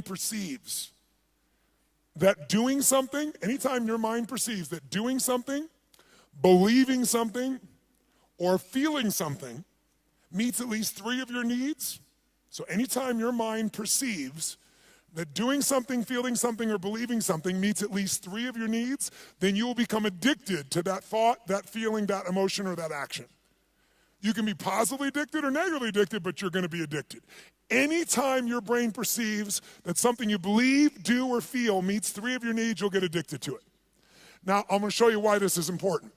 perceives that doing something, believing something, or feeling something meets at least 3 of your needs. So anytime your mind perceives that doing something, feeling something, or believing something meets at least 3 of your needs, then you will become addicted to that thought, that feeling, that emotion, or that action. You can be positively addicted or negatively addicted, but you're going to be addicted. Anytime your brain perceives that something you believe, do, or feel meets 3 of your needs, you'll get addicted to it. Now, I'm going to show you why this is important.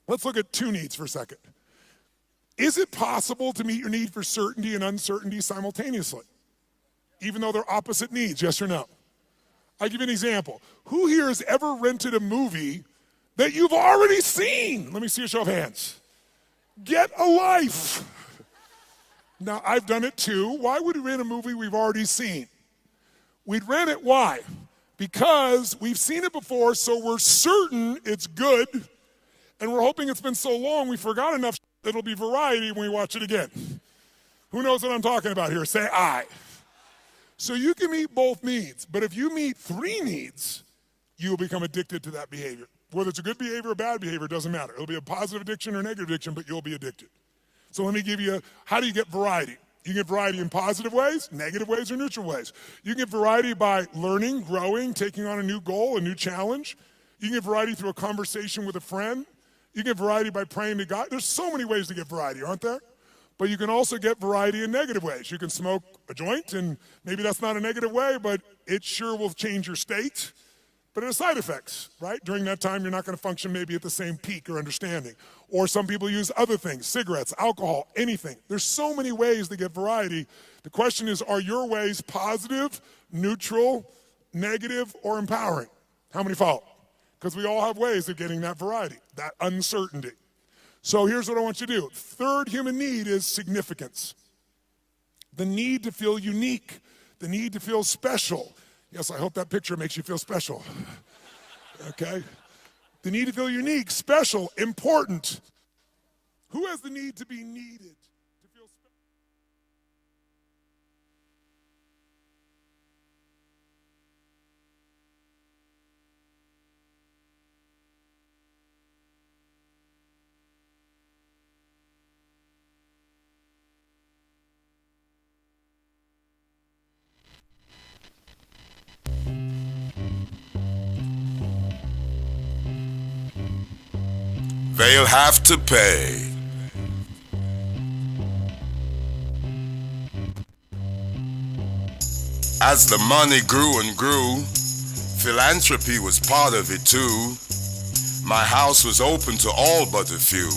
Let's look at 2 needs for a second. Is it possible to meet your need for certainty and uncertainty simultaneously, even though they're opposite needs, yes or no? I'll give you an example. Who here has ever rented a movie that you've already seen? Let me see a show of hands. Get a life. Now, I've done it too. Why would we rent a movie we've already seen? We'd rent it, why? Because we've seen it before, so we're certain it's good, and we're hoping it's been so long we forgot enough that it'll be variety when we watch it again. Who knows what I'm talking about here? Say aye. So you can meet both needs, but if you meet 3 needs, you'll become addicted to that behavior. Whether it's a good behavior or bad behavior, doesn't matter. It'll be a positive addiction or negative addiction, but you'll be addicted. So let me give you, how do you get variety? You get variety in positive ways, negative ways, or neutral ways. You can get variety by learning, growing, taking on a new goal, a new challenge. You can get variety through a conversation with a friend. You can get variety by praying to God. There's so many ways to get variety, aren't there? But you can also get variety in negative ways. You can smoke a joint, and maybe that's not a negative way, but it sure will change your state. But it has side effects, right? During that time, you're not going to function maybe at the same peak or understanding. Or some people use other things, cigarettes, alcohol, anything. There's so many ways to get variety. The question is, are your ways positive, neutral, negative, or empowering? How many follow? Because we all have ways of getting that variety, that uncertainty. So here's what I want you to do. Third human need is significance. The need to feel unique, the need to feel special. Yes, I hope that picture makes you feel special. Okay? The need to feel unique, special, important. Who has the need to be needed? They'll have to pay. As the money grew and grew, philanthropy was part of it too. My house was open to all but a few.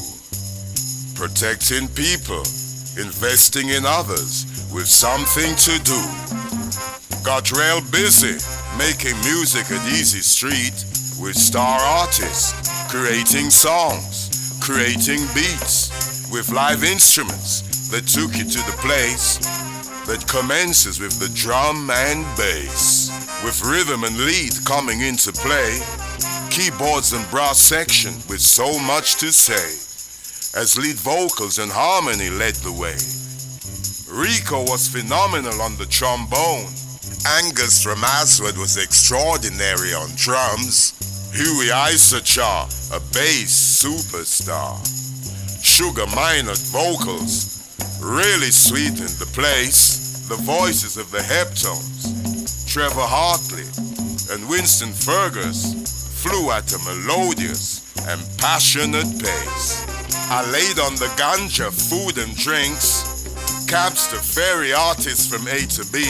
Protecting people, investing in others with something to do. Got real busy making music at Easy Street with star artists, creating songs, creating beats with live instruments that took you to the place that commences with the drum and bass, with rhythm and lead coming into play, keyboards and brass section with so much to say, as lead vocals and harmony led the way. Rico was phenomenal on the trombone. Angus from Aswad was extraordinary on drums. Huey Isachar, a bass superstar. Sugar Minott vocals really sweetened the place. The voices of the Heptones, Trevor Hartley and Winston Fergus flew at a melodious and passionate pace. I laid on the ganja, food and drinks, cabs to ferry artists from A to B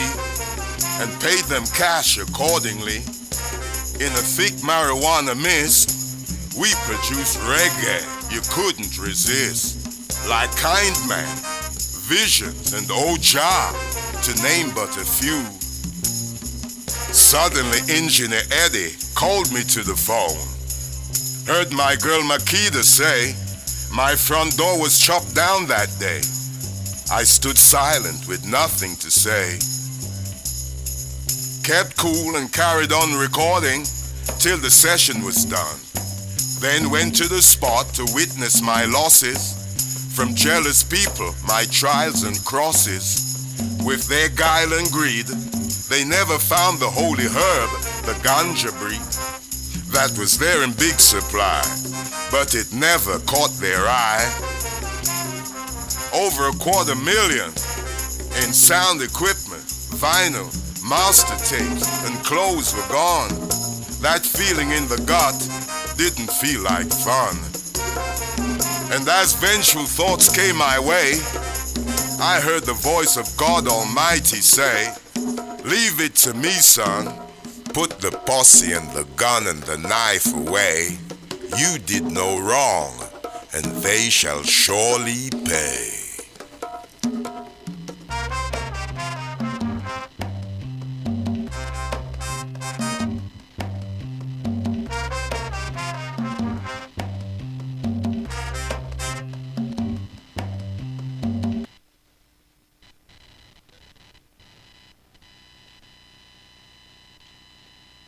and paid them cash accordingly. In a thick marijuana mist, we produced reggae you couldn't resist. Like Kind Man, Visions, and Oja, to name but a few. Suddenly, Engineer Eddie called me to the phone. Heard my girl Makita say my front door was chopped down that day. I stood silent with nothing to say. Kept cool and carried on recording till the session was done. Then went to the spot to witness my losses from jealous people, my trials and crosses. With their guile and greed, they never found the holy herb, the ganja breed, that was there in big supply, but it never caught their eye. Over $250,000 in sound equipment, vinyl, master tapes, and clothes were gone. That feeling in the gut didn't feel like fun. And as vengeful thoughts came my way, I heard the voice of God Almighty say, leave it to me, son. Put the posse and the gun and the knife away. You did no wrong, and they shall surely pay.